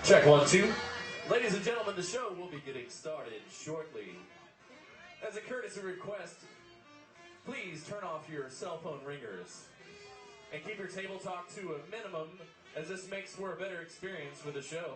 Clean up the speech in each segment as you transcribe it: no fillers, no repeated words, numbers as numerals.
Check 1, 2. Ladies and gentlemen, the show will be getting started shortly. As a courtesy request, please turn off your cell phone ringers and keep your table talk to a minimum, as this makes for a better experience for the show.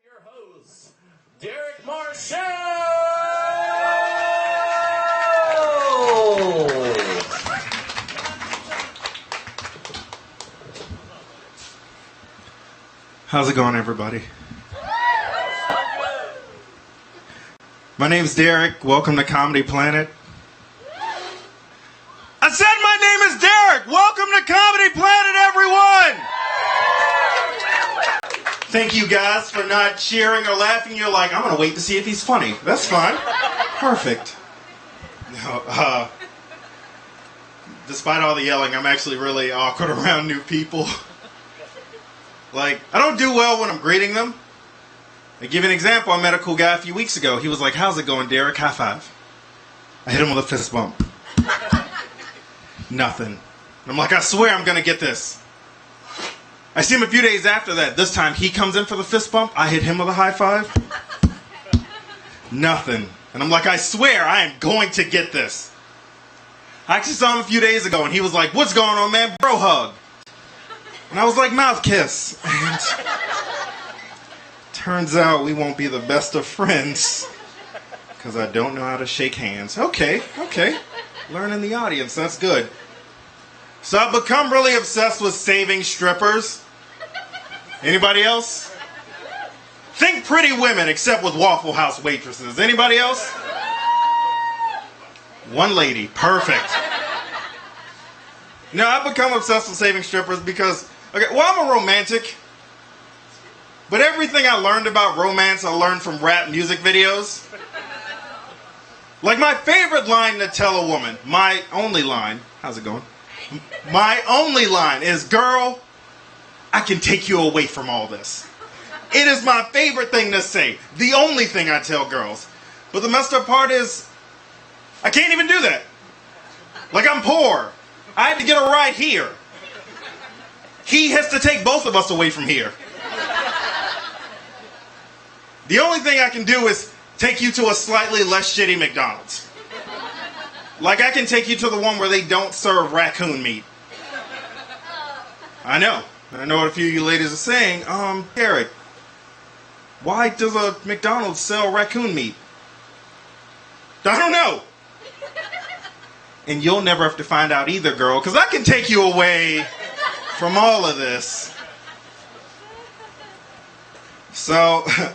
Your host, Derek Marshall! How's it going, everybody? My name's Derek. Welcome to Comedy Planet. I said my name is Derek. Welcome to Comedy Planet, everyone! Thank you guys for not cheering or laughing. You're like, I'm going to wait to see if he's funny. That's fine. Perfect. No, despite all the yelling, I'm actually really awkward around new people. Like, I don't do well when I'm greeting them. To give you an example, I met a cool guy a few weeks ago. He was like, how's it going, Derek? High five. I hit him with a fist bump. Nothing. And I'm like, I swear I'm going to get this. I see him a few days after that. This time he comes in for the fist bump. I hit him with a high five. Nothing. And I'm like, I swear I am going to get this. I actually saw him a few days ago and he was like, what's going on, man? Bro hug. And I was like, mouth kiss. And turns out we won't be the best of friends because I don't know how to shake hands. Okay. Learn in the audience. That's good. So I've become really obsessed with saving strippers. Anybody else? Think Pretty Women, except with Waffle House waitresses. Anybody else? One lady. Perfect. No, I've become obsessed with saving strippers because, I'm a romantic. But everything I learned about romance, I learned from rap music videos. Like my favorite line to tell a woman, my only line, how's it going? My only line is, girl, I can take you away from all this. It is my favorite thing to say. The only thing I tell girls. But the messed up part is, I can't even do that. Like, I'm poor. I had to get a ride here. He has to take both of us away from here. The only thing I can do is take you to a slightly less shitty McDonald's. Like, I can take you to the one where they don't serve raccoon meat. I know what a few of you ladies are saying. Derek, why does a McDonald's sell raccoon meat? I don't know. And you'll never have to find out either, girl, because I can take you away from all of this. So, I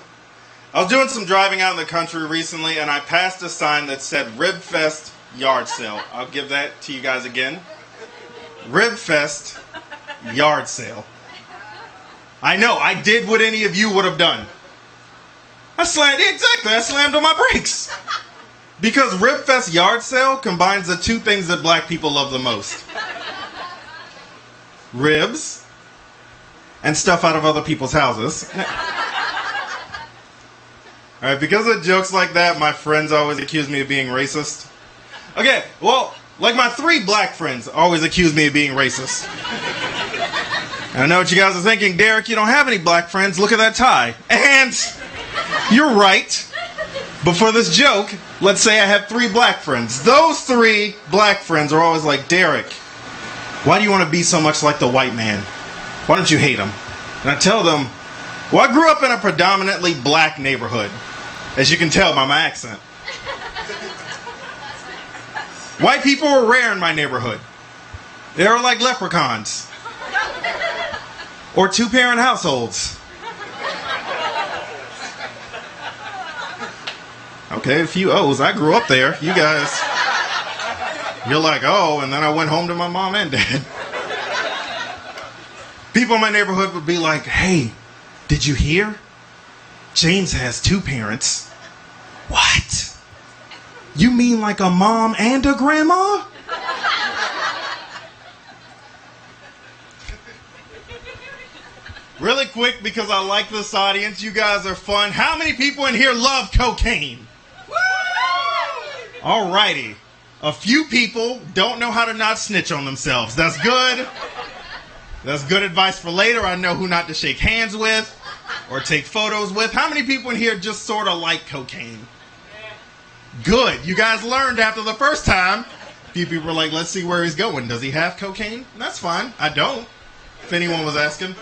was doing some driving out in the country recently, and I passed a sign that said Ribfest Yard Sale. I'll give that to you guys again. Ribfest Yard Sale. I know, I did what any of you would have done. I slammed on my brakes. Because Ribfest Yard Sale combines the two things that black people love the most. Ribs and stuff out of other people's houses. Alright, because of jokes like that, my friends always accuse me of being racist. Okay, well, like my 3 black friends always accuse me of being racist. And I know what you guys are thinking, Derek, you don't have any black friends, look at that tie. And you're right. But for this joke, let's say I have 3 black friends. Those 3 black friends are always like, Derek, why do you want to be so much like the white man? Why don't you hate him? And I tell them, well, I grew up in a predominantly black neighborhood, as you can tell by my accent. White people were rare in my neighborhood. They were like leprechauns. Or 2-parent households. Okay, a few O's. I grew up there. You guys, you're like, oh, and then I went home to my mom and dad. People in my neighborhood would be like, hey, did you hear? James has 2 parents. What? You mean like a mom and a grandma? Really quick, because I like this audience, you guys are fun. How many people in here love cocaine? Alrighty. A few people don't know how to not snitch on themselves. That's good. That's good advice for later. I know who not to shake hands with or take photos with. How many people in here just sort of like cocaine? Good. You guys learned after the first time. A few people were like, let's see where he's going. Does he have cocaine? That's fine. I don't, if anyone was asking.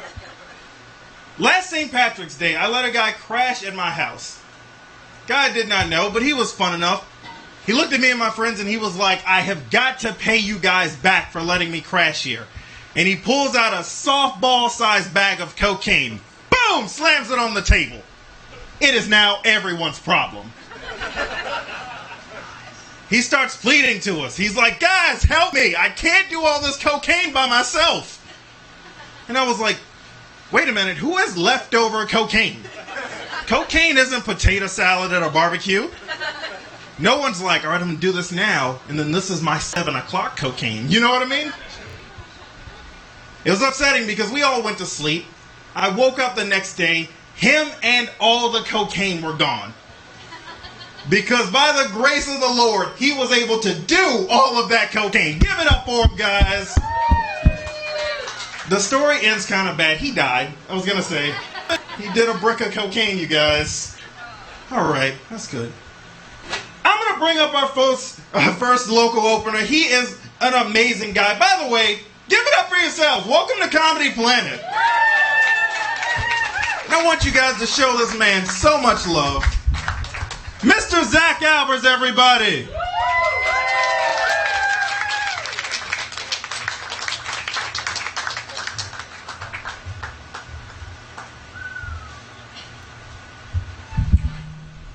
Last St. Patrick's Day, I let a guy crash at my house. Guy did not know, but he was fun enough. He looked at me and my friends and he was like, I have got to pay you guys back for letting me crash here. And he pulls out a softball-sized bag of cocaine. Boom! Slams it on the table. It is now everyone's problem. He starts pleading to us. He's like, guys, help me. I can't do all this cocaine by myself. And I was like, wait a minute, who has leftover cocaine? Cocaine isn't potato salad at a barbecue. No one's like, all right, I'm going to do this now, and then this is my 7 o'clock cocaine. You know what I mean? It was upsetting because we all went to sleep. I woke up the next day, him and all the cocaine were gone. Because by the grace of the Lord, he was able to do all of that cocaine. Give it up for him, guys. The story ends kind of bad. He died. I was going to say, he did a brick of cocaine, you guys. All right, that's good. I'm going to bring up our first local opener. He is an amazing guy. By the way, give it up for yourselves. Welcome to Comedy Planet. And I want you guys to show this man so much love. Mr. Zach Albers, everybody.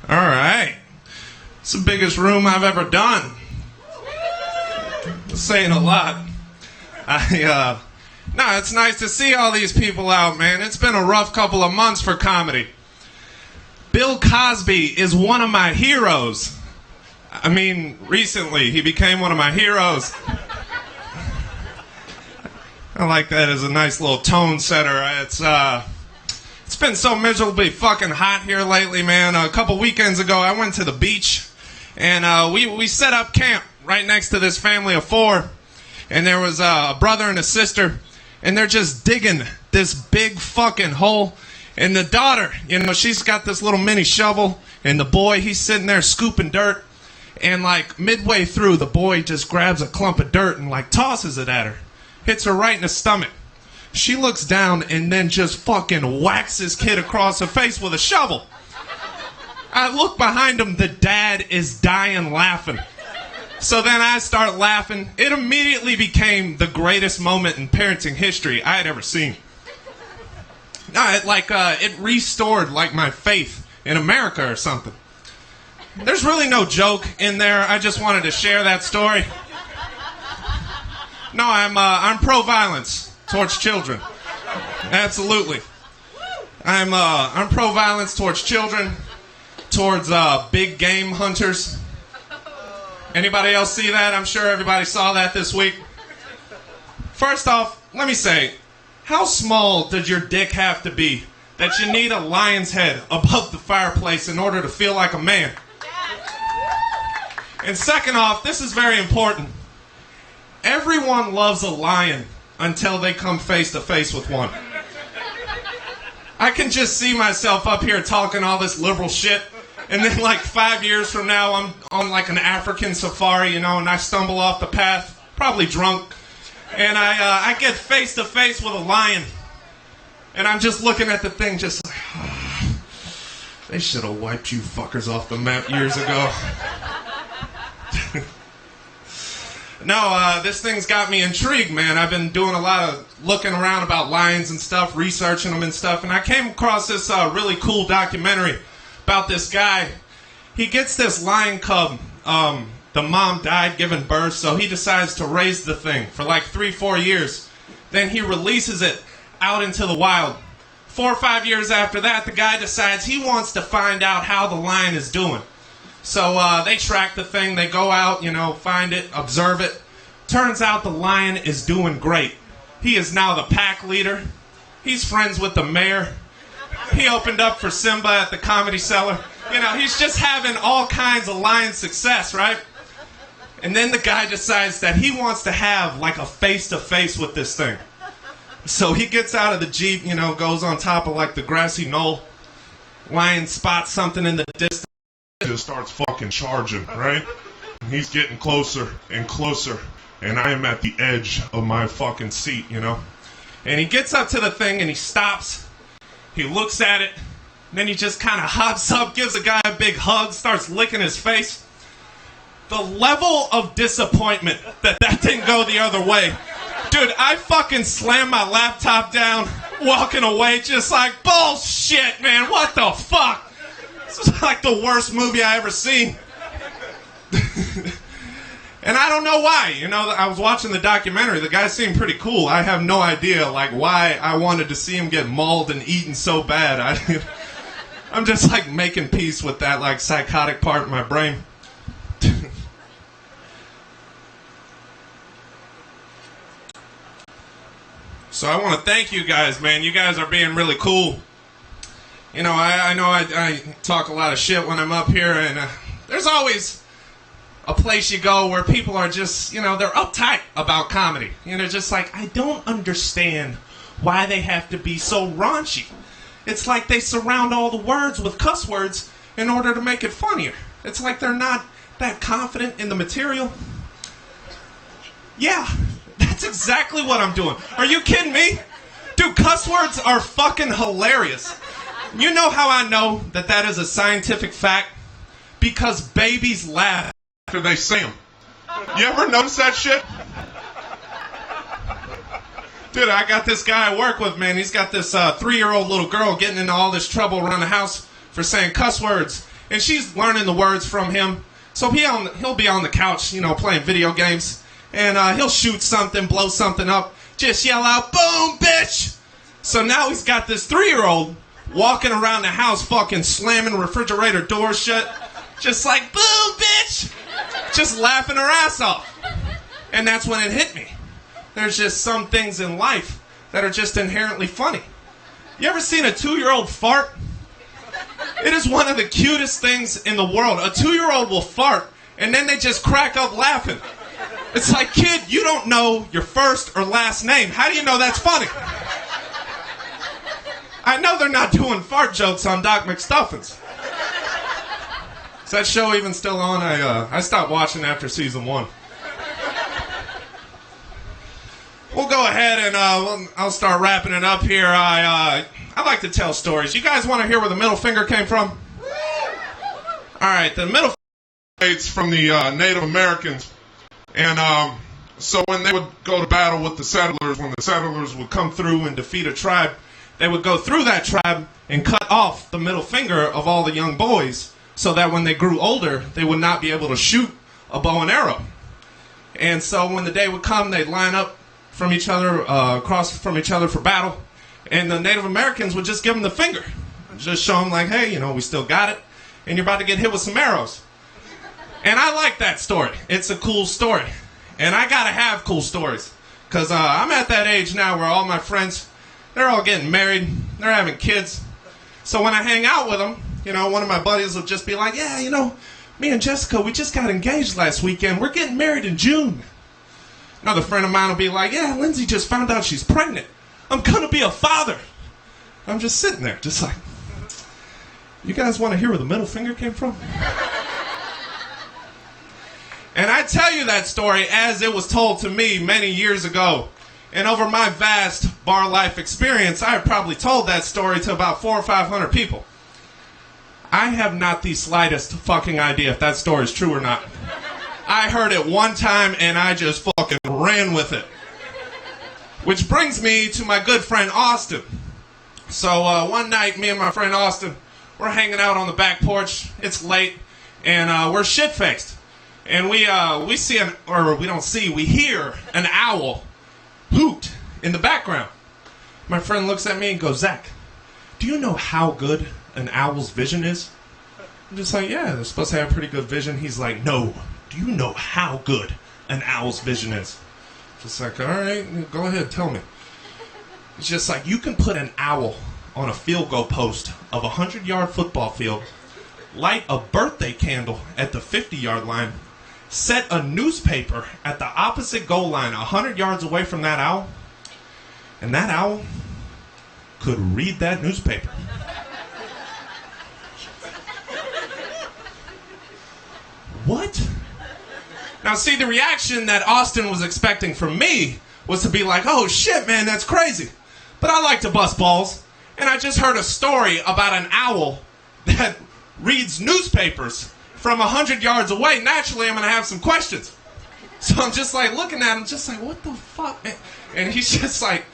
All right. It's the biggest room I've ever done. Saying a lot. No, it's nice to see all these people out, man. It's been a rough couple of months for comedy. Bill Cosby is one of my heroes. I mean, recently he became one of my heroes. I like that as a nice little tone setter. It's been so miserably fucking hot here lately, man. A couple weekends ago, I went to the beach, and we set up camp right next to this family of 4. And there was a brother and a sister, and they're just digging this big fucking hole. And the daughter, you know, she's got this little mini shovel, and the boy, he's sitting there scooping dirt. And, like, midway through, the boy just grabs a clump of dirt and, like, tosses it at her. Hits her right in the stomach. She looks down and then just fucking whacks this kid across the face with a shovel. I look behind him, the dad is dying laughing. So then I start laughing. It immediately became the greatest moment in parenting history I had ever seen. It restored, like, my faith in America or something. There's really no joke in there. I just wanted to share that story. No, I'm pro-violence towards children. Absolutely. I'm pro-violence towards children, towards big game hunters. Anybody else see that? I'm sure everybody saw that this week. First off, let me say, how small does your dick have to be that you need a lion's head above the fireplace in order to feel like a man? And second off, this is very important. Everyone loves a lion until they come face to face with one. I can just see myself up here talking all this liberal shit, and then like 5 years from now, I'm on like an African safari, and I stumble off the path, probably drunk, and I get face to face with a lion, and I'm just looking at the thing just like, oh, they should have wiped you fuckers off the map years ago. No, this thing's got me intrigued, man. I've been doing a lot of looking around about lions and stuff, researching them and stuff, and I came across this really cool documentary about this guy. He gets this lion cub. The mom died giving birth, so he decides to raise the thing for like 3-4 years. Then he releases it out into the wild. 4 or 5 years after that, the guy decides he wants to find out how the lion is doing. So they track the thing, they go out, find it, observe it. Turns out the lion is doing great. He is now the pack leader. He's friends with the mayor. He opened up for Simba at the Comedy Cellar. He's just having all kinds of lion success, right? And then the guy decides that he wants to have like a face-to-face with this thing. So he gets out of the Jeep, goes on top of like the grassy knoll. Lion spots something in the distance. Just starts fucking charging, right? And he's getting closer and closer, and I am at the edge of my fucking seat, And he gets up to the thing and he stops. He looks at it, and then he just kind of hops up, gives the guy a big hug, starts licking his face. The level of disappointment that didn't go the other way. Dude, I fucking slammed my laptop down, walking away, just like, bullshit, man, what the fuck? This was like the worst movie I ever seen. And I don't know why. I was watching the documentary. The guy seemed pretty cool. I have no idea, why I wanted to see him get mauled and eaten so bad. I'm just, making peace with that, psychotic part in my brain. So I want to thank you guys, man. You guys are being really cool. I know I talk a lot of shit when I'm up here, and there's always a place you go where people are just, they're uptight about comedy. Just I don't understand why they have to be so raunchy. It's like they surround all the words with cuss words in order to make it funnier. It's like they're not that confident in the material. Yeah, that's exactly what I'm doing. Are you kidding me? Dude, cuss words are fucking hilarious. You know how I know that is a scientific fact? Because babies laugh after they say them. You ever notice that shit? Dude, I got this guy I work with, man. He's got this 3-year-old little girl getting into all this trouble around the house for saying cuss words. And she's learning the words from him. So he'll be on the couch, playing video games. And he'll shoot something, blow something up. Just yell out, boom, bitch! So now he's got this 3-year-old walking around the house fucking slamming refrigerator doors shut. Just like, boom, bitch! Just laughing her ass off. And that's when it hit me. There's just some things in life that are just inherently funny. You ever seen a 2-year-old fart? It is one of the cutest things in the world. A 2-year-old will fart, and then they just crack up laughing. It's like, kid, you don't know your first or last name. How do you know that's funny? I know they're not doing fart jokes on Doc McStuffins. Is that show even still on? I stopped watching after season 1. We'll go ahead and I'll start wrapping it up here. I like to tell stories. You guys want to hear where the middle finger came from? All right, the middle finger is from the Native Americans. And so when they would go to battle with the settlers, when the settlers would come through and defeat a tribe, they would go through that tribe and cut off the middle finger of all the young boys so that when they grew older, they would not be able to shoot a bow and arrow. And so when the day would come, they'd line up from each other, across from each other for battle. And the Native Americans would just give them the finger. Just show them like, hey, we still got it. And you're about to get hit with some arrows. And I like that story. It's a cool story. And I gotta have cool stories. Because I'm at that age now where all my friends, they're all getting married. They're having kids. So when I hang out with them, one of my buddies will just be like, yeah, me and Jessica, we just got engaged last weekend. We're getting married in June. Another friend of mine will be like, yeah, Lindsay just found out she's pregnant. I'm gonna be a father. I'm just sitting there, just like, you guys want to hear where the middle finger came from? And I tell you that story as it was told to me many years ago. And over my vast bar life experience, I have probably told that story to about 400 or 500 people. I have not the slightest fucking idea if that story is true or not. I heard it one time and I just fucking ran with it. Which brings me to my good friend Austin. So one night, me and my friend Austin, we're hanging out on the back porch. It's late, and we're shit-faced. And we hear an owl hoot in the background. My friend looks at me and goes, Zach, do you know how good an owl's vision is? I'm just like, yeah, they're supposed to have pretty good vision. He's like, no, do you know how good an owl's vision is? Just like, all right, go ahead, tell me. It's just like, you can put an owl on a field goal post of a 100-yard football field, light a birthday candle at the 50-yard line, set a newspaper at the opposite goal line 100 yards away from that owl, and that owl could read that newspaper. What? Now, see, the reaction that Austin was expecting from me was to be like, oh, shit, man, that's crazy. But I like to bust balls. And I just heard a story about an owl that reads newspapers from 100 yards away. Naturally, I'm going to have some questions. So I'm just like looking at him, just like, what the fuck? And he's just like,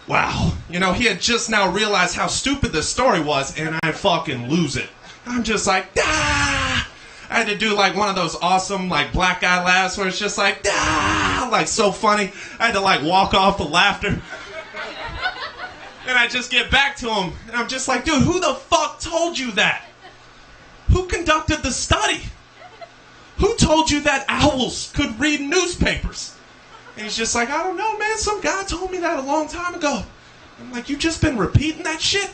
wow. He had just now realized how stupid this story was, and I fucking lose it. I'm just like, ah! I had to do like one of those awesome like black guy laughs where it's just like, ah! Like so funny. I had to like walk off the laughter. And I just get back to him, and I'm just like, dude, who the fuck told you that? Who conducted the study? Who told you that owls could read newspapers? And he's just like, I don't know, man. Some guy told me that a long time ago. I'm like, you just been repeating that shit?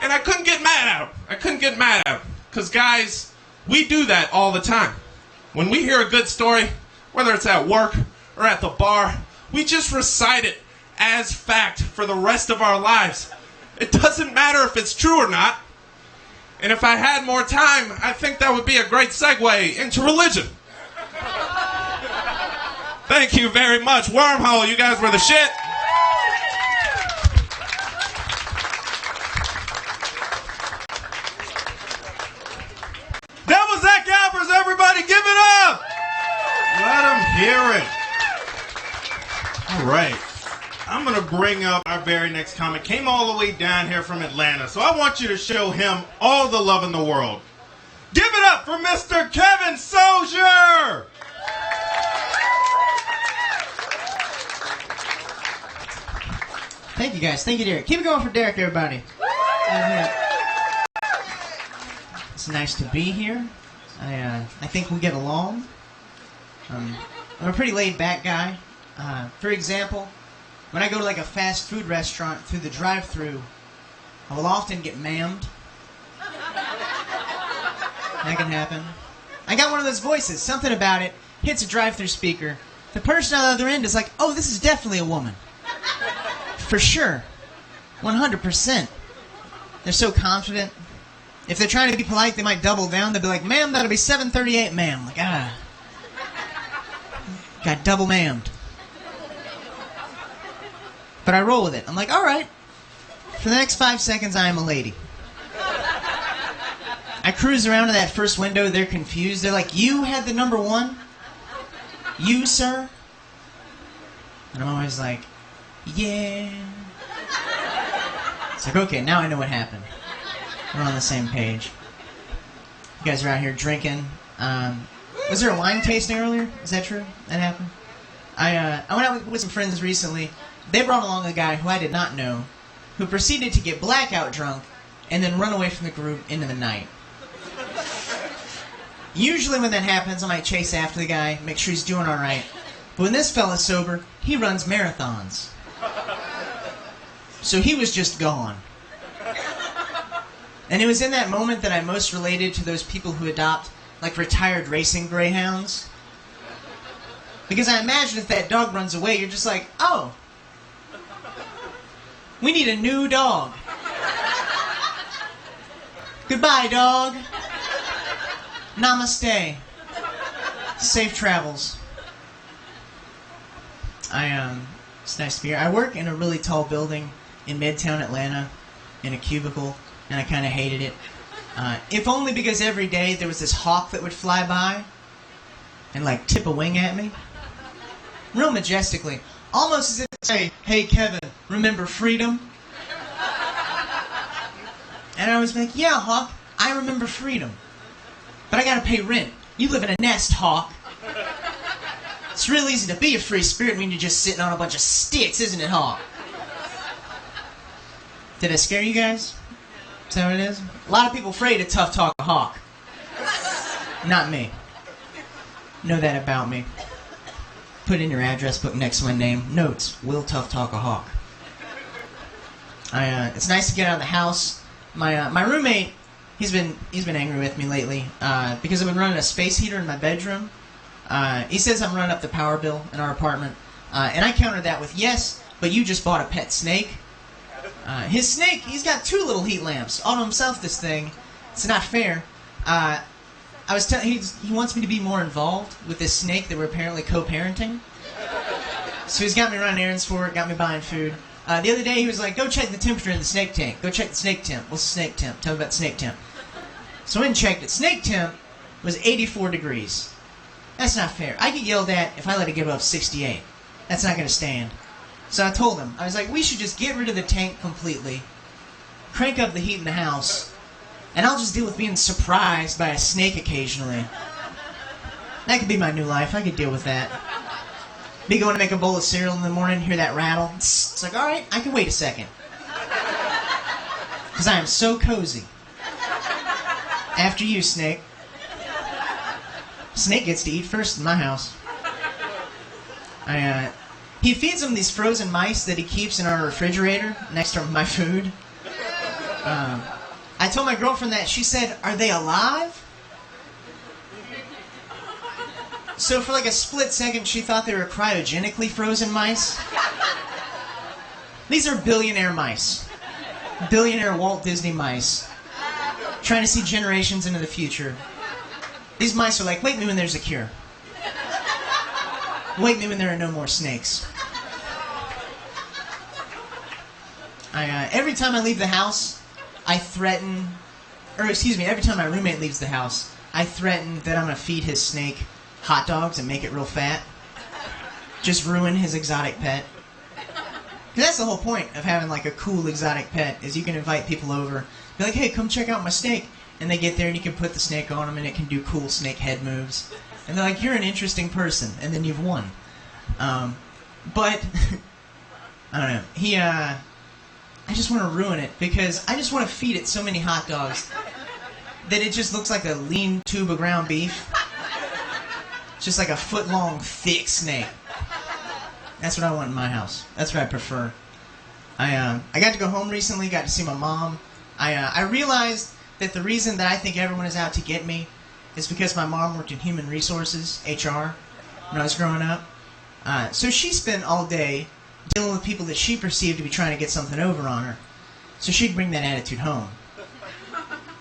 And I couldn't get mad at him. Because, guys, we do that all the time. When we hear a good story, whether it's at work or at the bar, we just recite it as fact for the rest of our lives. It doesn't matter if it's true or not. And if I had more time, I think that would be a great segue into religion. Thank you very much. Wormhole, you guys were the shit. That was Zach Albers, everybody. Give it up. Let them hear it. All right. I'm going to bring up our very next comic. Came all the way down here from Atlanta, so I want you to show him all the love in the world. Give it up for Mr. Kevin Saucier! Thank you, guys. Thank you, Derek. Keep it going for Derek, everybody. It's nice to be here. I think we get along. I'm a pretty laid-back guy. For example, when I go to like a fast food restaurant through the drive-thru, I will often get mammed. That can happen. I got one of those voices. Something about it hits a drive-thru speaker. The person on the other end is like, oh, this is definitely a woman. For sure. 100%. They're so confident. If they're trying to be polite, they might double down. They'll be like, ma'am, that'll be 738, ma'am. Like, got double mammed. But I roll with it. I'm like, all right. For the next 5 seconds, I am a lady. I cruise around to that first window. They're confused. They're like, you had the number one? You, sir? And I'm always like, yeah. It's like, okay, now I know what happened. We're on the same page. You guys are out here drinking. Was there a wine tasting earlier? Is that true? That happened? I went out with some friends recently. they brought along a guy who I did not know, who proceeded to get blackout drunk and then run away from the group into the night. Usually when that happens, I might chase after the guy, make sure he's doing all right. But when this fella's sober, he runs marathons. So he was just gone. And it was in that moment that I most related to those people who adopt, like, retired racing greyhounds. Because I imagine if that dog runs away, you're just like, oh, we need a new dog. Goodbye, dog. Namaste. Safe travels. It's nice to be here. I work in a really tall building in Midtown Atlanta in a cubicle, and I kind of hated it. If only because every day there was this hawk that would fly by and, like, tip a wing at me. Real majestically. Almost as if to say, hey, Kevin, remember freedom? And I was like, yeah, Hawk, I remember freedom. But I gotta pay rent. You live in a nest, Hawk. It's real easy to be a free spirit when you're just sitting on a bunch of sticks, isn't it, Hawk? Did I scare you guys? Is that what it is? A lot of people afraid to tough talk a Hawk. Not me. Know that about me. Put in your address book next to my name. Notes, will tough talk a Hawk. It's nice to get out of the house. My roommate, he's been angry with me lately because I've been running a space heater in my bedroom. He says I'm running up the power bill in our apartment, and I countered that with, yes, but you just bought a pet snake. His snake, he's got 2 little heat lamps all to himself. This thing, it's not fair. He wants me to be more involved with this snake that we're apparently co-parenting. So he's got me running errands for it, got me buying food. The other day he was like, go check the temperature in the snake tank. Go check the snake temp. What's the snake temp? Tell me about the snake temp. So I went and checked it. Snake temp was 84 degrees. That's not fair. I get yelled at if I let it get above 68. That's not going to stand. So I told him, I was like, we should just get rid of the tank completely, crank up the heat in the house, and I'll just deal with being surprised by a snake occasionally. That could be my new life. I could deal with that. Be going to make a bowl of cereal in the morning, hear that rattle. It's like, all right, I can wait a second. Because I am so cozy. After you, Snake. Snake gets to eat first in my house. He feeds them these frozen mice that he keeps in our refrigerator next to my food. I told my girlfriend that. She said, are they alive? So for like a split second, she thought they were cryogenically frozen mice. These are billionaire mice. Billionaire Walt Disney mice. Trying to see generations into the future. These mice are like, wake me when there's a cure. Wake me when there are no more snakes. Every time I leave the house, every time my roommate leaves the house, I threaten that I'm going to feed his snake hot dogs and make it real fat. Just ruin his exotic pet. Because that's the whole point of having like a cool exotic pet, is you can invite people over, be like, hey, come check out my snake. And they get there and you can put the snake on them and it can do cool snake head moves. And they're like, you're an interesting person. And then you've won. But, I don't know. I just want to ruin it because I just want to feed it so many hot dogs that it just looks like a lean tube of ground beef. Just like a foot-long, thick snake. That's what I want in my house. That's what I prefer. I got to go home recently, got to see my mom. I realized that the reason that I think everyone is out to get me is because my mom worked in human resources, HR, when I was growing up. So she spent all day dealing with people that she perceived to be trying to get something over on her. So she'd bring that attitude home.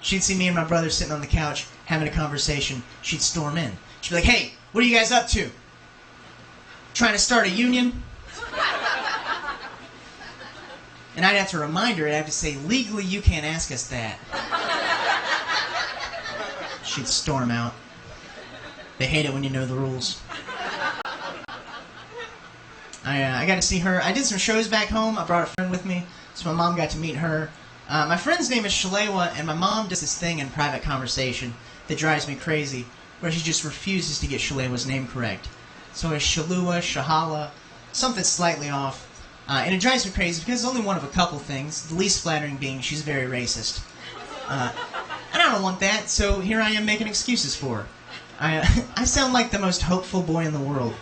She'd see me and my brother sitting on the couch having a conversation. She'd storm in. She'd be like, hey, what are you guys up to? Trying to start a union? And I'd have to remind her, I'd have to say, legally you can't ask us that. She'd storm out. They hate it when you know the rules. I got to see her. I did some shows back home. I brought a friend with me, so my mom got to meet her. My friend's name is Shalewa, and my mom does this thing in private conversation that drives me crazy, where she just refuses to get Shalewa's name correct. So it's Shalua, Shahala, something slightly off. And it drives me crazy because it's only one of a couple things. The least flattering being she's very racist. And I don't want that, so here I am making excuses for her. I sound like the most hopeful boy in the world,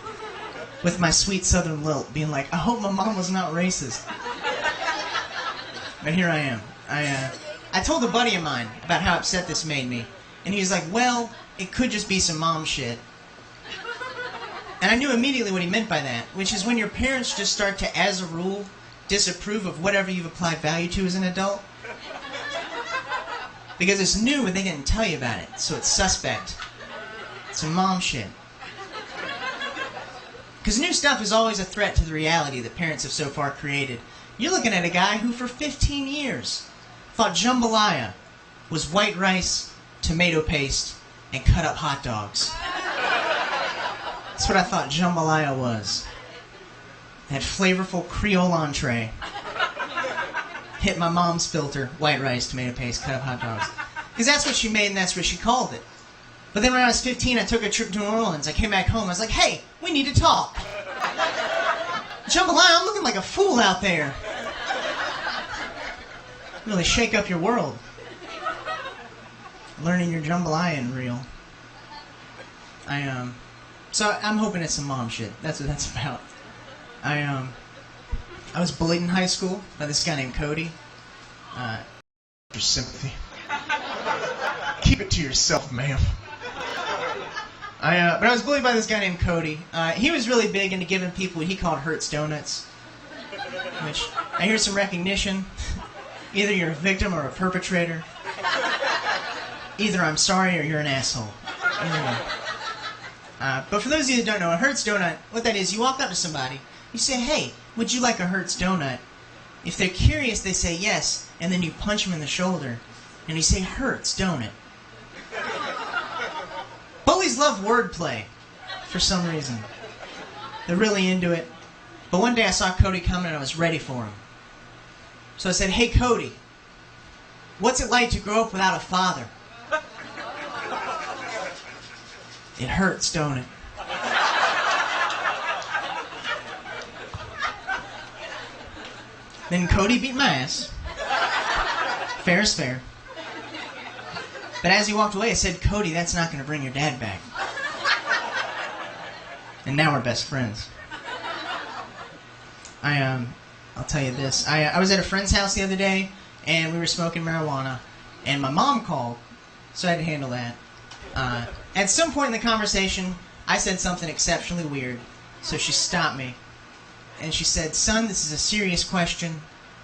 with my sweet southern lilt, being like, I hope my mom was not racist. But here I am. I told a buddy of mine about how upset this made me, and he was like, well, it could just be some mom shit. And I knew immediately what he meant by that, which is when your parents just start to, as a rule, disapprove of whatever you've applied value to as an adult. Because it's new and they didn't tell you about it, so it's suspect. It's some mom shit. Because new stuff is always a threat to the reality that parents have so far created. You're looking at a guy who for 15 years thought jambalaya was white rice, tomato paste, and cut up hot dogs. That's what I thought jambalaya was. That flavorful Creole entree. Hit my mom's filter, white rice, tomato paste, cut up hot dogs. Because that's what she made and that's what she called it. But then when I was 15, I took a trip to New Orleans. I came back home. I was like, hey, we need to talk. Jambalaya, I'm looking like a fool out there. Really shake up your world. Learning your jambalaya in real. So I'm hoping it's some mom shit. That's what that's about. I was bullied in high school by this guy named Cody. Your sympathy. Keep it to yourself, ma'am. But I was bullied by this guy named Cody. He was really big into giving people what he called Hertz donuts. Which, I hear some recognition. Either you're a victim or a perpetrator. Either I'm sorry or you're an asshole. Either way. But for those of you that don't know, a Hertz donut, what that is, you walk up to somebody, you say, hey, would you like a Hertz donut? If they're curious, they say yes, and then you punch them in the shoulder, and you say, Hertz, don't it? Bullies love wordplay, for some reason. They're really into it. But one day I saw Cody coming and I was ready for him. So I said, hey, Cody, what's it like to grow up without a father? It hurts, don't it? Then Cody beat my ass. Fair is fair. But as he walked away, I said, Cody, that's not going to bring your dad back. And now we're best friends. I'll tell you this. I was at a friend's house the other day, and we were smoking marijuana, and my mom called, so I had to handle that. At some point in the conversation, I said something exceptionally weird, so she stopped me, and she said, son, this is a serious question.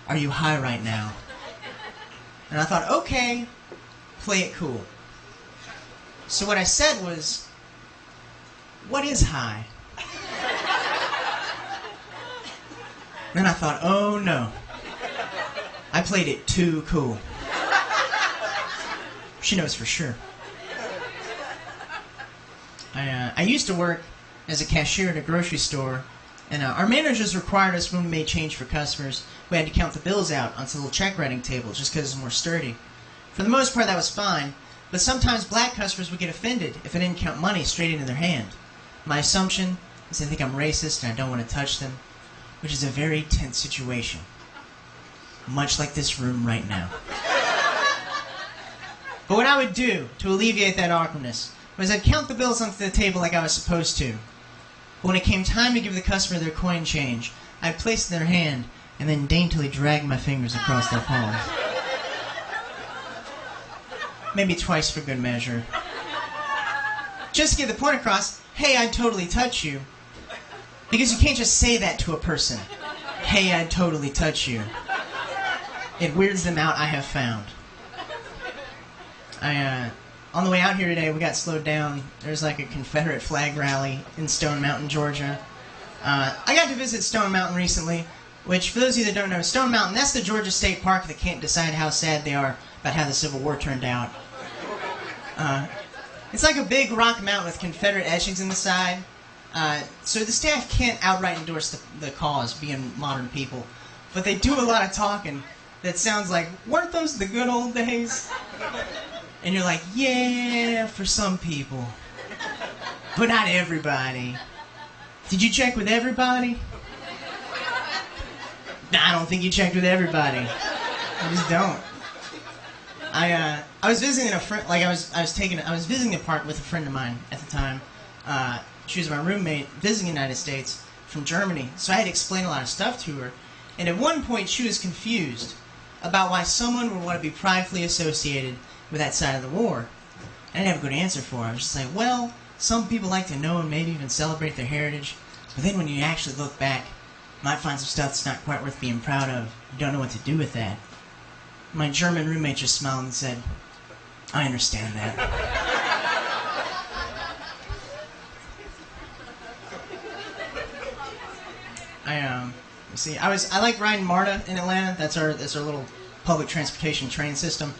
Are you high right now? And I thought, okay, play it cool. So what I said was, what is high? Then I thought, oh no. I played it too cool. She knows for sure. I used to work as a cashier at a grocery store, and our managers required us when we made change for customers, we had to count the bills out onto the little check writing table just because it was more sturdy. For the most part, that was fine, but sometimes black customers would get offended if I didn't count money straight into their hand. My assumption is they think I'm racist and I don't want to touch them, which is a very tense situation, much like this room right now. But what I would do to alleviate that awkwardness was I'd count the bills onto the table like I was supposed to. But when it came time to give the customer their coin change, I'd place it in their hand and then daintily drag my fingers across their palms. Maybe twice for good measure. Just to get the point across, hey, I'd totally touch you. Because you can't just say that to a person. Hey, I'd totally touch you. It weirds them out, I have found. On the way out here today, we got slowed down. There's like a Confederate flag rally in Stone Mountain, Georgia. I got to visit Stone Mountain recently, which, for those of you that don't know, Stone Mountain, that's the Georgia State Park that can't decide how sad they are about how the Civil War turned out. It's like a big rock mountain with Confederate etchings in the side. So the staff can't outright endorse the cause, being modern people. But they do a lot of talking that sounds like, weren't those the good old days? And you're like, yeah, for some people. But not everybody. Did you check with everybody? I don't think you checked with everybody. I just don't. I was visiting a friend. Like I was visiting the park with a friend of mine at the time. She was my roommate, visiting the United States from Germany. So I had to explain a lot of stuff to her. And at one point, she was confused about why someone would want to be pridefully associated with that side of the war. I didn't have a good answer for her. I was just like, well, some people like to know and maybe even celebrate their heritage. But then when you actually look back, you might find some stuff that's not quite worth being proud of. You don't know what to do with that. My German roommate just smiled and said, I understand that. I like riding MARTA in Atlanta. That's our little public transportation train system.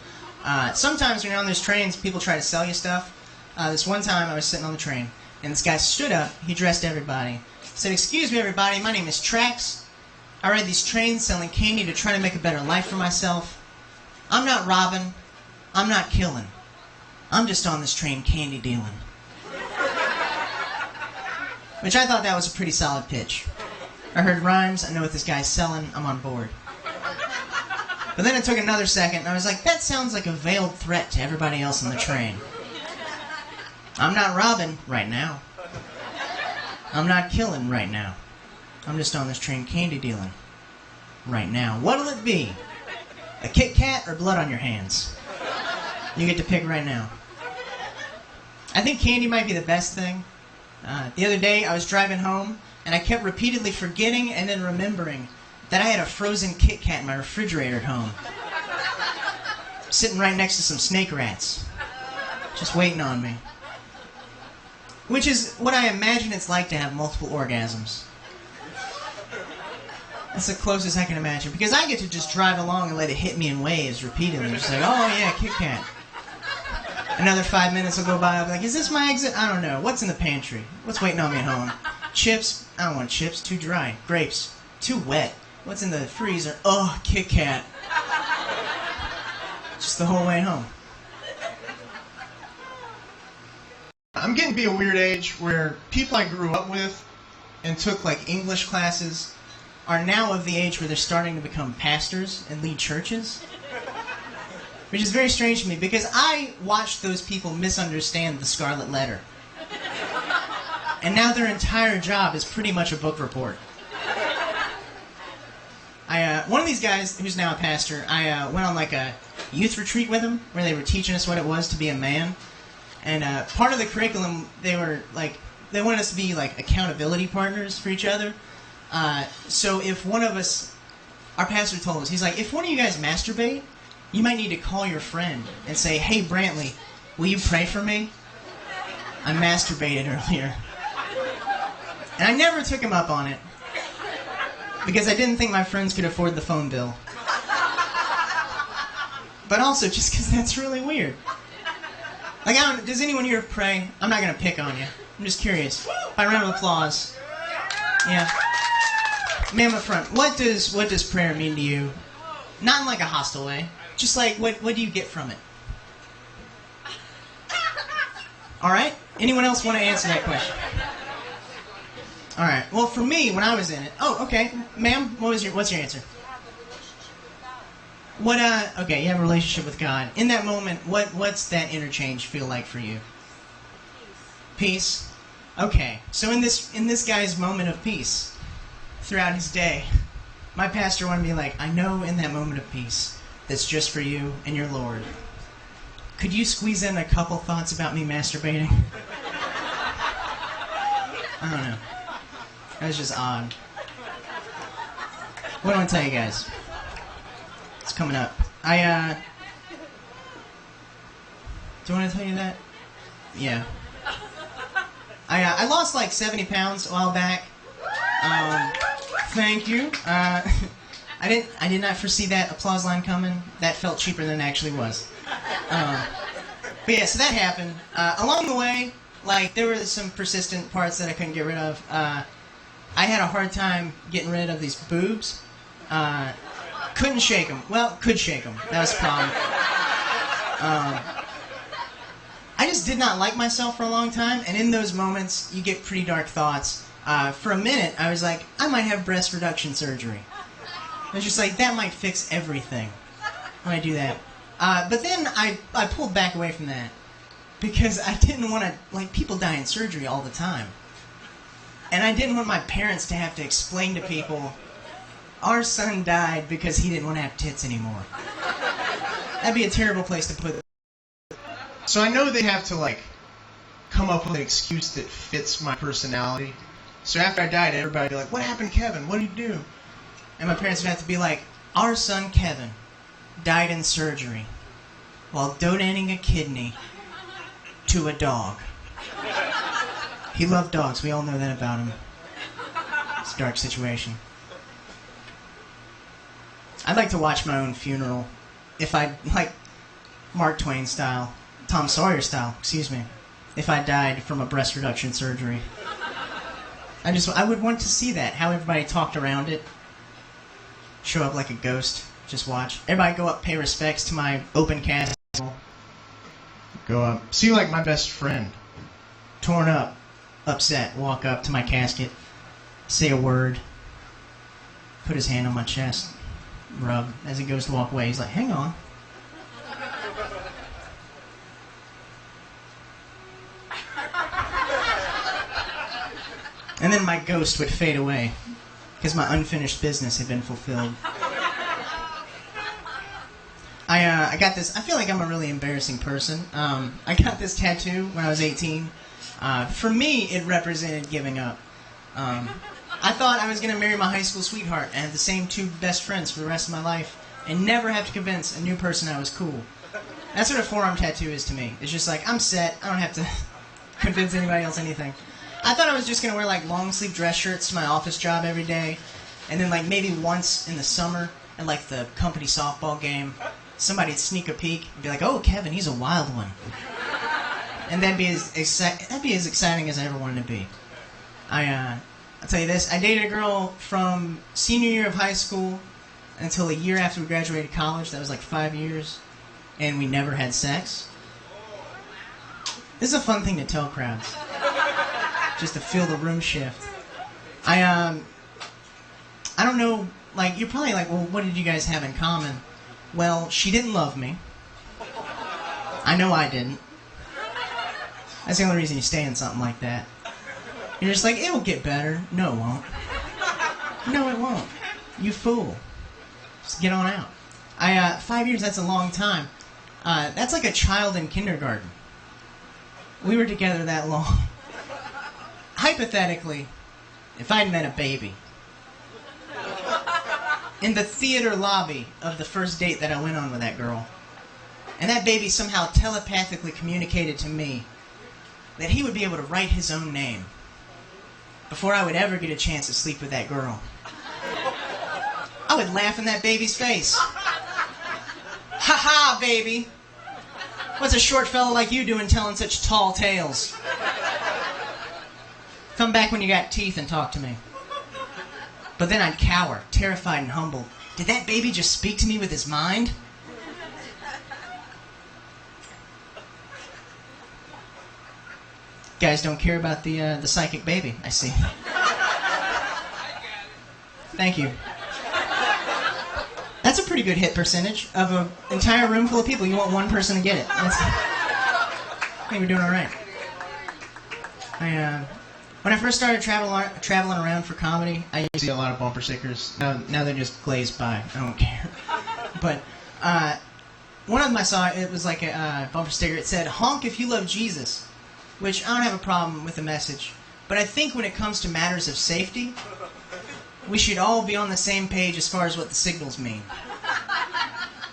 Sometimes when you're on those trains, people try to sell you stuff. This one time I was sitting on the train, and this guy stood up. He addressed everybody. He said, "Excuse me, everybody. My name is Trax. I ride these trains selling candy to try to make a better life for myself. I'm not robbing. I'm not killing. I'm just on this train candy dealing." Which I thought that was a pretty solid pitch. I heard rhymes. I know what this guy's selling. I'm on board. But then it took another second, and I was like, that sounds like a veiled threat to everybody else on the train. I'm not robbing right now. I'm not killing right now. I'm just on this train candy dealing right now. What'll it be? A Kit Kat or blood on your hands? You get to pick right now. I think candy might be the best thing. The other day, I was driving home, and I kept repeatedly forgetting and then remembering that I had a frozen Kit Kat in my refrigerator at home. Sitting right next to some snake rats. Just waiting on me. Which is what I imagine it's like to have multiple orgasms. That's the closest I can imagine. Because I get to just drive along and let it hit me in waves repeatedly. Just like, oh yeah, Kit Kat. Another 5 minutes will go by. I'll be like, is this my exit? I don't know. What's in the pantry? What's waiting on me at home? Chips? I don't want chips. Too dry. Grapes? Too wet. What's in the freezer? Oh, Kit Kat. Just the whole way home. I'm getting to be a weird age where people I grew up with and took like English classes are now of the age where they're starting to become pastors and lead churches. Which is very strange to me because I watched those people misunderstand the Scarlet Letter. And now their entire job is pretty much a book report. One of these guys, who's now a pastor, I went on like a youth retreat with him where they were teaching us what it was to be a man. And part of the curriculum, they wanted us to be like accountability partners for each other. So if one of us, our pastor told us, he's like, if one of you guys masturbate, you might need to call your friend and say, hey, Brantley, will you pray for me? I masturbated earlier. And I never took him up on it because I didn't think my friends could afford the phone bill. But also just because that's really weird. Like, does anyone here pray? I'm not going to pick on you. I'm just curious. By round of applause. Yeah. Man up front, what does prayer mean to you? Not in like a hostile way. Just like, what do you get from it? All right? Anyone else want to answer that question? All right. Well, for me, when I was in it... Oh, okay. Ma'am, what's your answer? Okay, you have a relationship with God. In that moment, what's that interchange feel like for you? Peace? Okay. So in this guy's moment of peace, throughout his day, my pastor wanted me like, I know in that moment of peace, that's just for you and your Lord. Could you squeeze in a couple thoughts about me masturbating? I don't know. That was just odd. What do I tell you guys? It's coming up. Do I want to tell you that? Yeah. I lost like 70 pounds a while back. Thank you. I did not foresee that applause line coming. That felt cheaper than it actually was. But yeah, so that happened. Along the way, like there were some persistent parts that I couldn't get rid of. I had a hard time getting rid of these boobs. Couldn't shake them. Well, could shake them. That was the problem. I just did not like myself for a long time, and in those moments, you get pretty dark thoughts. For a minute, I was like, I might have breast reduction surgery. I was just like, that might fix everything when I do that. But then I pulled back away from that because I didn't want to, like, people die in surgery all the time. And I didn't want my parents to have to explain to people, our son died because he didn't want to have tits anymore. That'd be a terrible place to put it. So I know they have to, like, come up with an excuse that fits my personality. So after I died, everybody would be like, what happened to Kevin? What did he do? And my parents would have to be like, our son Kevin died in surgery while donating a kidney to a dog. He loved dogs. We all know that about him. It's a dark situation. I'd like to watch my own funeral if I, like, Mark Twain style, Tom Sawyer style, excuse me, if I died from a breast reduction surgery. I would want to see that, how everybody talked around it. Show up like a ghost, just watch. Everybody go up, pay respects to my open casket. Go up. See, like my best friend. Torn up, upset, walk up to my casket, say a word, put his hand on my chest, rub. As he goes to walk away, he's like, hang on. And then my ghost would fade away because my unfinished business had been fulfilled. I got this. I feel like I'm a really embarrassing person. I got this tattoo when I was 18. For me, it represented giving up. I thought I was going to marry my high school sweetheart and have the same two best friends for the rest of my life and never have to convince a new person I was cool. That's what a forearm tattoo is to me. It's just like, I'm set. I don't have to convince anybody else anything. I thought I was just going to wear, like, long-sleeve dress shirts to my office job every day. And then, like, maybe once in the summer at, like, the company softball game, somebody'd sneak a peek and be like, oh, Kevin, he's a wild one. And that'd be as exciting as I ever wanted to be. I'll tell you this. I dated a girl from senior year of high school until a year after we graduated college. That was, like, 5 years. And we never had sex. This is a fun thing to tell crowds. Just to feel the room shift. I don't know, like, you're probably like, well, what did you guys have in common? Well, she didn't love me. I know I didn't. That's the only reason you stay in something like that. You're just like, it'll get better. No, it won't. No, it won't. You fool. Just get on out. 5 years, that's a long time. That's like a child in kindergarten. We were together that long. Hypothetically, if I'd met a baby in the theater lobby of the first date that I went on with that girl, and that baby somehow telepathically communicated to me that he would be able to write his own name before I would ever get a chance to sleep with that girl, I would laugh in that baby's face. Ha ha, baby! What's a short fellow like you doing telling such tall tales? Come back when you got teeth and talk to me. But then I'd cower, terrified and humbled. Did that baby just speak to me with his mind? Guys don't care about the psychic baby, I see. Thank you. That's a pretty good hit percentage of an entire room full of people. You want one person to get it. I think we're doing all right. When I first started traveling around for comedy, I used to See a lot of bumper stickers. now they're just glazed by. I don't care. But one of them I saw, it was like a bumper sticker. It said, honk if you love Jesus, which I don't have a problem with the message. But I think when it comes to matters of safety, we should all be on the same page as far as what the signals mean.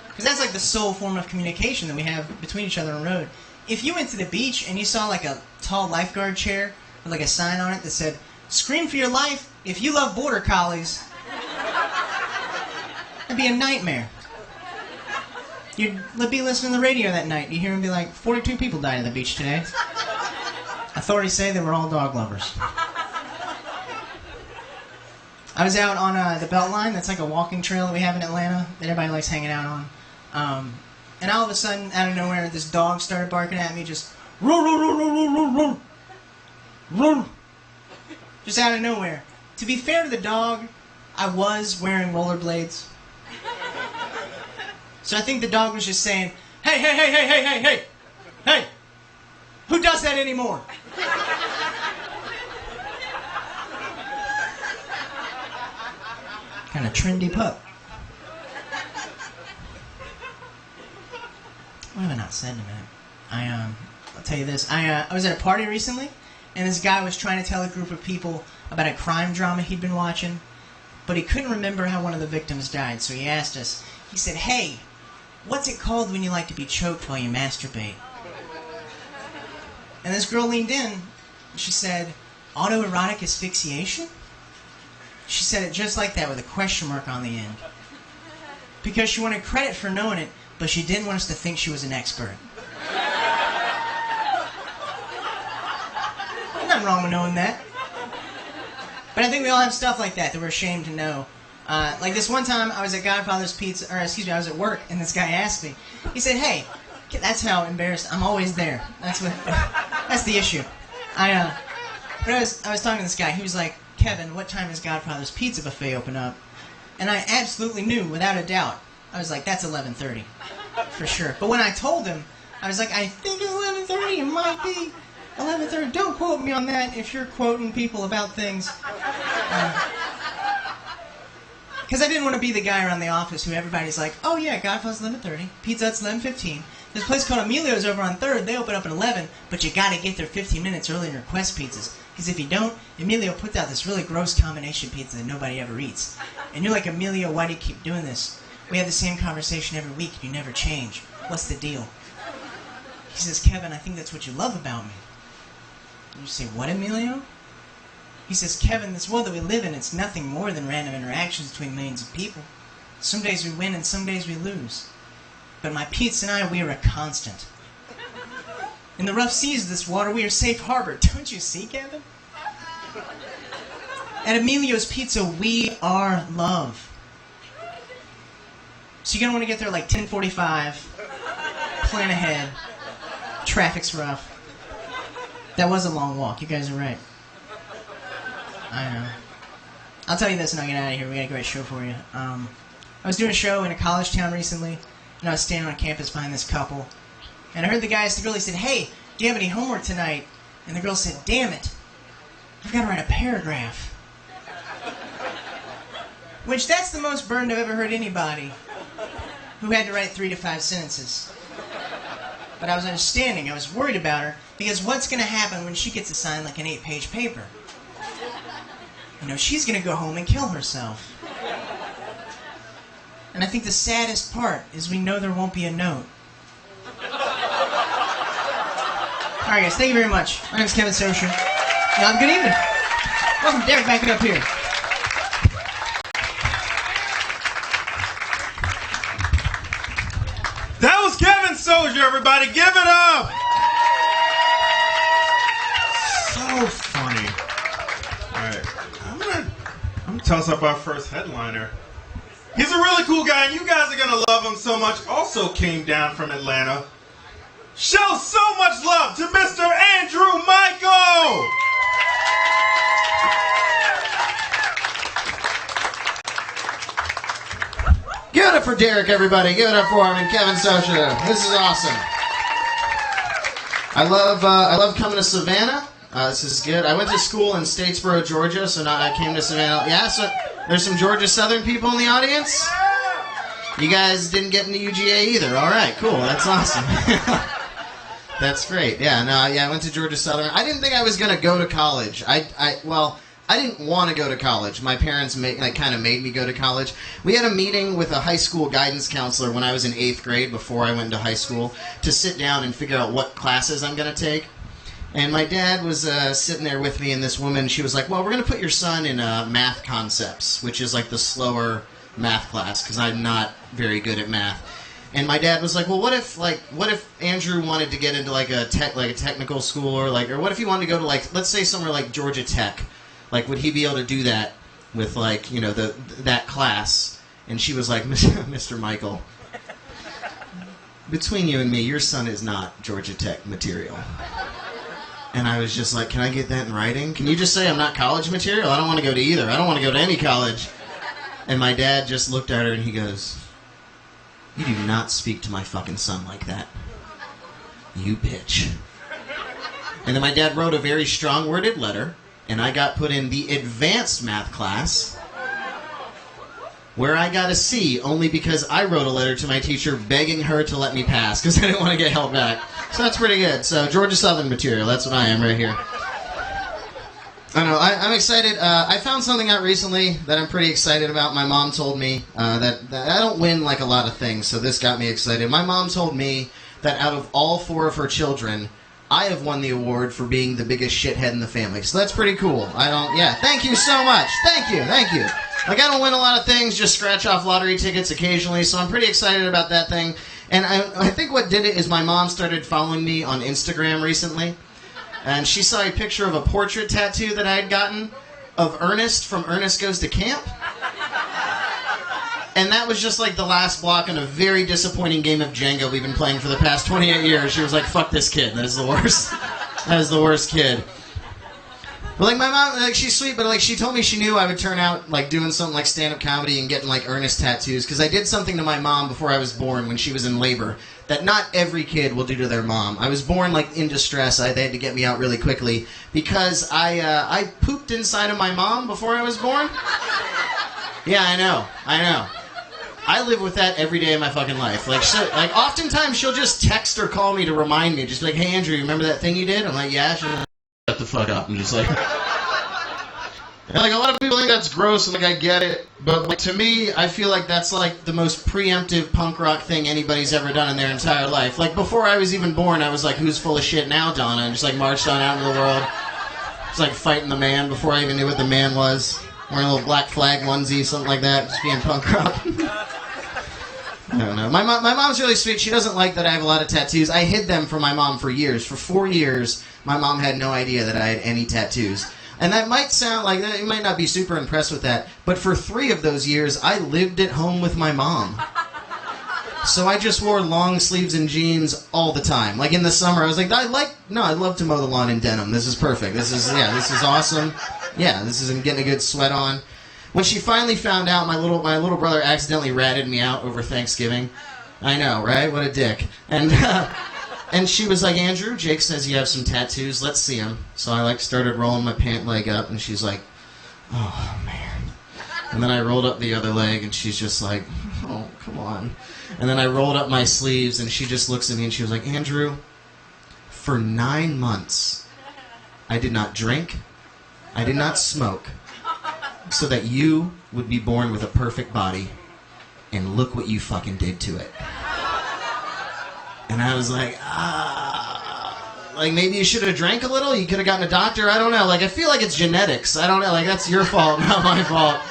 Because that's like the sole form of communication that we have between each other on the road. If you went to the beach and you saw like a tall lifeguard chair with like a sign on it that said, scream for your life if you love border collies, that'd be a nightmare. You'd be listening to the radio that night. You hear him be like, 42 people died at the beach today. Authorities say they were all dog lovers. I was out on the Beltline. That's like a walking trail that we have in Atlanta that everybody likes hanging out on. And all of a sudden, out of nowhere, this dog started barking at me, just roar, roar, roar, roar, roar, roar, roar. Just out of nowhere. To be fair to the dog, I was wearing rollerblades. So I think the dog was just saying, hey, hey, hey, hey, hey, hey, hey, hey, who does that anymore? Kind of trendy pup. What have I not said in a minute? I'll tell you this. I was at a party recently, and this guy was trying to tell a group of people about a crime drama he'd been watching, but he couldn't remember how one of the victims died, so he asked us. He said, hey, what's it called when you like to be choked while you masturbate? And this girl leaned in, and she said, autoerotic asphyxiation? She said it just like that with a question mark on the end. Because she wanted credit for knowing it, but she didn't want us to think she was an expert. There's nothing wrong with knowing that. But I think we all have stuff like that we're ashamed to know. Like this one time, I was at Godfather's Pizza, I was at work, and this guy asked me. He said, hey, that's how embarrassed, I'm always there. That's the issue. I was talking to this guy, he was like, Kevin, what time is Godfather's Pizza Buffet open up? And I absolutely knew, without a doubt. I was like, that's 11:30, for sure. But when I told him, I was like, I think it's 11:30, it might be 11:30. Don't quote me on that if you're quoting people about things. Because I didn't want to be the guy around the office who everybody's like, oh yeah, Godfather's 11:30, Pizza Hut's 11:15. There's a place called Emilio's over on 3rd, they open up at 11, but you gotta get there 15 minutes early and request pizzas. Because if you don't, Emilio puts out this really gross combination pizza that nobody ever eats. And you're like, Emilio, why do you keep doing this? We have the same conversation every week, and you never change. What's the deal? He says, Kevin, I think that's what you love about me. And you say, what, Emilio? He says, Kevin, this world that we live in, it's nothing more than random interactions between millions of people. Some days we win and some days we lose. But my Pete's and I, we are a constant. In the rough seas of this water, we are safe harbor. Don't you see, Kevin? At Emilio's Pizza, we are love. So you're going to want to get there like 10:45, plan ahead, traffic's rough. That was a long walk, you guys are right. I know. I'll tell you this and I'll get out of here, we got a great show for you. I was doing a show in a college town recently, and I was standing on campus behind this couple, and I heard the guy ask the girl, he said, hey, do you have any homework tonight? And the girl said, damn it, I've got to write a paragraph. Which, that's the most burned I've ever heard anybody who had to write 3 to 5 sentences. But I was understanding, I was worried about her, because what's going to happen when she gets assigned like an 8-page paper? You know, she's going to go home and kill herself. And I think the saddest part is we know there won't be a note. Alright guys, thank you very much. My name's Kevin Saucier. Now, good evening. Welcome Derek back up here. That was Kevin Saucier, everybody. Give it up. So funny. All right, I'm gonna toss up our first headliner. He's a really cool guy, and you guys are gonna love him so much. Also came down from Atlanta. Show so much love to Mr. Andrew Michael. Give it up for Derek, everybody. Give it up for him and Kevin Saucier. This is awesome. I love coming to Savannah. This is good. I went to school in Statesboro, Georgia, so now I came to Savannah. Yeah, so there's some Georgia Southern people in the audience. You guys didn't get into UGA either. All right, cool. That's awesome. That's great. Yeah, I went to Georgia Southern. I didn't think I was going to go to college. I didn't want to go to college. My parents kind of made me go to college. We had a meeting with a high school guidance counselor when I was in 8th grade before I went to high school to sit down and figure out what classes I'm going to take. And my dad was sitting there with me, and this woman, she was like, well, we're going to put your son in math concepts, which is like the slower math class, because I'm not very good at math. And my dad was like, well, what if Andrew wanted to get into like a technical school, or what if he wanted to go to let's say somewhere like Georgia Tech? Like, would he be able to do that with that class? And she was like, Mr. Michael, between you and me, your son is not Georgia Tech material. And I was just like, can I get that in writing? Can you just say I'm not college material? I don't want to go to either. I don't want to go to any college. And my dad just looked at her and he goes, You do not speak to my fucking son like that. You bitch. And then my dad wrote a very strong-worded letter, and I got put in the advanced math class, where I got a C only because I wrote a letter to my teacher begging her to let me pass because I didn't want to get held back. So that's pretty good. So Georgia Southern material, that's what I am right here. I know, I'm excited. I found something out recently that I'm pretty excited about. My mom told me that I don't win like a lot of things, so this got me excited. My mom told me that out of all 4 of her children, I have won the award for being the biggest shithead in the family. So that's pretty cool. Thank you so much. Thank you. Like, I don't win a lot of things, just scratch off lottery tickets occasionally, so I'm pretty excited about that thing. And I think what did it is my mom started following me on Instagram recently, and she saw a picture of a portrait tattoo that I had gotten of Ernest from Ernest Goes to Camp. And that was just like the last block in a very disappointing game of Jenga we've been playing for the past 28 years. She was like, fuck this kid. That is the worst. That is the worst kid. But like my mom, like she's sweet, but like she told me she knew I would turn out like doing something like stand-up comedy and getting like Ernest tattoos because I did something to my mom before I was born when she was in labor that not every kid will do to their mom. I was born like in distress. They had to get me out really quickly because I pooped inside of my mom before I was born. Yeah, I know. I live with that every day of my fucking life. Like oftentimes she'll just text or call me to remind me, just be like, hey Andrew, you remember that thing you did? I'm like, yeah. She'll shut the fuck up. I'm just like, and like a lot of people think that's gross, and like I get it, but like to me, I feel like that's like the most preemptive punk rock thing anybody's ever done in their entire life. Like before I was even born, I was like, who's full of shit now, Donna? And just like marched on out into the world. It's like fighting the man before I even knew what the man was. Wearing a little black flag onesie, something like that, just being punk rock. I don't know. My mom's really sweet. She doesn't like that I have a lot of tattoos. I hid them from my mom for years. For 4 years, my mom had no idea that I had any tattoos. And that might sound like, you might not be super impressed with that, but for 3 of those years, I lived at home with my mom. So I just wore long sleeves and jeans all the time. Like in the summer, I was like, I'd love to mow the lawn in denim. This is perfect. This is awesome. Yeah, I'm getting a good sweat on. When she finally found out, my little brother accidentally ratted me out over Thanksgiving. I know, right? What a dick. And she was like, Andrew, Jake says you have some tattoos. Let's see them. So I started rolling my pant leg up, and she's like, oh man. And then I rolled up the other leg, and she's just like, oh, come on. And then I rolled up my sleeves, and she just looks at me, and she was like, Andrew, for 9 months, I did not drink, I did not smoke, so that you would be born with a perfect body, and look what you fucking did to it. And I was like, like maybe you should have drank a little, you could have gotten a doctor, I don't know, like I feel like it's genetics, I don't know, like that's your fault, not my fault.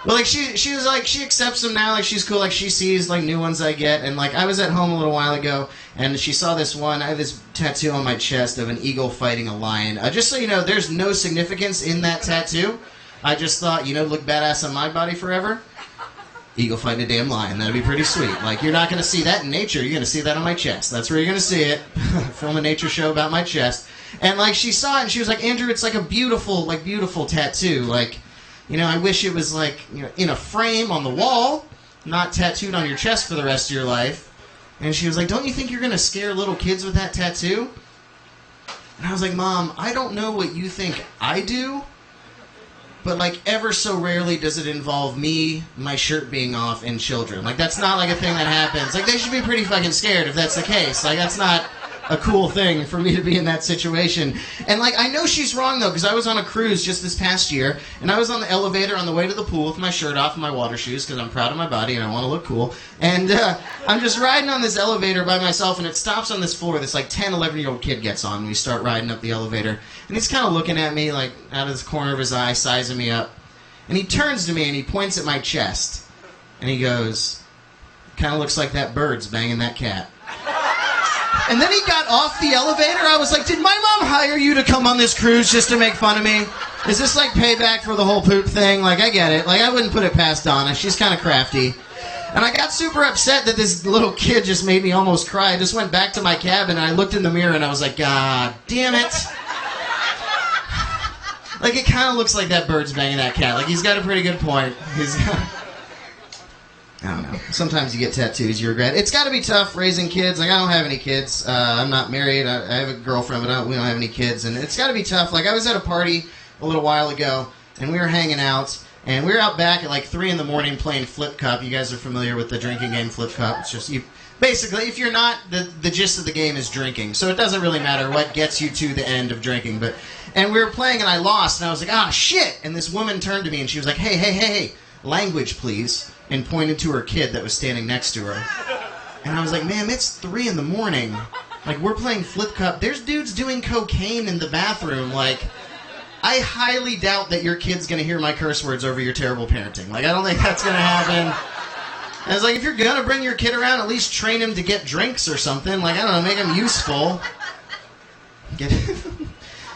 But like she was like, she accepts them now, like she's cool, like she sees like new ones I get, and like I was at home a little while ago, and she saw this one, I have this tattoo on my chest of an eagle fighting a lion. Just so you know, there's no significance in that tattoo. I just thought, look badass on my body forever. Eagle fighting a damn lion, that'd be pretty sweet. Like you're not going to see that in nature, you're going to see that on my chest. That's where you're going to see it. Film a nature show about my chest. And like she saw it, and she was like, Andrew, it's like a beautiful tattoo, like, I wish it was like, in a frame on the wall, not tattooed on your chest for the rest of your life. And she was like, don't you think you're going to scare little kids with that tattoo? And I was like, Mom, I don't know what you think I do, but like ever so rarely does it involve me, my shirt being off, and children. Like that's not like a thing that happens. Like they should be pretty fucking scared if that's the case. Like that's not a cool thing for me to be in that situation. And like I know she's wrong though, because I was on a cruise just this past year, and I was on the elevator on the way to the pool with my shirt off and my water shoes because I'm proud of my body and I want to look cool. And I'm just riding on this elevator by myself, and it stops on this floor. This like 10, 11-year-old kid gets on, and we start riding up the elevator, and he's kind of looking at me like out of the corner of his eye, sizing me up. And he turns to me and he points at my chest, and he goes, kind of looks like that bird's banging that cat. And then he got off the elevator. I was like, did my mom hire you to come on this cruise just to make fun of me? Is this like payback for the whole poop thing? Like, I get it. Like, I wouldn't put it past Donna. She's kind of crafty. And I got super upset that this little kid just made me almost cry. I just went back to my cabin, and I looked in the mirror, and I was like, God damn it. Like, it kind of looks like that bird's banging that cat. Like, he's got a pretty good point. I don't know. Sometimes you get tattoos you regret. It's got to be tough raising kids. Like, I don't have any kids. I'm not married. I have a girlfriend, but we don't have any kids. And it's got to be tough. Like, I was at a party a little while ago, and we were hanging out. And we were out back at like 3 in the morning playing Flip Cup. You guys are familiar with the drinking game Flip Cup. It's just, basically, if you're not, the gist of the game is drinking. So it doesn't really matter what gets you to the end of drinking. And we were playing, and I lost. And I was like, ah, shit. And this woman turned to me, and she was like, hey, language, please. And pointed to her kid that was standing next to her. And I was like, ma'am, it's 3 in the morning. Like, we're playing Flip Cup. There's dudes doing cocaine in the bathroom. Like, I highly doubt that your kid's going to hear my curse words over your terrible parenting. Like, I don't think that's going to happen. I was like, if you're going to bring your kid around, at least train him to get drinks or something. Like, I don't know, make him useful.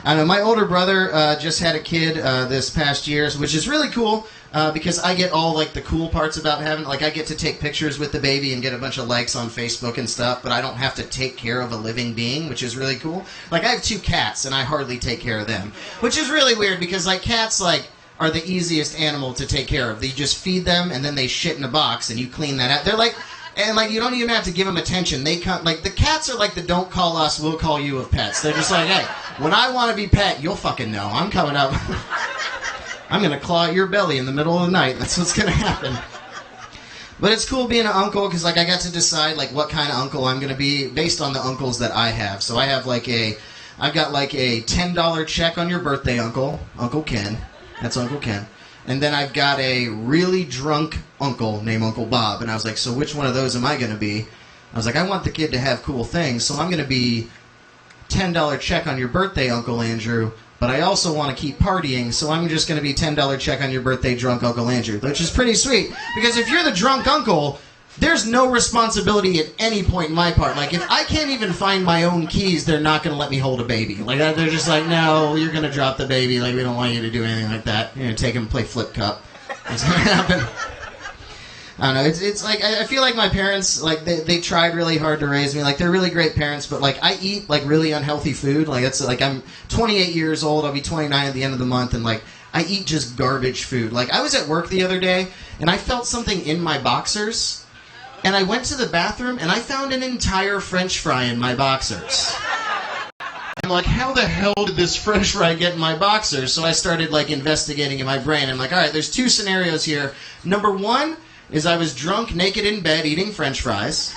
I don't know, my older brother just had a kid this past year, which is really cool. Because I get all, like, the cool parts about having, like, I get to take pictures with the baby and get a bunch of likes on Facebook and stuff, but I don't have to take care of a living being, which is really cool. Like, I have 2 cats, and I hardly take care of them, which is really weird, because, like, cats, like, are the easiest animal to take care of. You just feed them, and then they shit in a box, and you clean that out. They're like, and, like, you don't even have to give them attention. They come, like, the cats are like the don't call us, we'll call you of pets. They're just like, hey, when I want to be pet, you'll fucking know. I'm coming up. I'm going to claw at your belly in the middle of the night. That's what's going to happen. But it's cool being an uncle because, like, I got to decide, like, what kind of uncle I'm going to be based on the uncles that I have. So I have, like, I've got, like, a $10 check on your birthday uncle, Uncle Ken. That's Uncle Ken. And then I've got a really drunk uncle named Uncle Bob. And I was like, so which one of those am I going to be? I was like, I want the kid to have cool things, so I'm going to be $10 check on your birthday, Uncle Andrew. But I also want to keep partying, so I'm just going to be $10 check on your birthday, drunk Uncle Andrew, which is pretty sweet. Because if you're the drunk uncle, there's no responsibility at any point in my part. Like, if I can't even find my own keys, they're not going to let me hold a baby. Like, they're just like, no, you're going to drop the baby. Like, we don't want you to do anything like that. You're going to take him and play Flip Cup. That's going to happen. I don't know, it's like, I feel like my parents, like, they tried really hard to raise me. Like, they're really great parents, but, like, I eat, like, really unhealthy food. Like, that's, like, I'm 28 years old, I'll be 29 at the end of the month, and, like, I eat just garbage food. Like, I was at work the other day, and I felt something in my boxers, and I went to the bathroom, and I found an entire French fry in my boxers. I'm like, how the hell did this French fry get in my boxers? So I started, like, investigating in my brain. I'm like, all right, there's 2 scenarios here. Number 1 is I was drunk, naked in bed, eating French fries.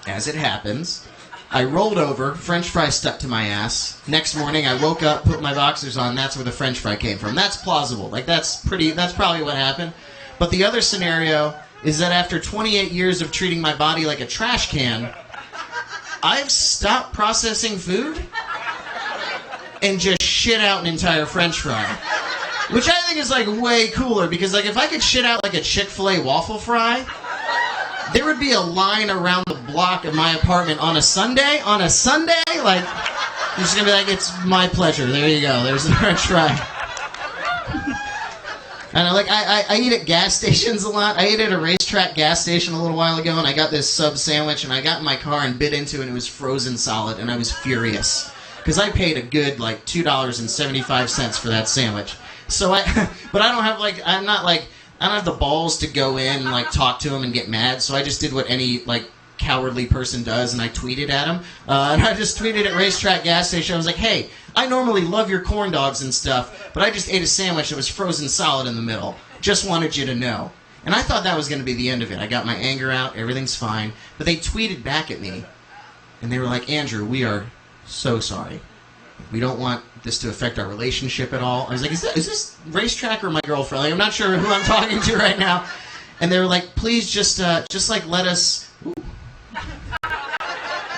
As it happens. I rolled over, French fry stuck to my ass. Next morning, I woke up, put my boxers on, that's where the French fry came from. That's plausible. Like, that's probably what happened. But the other scenario is that after 28 years of treating my body like a trash can, I've stopped processing food and just shit out an entire French fry. Which I think is, like, way cooler, because, like, if I could shit out, like, a Chick-fil-A waffle fry, there would be a line around the block of my apartment on a Sunday. On a Sunday? Like, you're just going to be like, it's my pleasure. There you go. There's the French fry. And I eat at gas stations a lot. I ate at a racetrack gas station a little while ago, and I got this sub sandwich, and I got in my car and bit into it, and it was frozen solid, and I was furious. Because I paid a good, like, $2.75 for that sandwich. So but I don't have, like, I don't have the balls to go in and, like, talk to him and get mad, so I just did what any, like, cowardly person does, and I tweeted at him. And I just tweeted at Racetrack Gas Station. I was like, hey, I normally love your corn dogs and stuff, but I just ate a sandwich that was frozen solid in the middle. Just wanted you to know. And I thought that was going to be the end of it. I got my anger out, everything's fine. But they tweeted back at me, and they were like, Andrew, we are so sorry. We don't want this to affect our relationship at all. I was like, is this Racetrack or my girlfriend? Like, I'm not sure who I'm talking to right now. And they were like, please just like, let us... Ooh.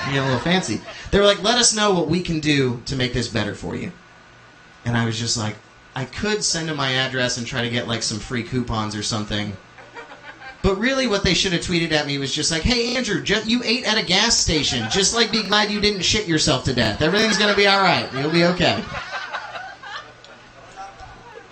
You get a little fancy. They were like, let us know what we can do to make this better for you. And I was just like, I could send them my address and try to get, like, some free coupons or something. But really what they should have tweeted at me was just like, hey, Andrew, you ate at a gas station. Just, like, be glad you didn't shit yourself to death. Everything's going to be all right. You'll be okay.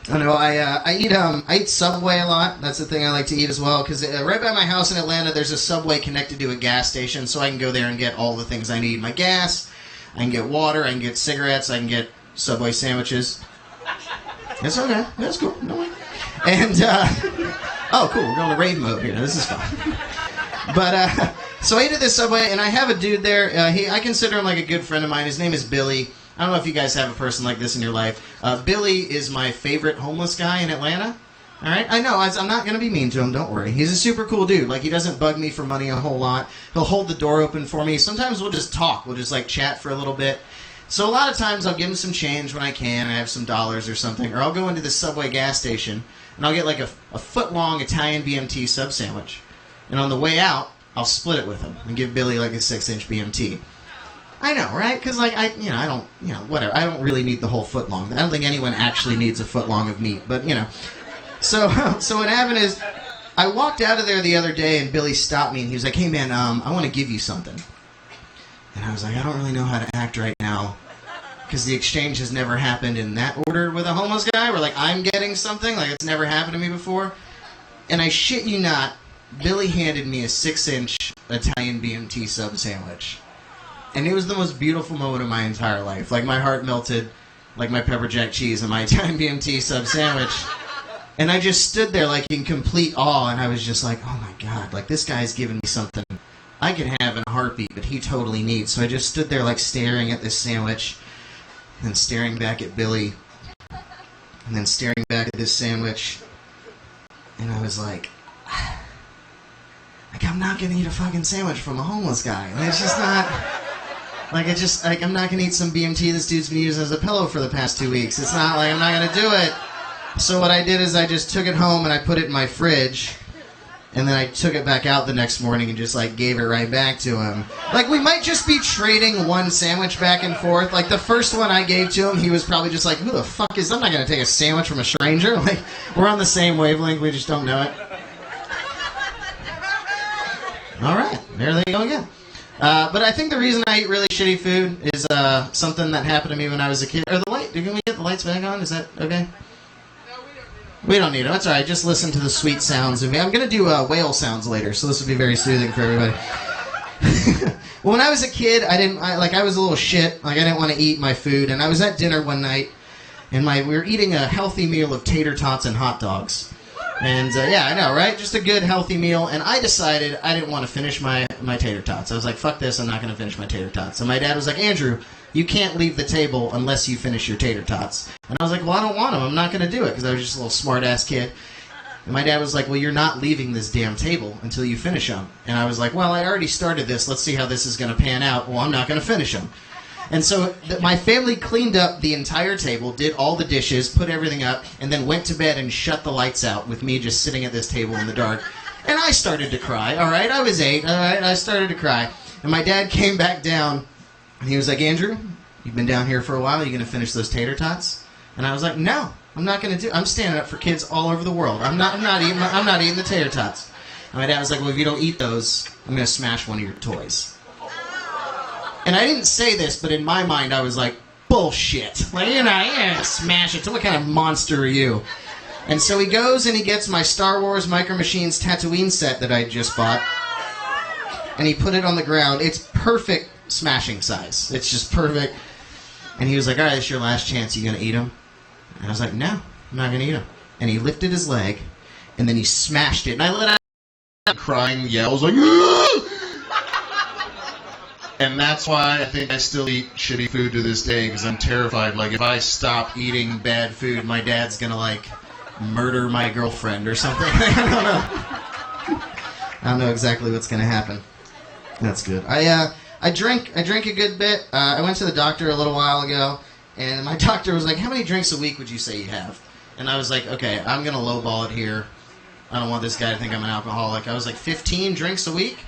I know, I eat Subway a lot. That's the thing I like to eat as well. Because right by my house in Atlanta, there's a Subway connected to a gas station. So I can go there and get all the things I need. My gas, I can get water, I can get cigarettes, I can get Subway sandwiches. That's okay. That's cool. No way. And... Oh, cool. We're going to rave mode here. This is fun. But, so I ate at this Subway, and I have a dude there. I consider him like a good friend of mine. His name is Billy. I don't know if you guys have a person like this in your life. Billy is my favorite homeless guy in Atlanta. All right? I know. I'm not going to be mean to him. Don't worry. He's a super cool dude. Like, he doesn't bug me for money a whole lot. He'll hold the door open for me. Sometimes we'll just talk. We'll just, like, chat for a little bit. So a lot of times I'll give him some change when I can. I have some dollars or something. Or I'll go into the Subway gas station, and I'll get, like, a foot-long Italian BMT sub sandwich. And on the way out, I'll split it with him and give Billy, like, a 6-inch BMT. I know, right? Because, like, I don't, whatever. I don't really need the whole foot long. I don't think anyone actually needs a foot long of meat, but, So what happened is, I walked out of there the other day, and Billy stopped me, and he was like, hey, man, I want to give you something. And I was like, I don't really know how to act right now, because the exchange has never happened in that order with a homeless guy, where, like, I'm getting something, like, it's never happened to me before. And I shit you not, Billy handed me a 6-inch Italian BMT sub sandwich. And it was the most beautiful moment of my entire life. Like, my heart melted like my pepper jack cheese and my Italian BMT sub sandwich. And I just stood there, like, in complete awe, and I was just like, oh my God, like, this guy's giving me something I could have in a heartbeat, but he totally needs. So I just stood there, like, staring at this sandwich, and staring back at Billy, and then staring back at this sandwich, and I was like, I'm not gonna eat a fucking sandwich from a homeless guy. Like, it's just not... Like, I'm not going to eat some BMT this dude's been using as a pillow for the past 2 weeks. It's not like I'm not going to do it. So what I did is I just took it home and I put it in my fridge. And then I took it back out the next morning and just, like, gave it right back to him. Like, we might just be trading one sandwich back and forth. Like, the first one I gave to him, he was probably just like, who the fuck is... I'm not going to take a sandwich from a stranger. Like, we're on the same wavelength. We just don't know it. All right. There they go again. But I think the reason I eat really shitty food is something that happened to me when I was a kid. Or the light? Can we get the lights back on? Is that okay? We don't need them. That's all right. Just listen to the sweet sounds of me. I'm going to do whale sounds later, so this will be very soothing for everybody. Well, when I was a kid, I was a little shit. Like, I didn't want to eat my food. And I was at dinner one night, and we were eating a healthy meal of tater tots and hot dogs. And, yeah, I know, right? Just a good, healthy meal. And I decided I didn't want to finish my tater tots. I was like, fuck this, I'm not going to finish my tater tots. And my dad was like, Andrew, you can't leave the table unless you finish your tater tots. And I was like, well, I don't want them. I'm not going to do it, because I was just a little smart-ass kid. And my dad was like, well, you're not leaving this damn table until you finish them. And I was like, well, I already started this. Let's see how this is going to pan out. Well, I'm not going to finish them. And so my family cleaned up the entire table, did all the dishes, put everything up, and then went to bed and shut the lights out with me just sitting at this table in the dark. And I started to cry, all right? I was 8, all right? I started to cry. And my dad came back down, and he was like, Andrew, you've been down here for a while. Are you going to finish those tater tots? And I was like, no, I'm not going to do it. I'm standing up for kids all over the world. I'm not eating the tater tots. And my dad was like, well, if you don't eat those, I'm going to smash one of your toys. And I didn't say this, but in my mind, I was like, bullshit. Like, you're gonna smash it. What kind of monster are you? And so he goes and he gets my Star Wars Micro Machines Tatooine set that I just bought. And he put it on the ground. It's perfect smashing size. It's just perfect. And he was like, all right, it's your last chance. You gonna eat them? And I was like, no, I'm not gonna eat them. And he lifted his leg, and then he smashed it. And I let out crying yells like, aah! And that's why I think I still eat shitty food to this day, because I'm terrified. Like, if I stop eating bad food, my dad's gonna, like, murder my girlfriend or something. I don't know. I don't know exactly what's gonna happen. That's good. I drink a good bit. I went to the doctor a little while ago, and my doctor was like, how many drinks a week would you say you have? And I was like, okay, I'm gonna lowball it here. I don't want this guy to think I'm an alcoholic. I was like, 15 drinks a week?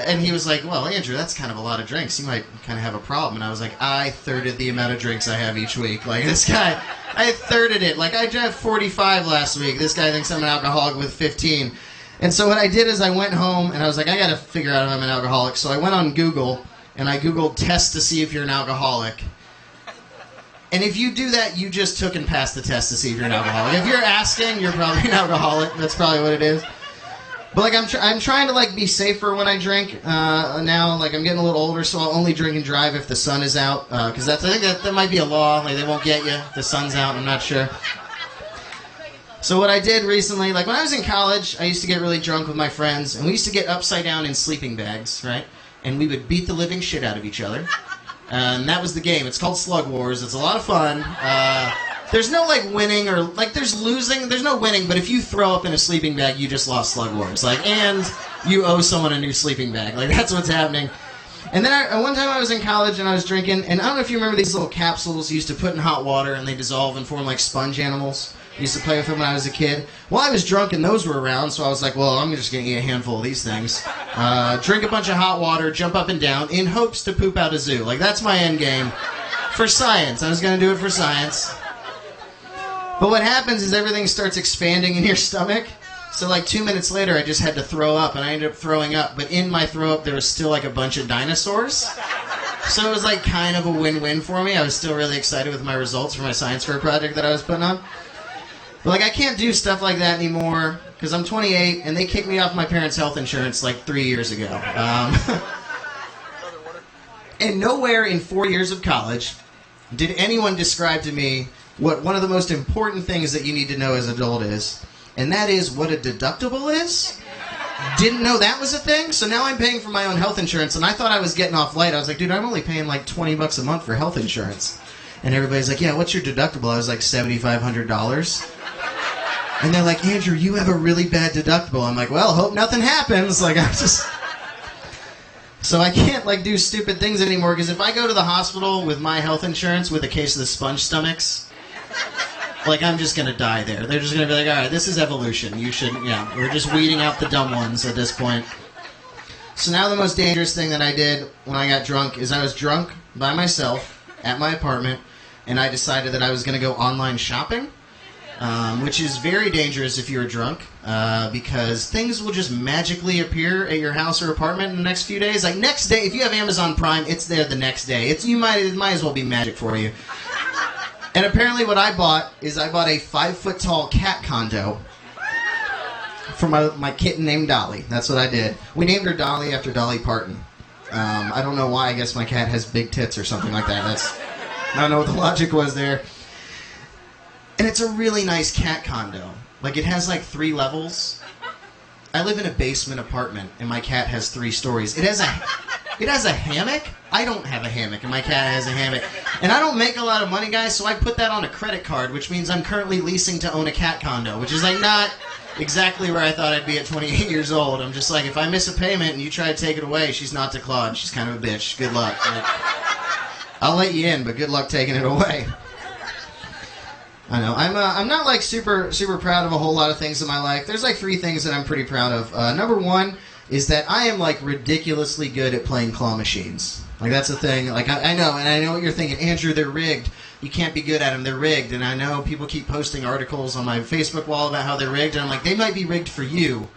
And he was like, well, Andrew, that's kind of a lot of drinks. You might kind of have a problem. And I was like, I thirded the amount of drinks I have each week. Like, this guy, I thirded it. Like, I drank 45 last week. This guy thinks I'm an alcoholic with 15. And so what I did is I went home, and I was like, I got to figure out if I'm an alcoholic. So I went on Google, and I Googled test to see if you're an alcoholic. And if you do that, you just took and passed the test to see if you're an alcoholic. If you're asking, you're probably an alcoholic. That's probably what it is. But, like, I'm trying to, like, be safer when I drink now. Like, I'm getting a little older, so I'll only drink and drive if the sun is out. Because I think that might be a law. Like, they won't get you if the sun's out. I'm not sure. So what I did recently, like when I was in college, I used to get really drunk with my friends, and we used to get upside down in sleeping bags, right? And we would beat the living shit out of each other. And that was the game. It's called Slug Wars. It's a lot of fun. There's no, like, winning or, like, there's losing. There's no winning, but if you throw up in a sleeping bag, you just lost Slug Wars. Like, and you owe someone a new sleeping bag. Like, that's what's happening. And then one time I was in college and I was drinking, and I don't know if you remember these little capsules you used to put in hot water and they dissolve and form like sponge animals. I used to play with them when I was a kid. Well, I was drunk and those were around, so I was like, well, I'm just going to eat a handful of these things. Drink a bunch of hot water, jump up and down, in hopes to poop out a zoo. Like, that's my end game. For science. I was going to do it for science. But what happens is everything starts expanding in your stomach. So like 2 minutes later, I just had to throw up, and I ended up throwing up. But in my throw up, there was still like a bunch of dinosaurs. So it was like kind of a win-win for me. I was still really excited with my results for my science fair project that I was putting on. But like I can't do stuff like that anymore because I'm 28, and they kicked me off my parents' health insurance like 3 years ago. And nowhere in 4 years of college did anyone describe to me what one of the most important things that you need to know as an adult is. And that is what a deductible is. Didn't know that was a thing, so now I'm paying for my own health insurance, and I thought I was getting off light. I was like, dude, I'm only paying like $20 a month for health insurance. And everybody's like, yeah, what's your deductible? I was like, $7,500. And they're like, Andrew, you have a really bad deductible. I'm like, well, hope nothing happens. Like, I'm just... So I can't, like, do stupid things anymore, because if I go to the hospital with my health insurance with a case of the sponge stomachs... Like, I'm just going to die there. They're just going to be like, all right, this is evolution. You should, yeah, we're just weeding out the dumb ones at this point. So now the most dangerous thing that I did when I got drunk is I was drunk by myself at my apartment, and I decided that I was going to go online shopping, which is very dangerous if you're drunk, because things will just magically appear at your house or apartment in the next few days. Like, next day, if you have Amazon Prime, it's there the next day. It might as well be magic for you. And apparently what I bought is I bought a 5-foot-tall cat condo for my kitten named Dolly. That's what I did. We named her Dolly after Dolly Parton. I don't know why. I guess my cat has big tits or something like that. I don't know what the logic was there. And it's a really nice cat condo. Like, it has like 3 levels. I live in a basement apartment, and my cat has 3 stories. It has a hammock. I don't have a hammock, and my cat has a hammock. And I don't make a lot of money, guys, so I put that on a credit card, which means I'm currently leasing to own a cat condo, which is, like, not exactly where I thought I'd be at 28 years old. I'm just like, if I miss a payment and you try to take it away, she's not to Claude. She's kind of a bitch. Good luck. Like, I'll let you in, but good luck taking it away. I know. I'm not, like, super proud of a whole lot of things in my life. There's, like, 3 things that I'm pretty proud of. Number 1 is that I am, like, ridiculously good at playing claw machines. Like, that's the thing. Like, I know, and I know what you're thinking. Andrew, they're rigged. You can't be good at them. They're rigged. And I know people keep posting articles on my Facebook wall about how they're rigged, and I'm like, they might be rigged for you.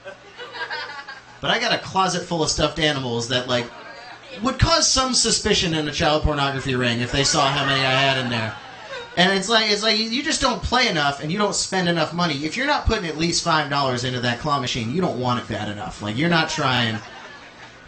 But I got a closet full of stuffed animals that, like, would cause some suspicion in a child pornography ring if they saw how many I had in there. And it's like you just don't play enough, and you don't spend enough money. If you're not putting at least $5 into that claw machine, you don't want it bad enough. Like, you're not trying.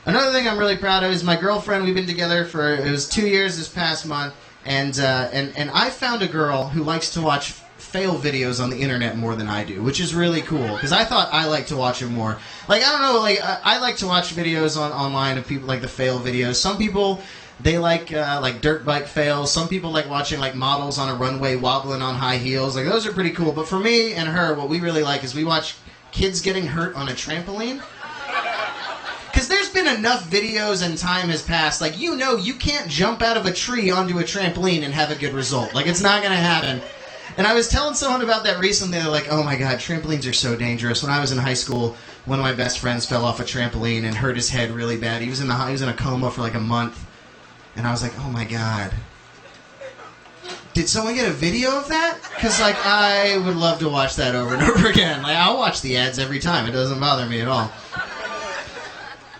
Another thing I'm really proud of is my girlfriend. We've been together for, it was 2 years this past month, and I found a girl who likes to watch fail videos on the internet more than I do, which is really cool, because I thought I like to watch them more. Like, I don't know, like, I like to watch videos online of people, like the fail videos. Some people, they like dirt bike fails. Some people like watching, like, models on a runway wobbling on high heels. Like, those are pretty cool. But for me and her, what we really like is we watch kids getting hurt on a trampoline. Because there's been enough videos and time has passed. Like, you know, you can't jump out of a tree onto a trampoline and have a good result. Like, it's not going to happen. And I was telling someone about that recently. They're like, oh my God, trampolines are so dangerous. When I was in high school, one of my best friends fell off a trampoline and hurt his head really bad. He was in a coma for like a month. And I was like, oh my God. Did someone get a video of that? Because, like, I would love to watch that over and over again. Like, I'll watch the ads every time. It doesn't bother me at all.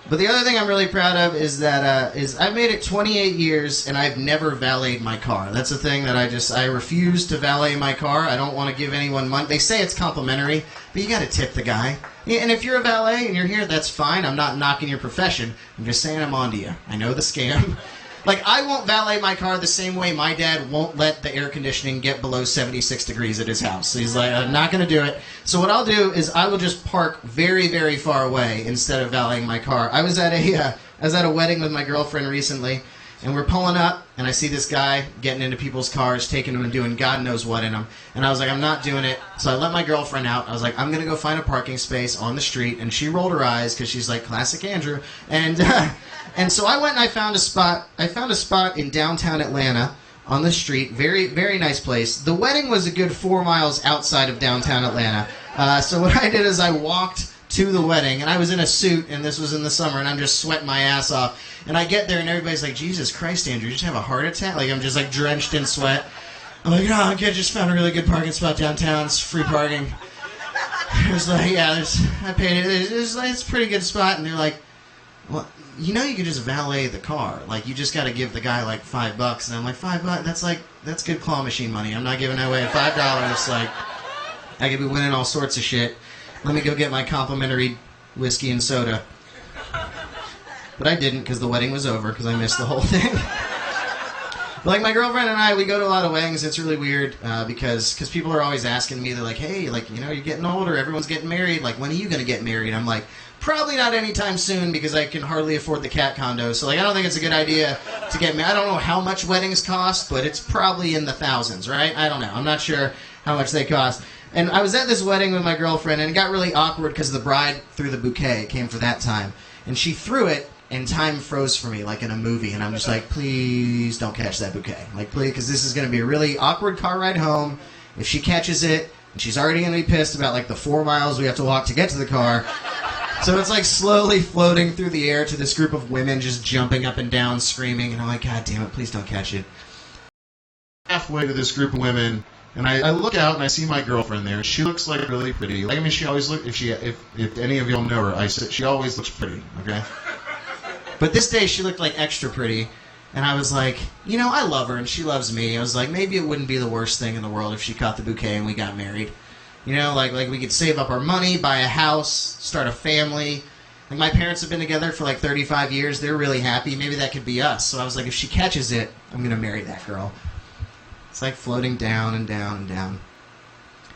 But the other thing I'm really proud of is that I've made it 28 years and I've never valeted my car. That's the thing that I refuse to valet my car. I don't want to give anyone money. They say it's complimentary, but you got to tip the guy. And if you're a valet and you're here, that's fine. I'm not knocking your profession. I'm just saying I'm onto you. I know the scam. Like, I won't valet my car the same way my dad won't let the air conditioning get below 76 degrees at his house. So he's like, I'm not going to do it. So what I'll do is I will just park very, very far away instead of valeting my car. I was at a wedding with my girlfriend recently, and we're pulling up, and I see this guy getting into people's cars, taking them and doing God knows what in them. And I was like, I'm not doing it. So I let my girlfriend out. I was like, I'm going to go find a parking space on the street. And she rolled her eyes because she's like, classic Andrew. And so I went and I found a spot. I found a spot in downtown Atlanta on the street. Very, very nice place. The wedding was a good 4 miles outside of downtown Atlanta. So what I did is I walked to the wedding, and I was in a suit, and this was in the summer, and I'm just sweating my ass off. And I get there, and everybody's like, Jesus Christ, Andrew, you just have a heart attack? Like, I'm just, like, drenched in sweat. I'm like, oh, okay, I just found a really good parking spot downtown. It's free parking. It was like, yeah, I paid it. It's a pretty good spot. And they're like, well, you know you could just valet the car. Like, you just got to give the guy, like, $5. And I'm like, $5? That's good claw machine money. I'm not giving away $5. Like, I could be winning all sorts of shit. Let me go get my complimentary whiskey and soda. But I didn't because the wedding was over because I missed the whole thing. But like my girlfriend and I, we go to a lot of weddings. It's really weird because people are always asking me, they're like, hey, like, you know, you're getting older. Everyone's getting married. Like, when are you going to get married? I'm like, probably not anytime soon because I can hardly afford the cat condo. So, like, I don't think it's a good idea to get married. I don't know how much weddings cost, but it's probably in the thousands, right? I don't know. I'm not sure how much they cost. And I was at this wedding with my girlfriend, and it got really awkward because the bride threw the bouquet. It came for that time. And she threw it, and time froze for me, like in a movie. And I'm just like, please don't catch that bouquet. Like, please, because this is going to be a really awkward car ride home. If she catches it, and she's already going to be pissed about, like, the 4 miles we have to walk to get to the car. So it's, like, slowly floating through the air to this group of women just jumping up and down, screaming. And I'm like, God damn it, please don't catch it. Halfway to this group of women, and I look out and I see my girlfriend there. She looks like really pretty. Like, I mean, she always look. If any of y'all know her, she always looks pretty. Okay. But this day she looked like extra pretty, and I was like, you know, I love her and she loves me. I was like, maybe it wouldn't be the worst thing in the world if she caught the bouquet and we got married. You know, like we could save up our money, buy a house, start a family. Like, my parents have been together for like 35 years. They're really happy. Maybe that could be us. So I was like, if she catches it, I'm gonna marry that girl. It's like floating down and down and down.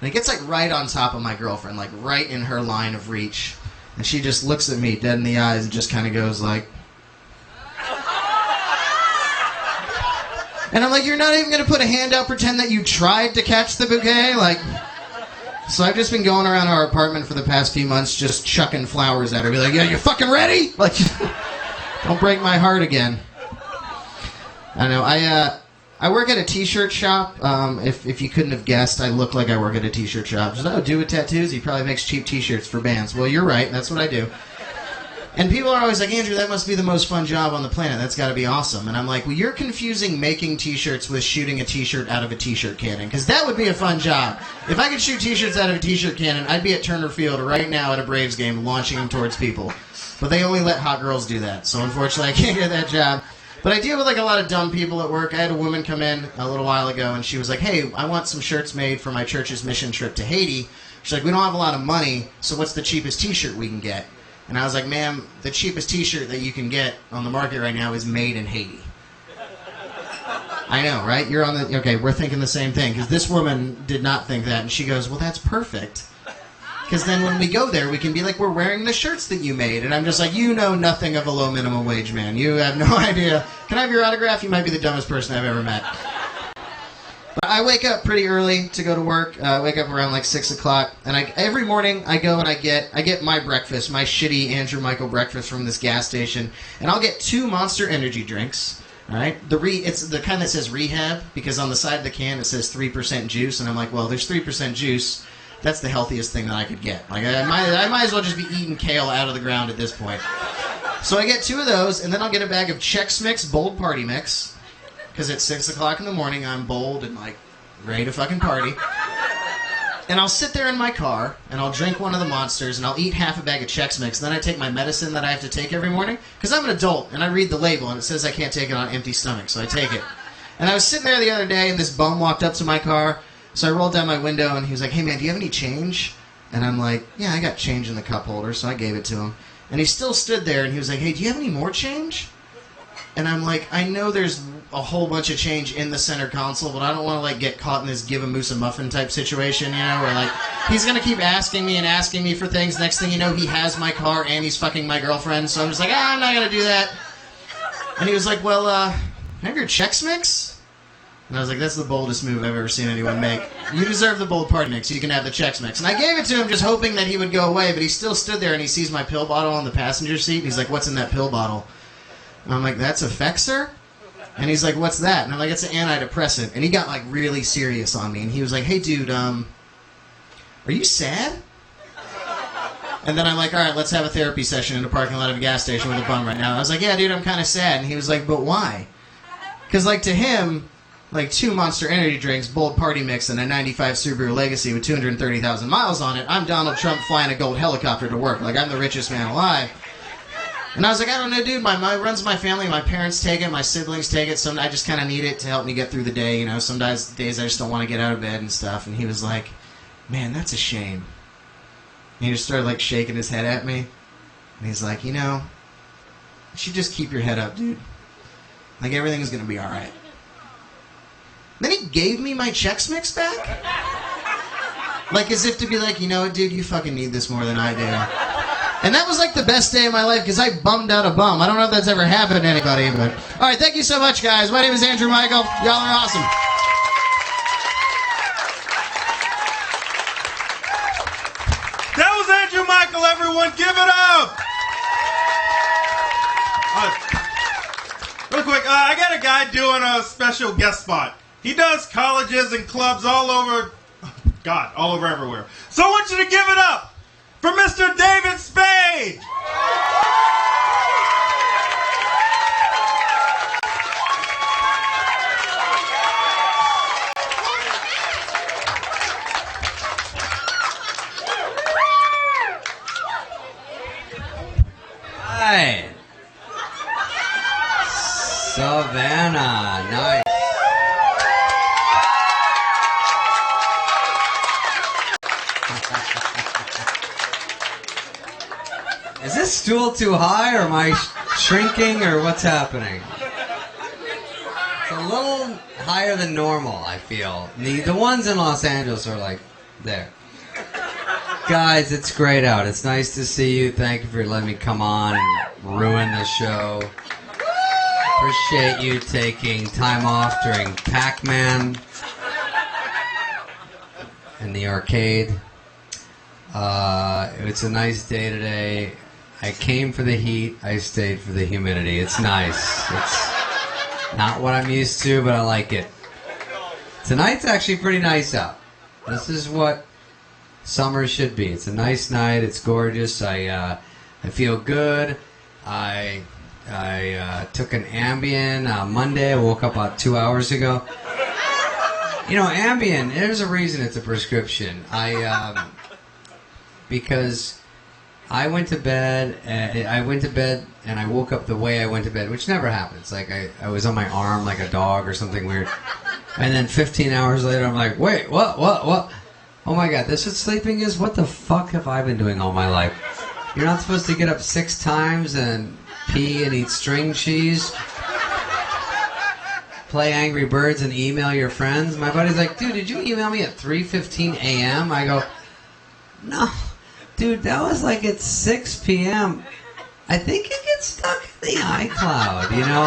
And it gets like right on top of my girlfriend, like right in her line of reach. And she just looks at me dead in the eyes and just kind of goes like... And I'm like, you're not even going to put a hand out, pretend that you tried to catch the bouquet? Like... So I've just been going around our apartment for the past few months just chucking flowers at her. Be like, yeah, you fucking ready? Like, don't break my heart again. I know, I work at a t-shirt shop. If you couldn't have guessed, I look like I work at a t-shirt shop. Just, oh, do with tattoos? He probably makes cheap t-shirts for bands. Well, you're right. That's what I do. And people are always like, Andrew, that must be the most fun job on the planet. That's got to be awesome. And I'm like, well, you're confusing making t-shirts with shooting a t-shirt out of a t-shirt cannon, because that would be a fun job. If I could shoot t-shirts out of a t-shirt cannon, I'd be at Turner Field right now at a Braves game launching them towards people. But they only let hot girls do that. So unfortunately, I can't get that job. But I deal with like a lot of dumb people at work. I had a woman come in a little while ago, and she was like, hey, I want some shirts made for my church's mission trip to Haiti. She's like, we don't have a lot of money, so what's the cheapest t-shirt we can get? And I was like, ma'am, the cheapest t-shirt that you can get on the market right now is made in Haiti. I know, right? You're on the... Okay, we're thinking the same thing, because this woman did not think that, and she goes, well, that's perfect. Because then when we go there, we can be like, we're wearing the shirts that you made. And I'm just like, you know nothing of a low minimum wage, man. You have no idea. Can I have your autograph? You might be the dumbest person I've ever met. But I wake up pretty early to go to work. I wake up around like 6 o'clock. And every morning I go and I get my breakfast, my shitty Andrew Michael breakfast from this gas station. And I'll get 2 Monster energy drinks. All right? It's the kind that says rehab, because on the side of the can it says 3% juice. And I'm like, well, there's 3% juice. That's the healthiest thing that I could get. Like, I might as well just be eating kale out of the ground at this point. So I get 2 of those, and then I'll get a bag of Chex Mix Bold Party Mix, because at 6 o'clock in the morning, I'm bold and, like, ready to fucking party. And I'll sit there in my car, and I'll drink one of the Monsters, and I'll eat half a bag of Chex Mix, and then I take my medicine that I have to take every morning, because I'm an adult, and I read the label, and it says I can't take it on an empty stomach, so I take it. And I was sitting there the other day, and this bum walked up to my car. So I rolled down my window, and he was like, hey, man, do you have any change? And I'm like, yeah, I got change in the cup holder, so I gave it to him. And he still stood there, and he was like, hey, do you have any more change? And I'm like, I know there's a whole bunch of change in the center console, but I don't want to like get caught in this give a moose a muffin type situation, you know, where like he's gonna keep asking me for things. Next thing you know, he has my car and he's fucking my girlfriend. So I'm just like, I'm not gonna do that. And he was like, well, can I have your Chex Mix? And I was like, that's the boldest move I've ever seen anyone make. You deserve the bold party mix. You can have the Chex Mix. And I gave it to him just hoping that he would go away, but he still stood there and he sees my pill bottle on the passenger seat. And he's like, what's in that pill bottle? And I'm like, that's Effexor? And he's like, what's that? And I'm like, it's an antidepressant. And he got like really serious on me. And he was like, hey dude, are you sad? And then I'm like, all right, let's have a therapy session in the parking lot of a gas station with a bum right now. And I was like, yeah, dude, I'm kind of sad. And he was like, but why? Because, like, to him, like, 2 Monster Energy drinks, bold party mix, and a 95 Subaru Legacy with 230,000 miles on it, I'm Donald Trump flying a gold helicopter to work. Like, I'm the richest man alive. And I was like, I don't know, dude, my runs my family. My parents take it. My siblings take it. I just kind of need it to help me get through the day. You know, some days I just don't want to get out of bed and stuff. And he was like, man, that's a shame. And he just started, like, shaking his head at me. And he's like, you know, you should just keep your head up, dude. Like, everything's going to be all right. Then he gave me my Chex Mix back. Like, as if to be like, you know what, dude, you fucking need this more than I do. And that was like the best day of my life because I bummed out a bum. I don't know if that's ever happened to anybody, but... All right, thank you so much, guys. My name is Andrew Michael. Y'all are awesome. That was Andrew Michael, everyone. Give it up. Real quick, I got a guy doing a special guest spot. He does colleges and clubs all over, God, all over everywhere. So I want you to give it up for Mr. David Spade. Hi. Savannah, nice. Is this stool too high, or am I shrinking, or what's happening? It's a little higher than normal, I feel. The ones in Los Angeles are like there. Guys, it's great out. It's nice to see you. Thank you for letting me come on and ruin the show. Appreciate you taking time off during Pac-Man in the arcade. It's a nice day today. I came for the heat. I stayed for the humidity. It's nice. It's not what I'm used to, but I like it. Tonight's actually pretty nice out. This is what summer should be. It's a nice night. It's gorgeous. I feel good. I took an Ambien Monday. I woke up about 2 hours ago. You know, Ambien, there's a reason it's a prescription. Because I went to bed and I woke up the way I went to bed, which never happens. Like I was on my arm like a dog or something weird. And then 15 hours later, I'm like, wait, what? Oh my God, this is what sleeping is? What the fuck have I been doing all my life? You're not supposed to get up 6 times and pee and eat string cheese, play Angry Birds and email your friends. My buddy's like, dude, did you email me at 3:15 a.m.? I go, no, dude, that was like at 6 p.m. I think it gets stuck in the iCloud. You know,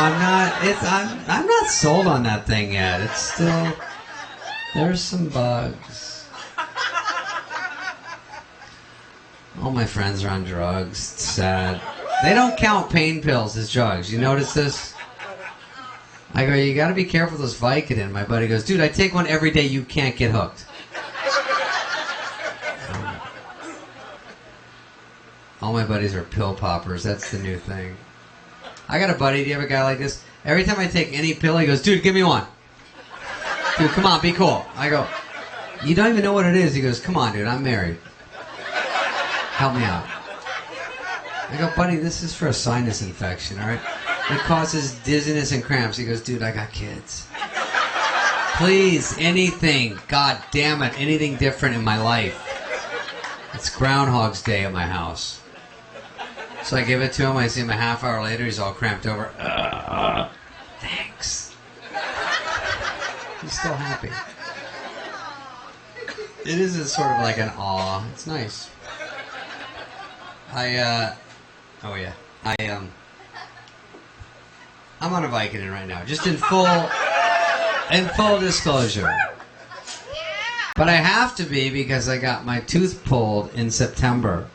I'm not sold on that thing yet. It's still, there's some bugs. All my friends are on drugs. It's sad. They don't count pain pills as drugs. You notice this? I go, you gotta be careful with those Vicodin. My buddy goes, dude, I take one every day. You can't get hooked. All my buddies are pill poppers. That's the new thing. I got a buddy. Do you have a guy like this? Every time I take any pill, he goes, dude, give me one. Dude, come on, be cool. I go, you don't even know what it is. He goes, come on, dude, I'm married. Help me out. I go, buddy, this is for a sinus infection, all right? It causes dizziness and cramps. He goes, dude, I got kids. Please, anything, God damn it, anything different in my life. It's Groundhog's Day at my house. So I give it to him. I see him a half hour later. He's all cramped over. Thanks. He's still happy. It is a sort of like an awe. It's nice. I'm on a Vicodin right now, just in full disclosure. But I have to be because I got my tooth pulled in September.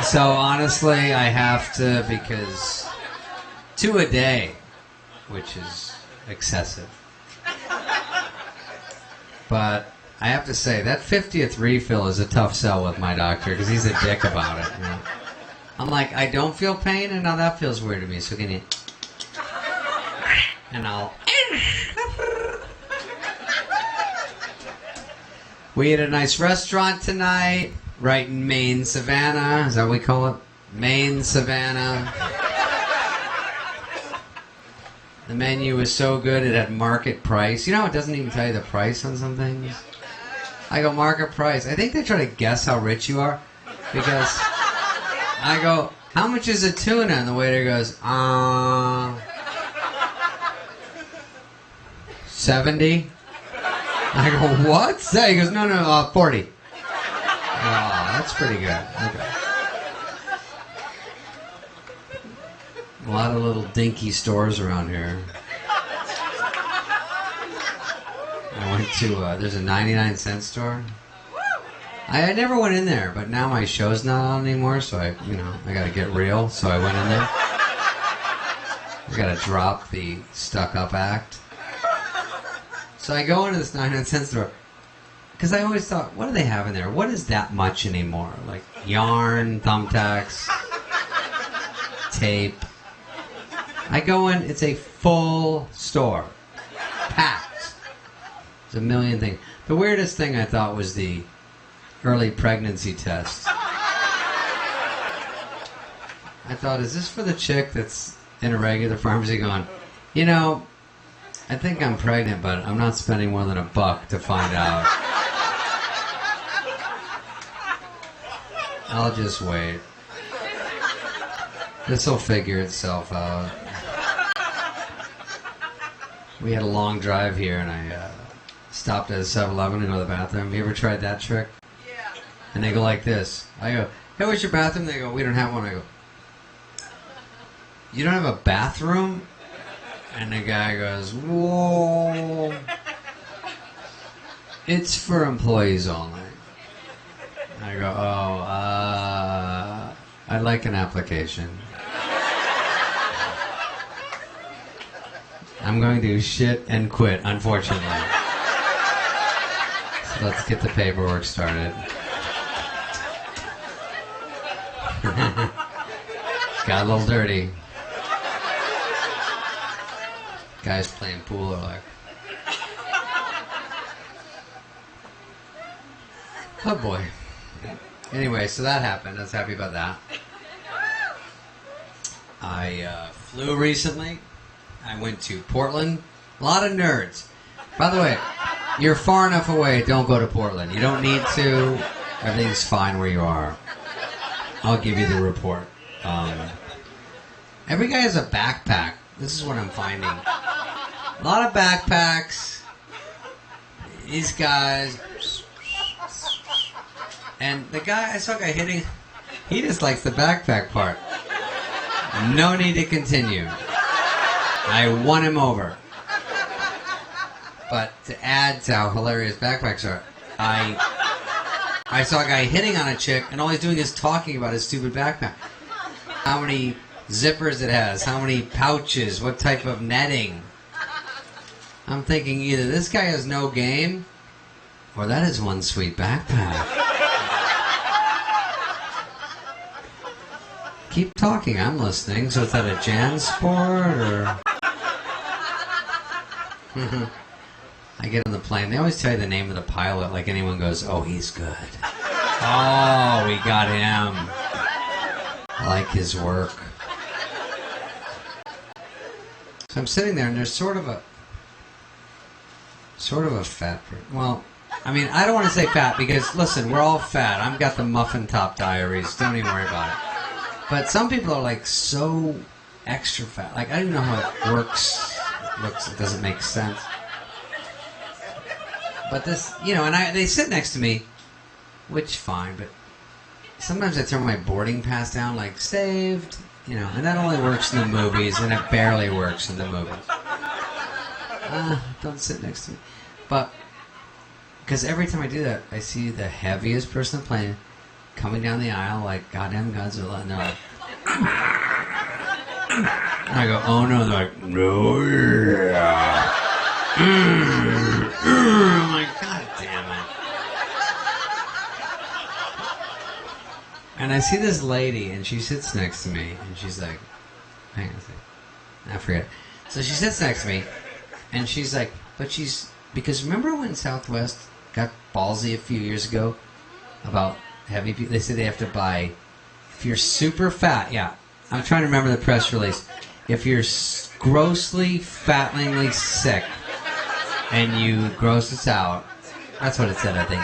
So honestly, I have to because 2 a day, which is excessive. But I have to say, that 50th refill is a tough sell with my doctor because he's a dick about it. You know? I'm like, I don't feel pain, and now that feels weird to me, so can you... And I'll... We ate a nice restaurant tonight, right in Maine, Savannah. Is that what we call it? Maine, Savannah. The menu was so good, it had market price. You know, it doesn't even tell you the price on some things. I go, market price. I think they try to guess how rich you are. Because I go, how much is a tuna? And the waiter goes, 70? I go, what? He goes, no, 40. Oh, that's pretty good. Okay. A lot of little dinky stores around here. I went to, there's a 99-cent store. I never went in there, but now my show's not on anymore, so I gotta get real, so I went in there. I gotta drop the stuck-up act. So I go into this 99-cent store, because I always thought, what do they have in there? What is that much anymore? Like yarn, thumbtacks, tape. I go in, it's a full store. Packed. There's a million things. The weirdest thing I thought was the early pregnancy test. I thought, is this for the chick that's in a regular pharmacy going, I think I'm pregnant, but I'm not spending more than $1 to find out. I'll just wait. This'll figure itself out. We had a long drive here, and I stopped at a 7-Eleven to go to the bathroom. You ever tried that trick? Yeah. And they go like this. I go, hey, where's your bathroom? They go, we don't have one. I go, you don't have a bathroom? And the guy goes, whoa. It's for employees only. I go, I'd like an application. I'm going to shit and quit, unfortunately. So let's get the paperwork started. Got a little dirty. Guys playing pool are like, oh boy. Anyway, so that happened. I was happy about that. I flew recently. I went to Portland. A lot of nerds. By the way, you're far enough away, don't go to Portland. You don't need to. Everything's fine where you are. I'll give you the report. Every guy has a backpack. This is what I'm finding. A lot of backpacks. These guys. And the guy, I saw a guy hitting, he just likes the backpack part. No need to continue. I won him over. But to add to how hilarious backpacks are, I saw a guy hitting on a chick, and all he's doing is talking about his stupid backpack. How many zippers it has, how many pouches, what type of netting. I'm thinking either this guy has no game, or that is one sweet backpack. Keep talking, I'm listening. So is that a JanSport, or... I get on the plane. They always tell you the name of the pilot like anyone goes, oh, he's good. Oh, we got him. I like his work. So I'm sitting there, and there's sort of a fat person. Well, I mean, I don't want to say fat because, listen, we're all fat. I've got the muffin top diaries. Don't even worry about it. But some people are like so extra fat. Like I don't even know how it works. It doesn't make sense. But this, and they sit next to me, which fine. But sometimes I throw my boarding pass down, like saved, and that only works in the movies, and it barely works in the movies. Don't sit next to me. But because every time I do that, I see the heaviest person on the plane coming down the aisle like goddamn Godzilla, and they're like, and I go, oh no, they're like, no, yeah. I'm like, god damn it. And I see this lady, and she sits next to me, and she's like, hang on a second, I forget. So she sits next to me, and she's like, because remember when Southwest got ballsy a few years ago about heavy people? They said they have to buy, if you're super fat, yeah, I'm trying to remember the press release. If you're grossly, fatteningly sick, and you gross us out, that's what it said, I think,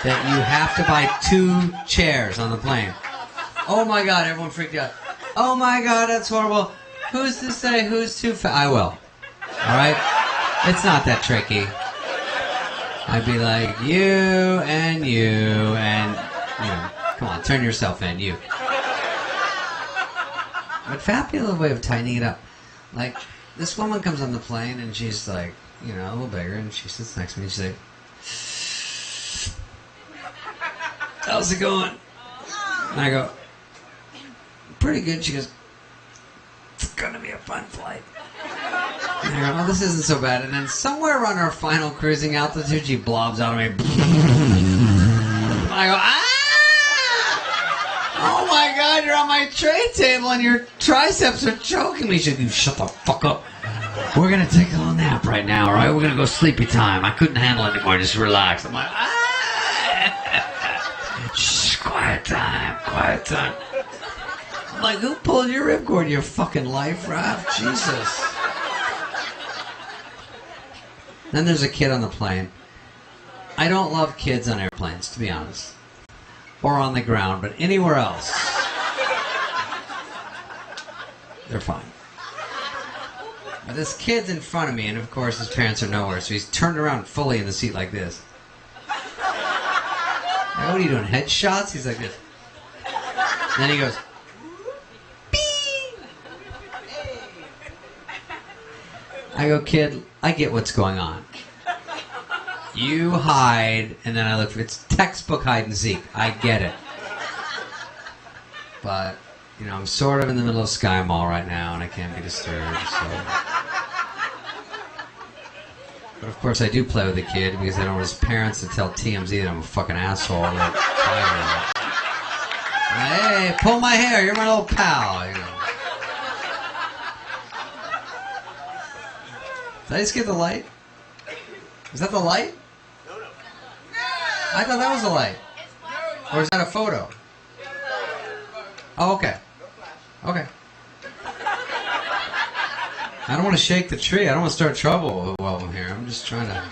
that you have to buy 2 chairs on the plane. Oh my god, everyone freaked out. Oh my god, that's horrible. Who's to say who's too fat? I will. Alright? It's not that tricky. I'd be like, you, and come on, turn yourself in, you. But fat people have a way of tightening it up. Like, this woman comes on the plane, and she's like, a little bigger, and she sits next to me, and she's like, how's it going? And I go, pretty good. She goes, it's gonna be a fun flight. And I go, oh, this isn't so bad. And then somewhere around our final cruising altitude, she blobs out of me. I go, oh my god, you're on my tray table and your triceps are choking me. She goes, shut the fuck up. We're gonna take a little nap right now, alright? We're gonna go sleepy time. I couldn't handle it anymore, just relax. I'm like, shh, quiet time. I'm like, who pulled your ripcord, your fucking life raft? Jesus. Then there's a kid on the plane. I don't love kids on airplanes, to be honest. Or on the ground, but anywhere else, they're fine. But this kid's in front of me, and of course his parents are nowhere, so he's turned around fully in the seat like this. Like, what are you doing, headshots? He's like this. Then he goes, beep. I go, kid, I get what's going on. You hide, and then I look for it's textbook hide and seek. I get it. But, I'm sort of in the middle of Sky Mall right now, and I can't be disturbed, so. But of course I do play with the kid, because I don't want his parents to tell TMZ that I'm a fucking asshole. Hey, pull my hair, you're my little pal. Did I just get the light? Is that the light? I thought that was the light. Or is that a photo? Oh, okay. Okay. I don't want to shake the tree. I don't want to start trouble while I'm here. I'm just trying to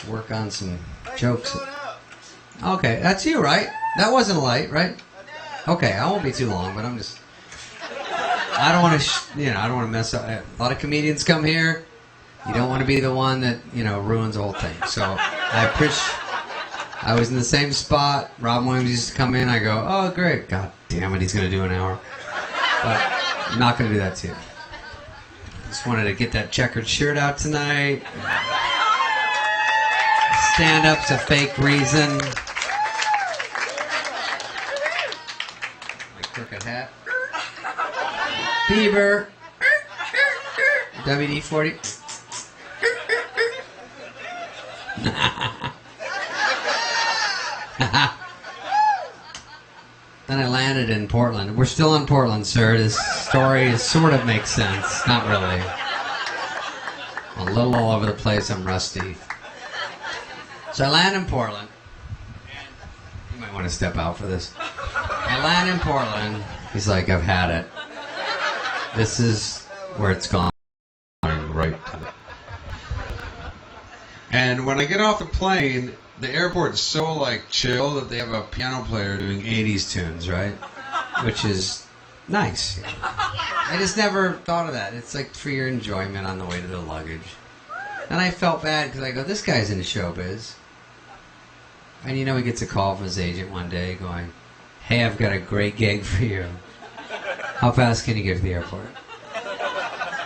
work on some jokes. Okay, that's you, right? That wasn't a light, right? Okay, I won't be too long, but I'm just... I don't want to, I don't want to mess up. A lot of comedians come here. You don't want to be the one that, ruins the whole thing. So I appreciate... I was in the same spot. Robin Williams used to come in. I go, oh, great. God damn it, he's going to do an hour. But I'm not going to do that to you. Just wanted to get that checkered shirt out tonight. Stand-up's a fake reason. My crooked hat. Bieber. WD-40. Then I landed in Portland. We're still in Portland, sir. This story sort of makes sense. Not really. A little all over the place. I'm rusty. So I land in Portland. You might want to step out for this. I land in Portland. He's like, I've had it. This is where it's gone. Right to the... And when I get off the plane, the airport is so chill that they have a piano player doing 80s tunes, right? which is nice. You know? I just never thought of that. It's like for your enjoyment on the way to the luggage. And I felt bad because I go, this guy's into showbiz. And he gets a call from his agent one day going, hey, I've got a great gig for you. How fast can you get to the airport?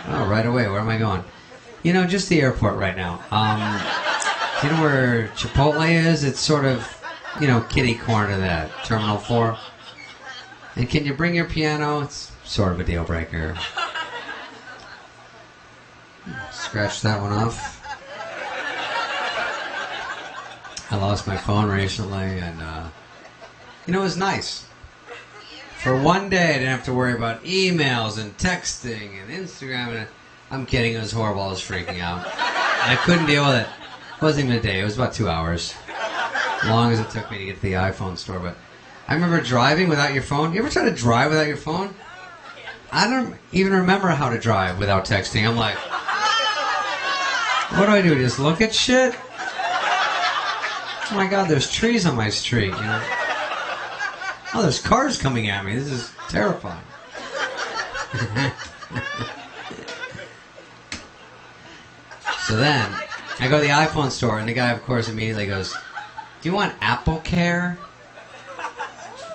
Oh, right away. Where am I going? Just the airport right now. Do you know where Chipotle is? It's sort of, kitty corner to that. Terminal 4. And can you bring your piano? It's sort of a deal breaker. Scratch that one off. I lost my phone recently, and, it was nice. For one day, I didn't have to worry about emails and texting and Instagram. And I'm kidding, it was horrible. I was freaking out. I couldn't deal with it. It wasn't even a day. It was about 2 hours. As long as it took me to get to the iPhone store. But I remember driving without your phone. You ever try to drive without your phone? I don't even remember how to drive without texting. I'm like, what do I do? Just look at shit? Oh my God, there's trees on my street, Oh, there's cars coming at me. This is terrifying. So then, I go to the iPhone store, and the guy, of course, immediately goes, do you want Apple Care?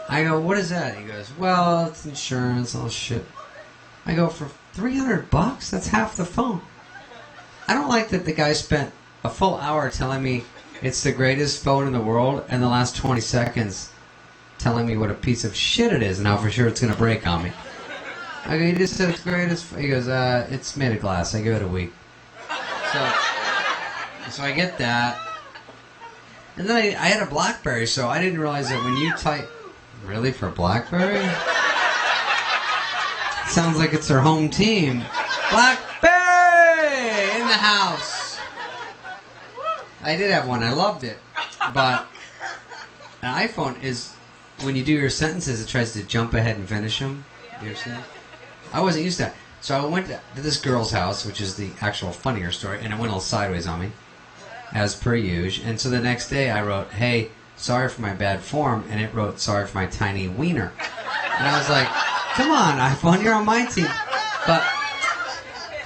I go, what is that? He goes, well, it's insurance, all shit. I go, for $300? That's half the phone. I don't like that the guy spent a full hour telling me it's the greatest phone in the world, and the last 20 seconds telling me what a piece of shit it is and how for sure it's going to break on me. I go, you just said it's the greatest. He goes, it's made of glass. I give it a week. So I get that. And then I had a BlackBerry, so I didn't realize that when you type... Really, for BlackBerry? Sounds like it's their home team. BlackBerry in the house. I did have one. I loved it. But an iPhone is... When you do your sentences, it tries to jump ahead and finish them. You understand? I wasn't used to that. So I went to this girl's house, which is the actual funnier story, and it went all sideways on me, as per usual. And so the next day I wrote, hey, sorry for my bad form, and it wrote, sorry for my tiny wiener. And I was like, come on, iPhone, you're on my team. But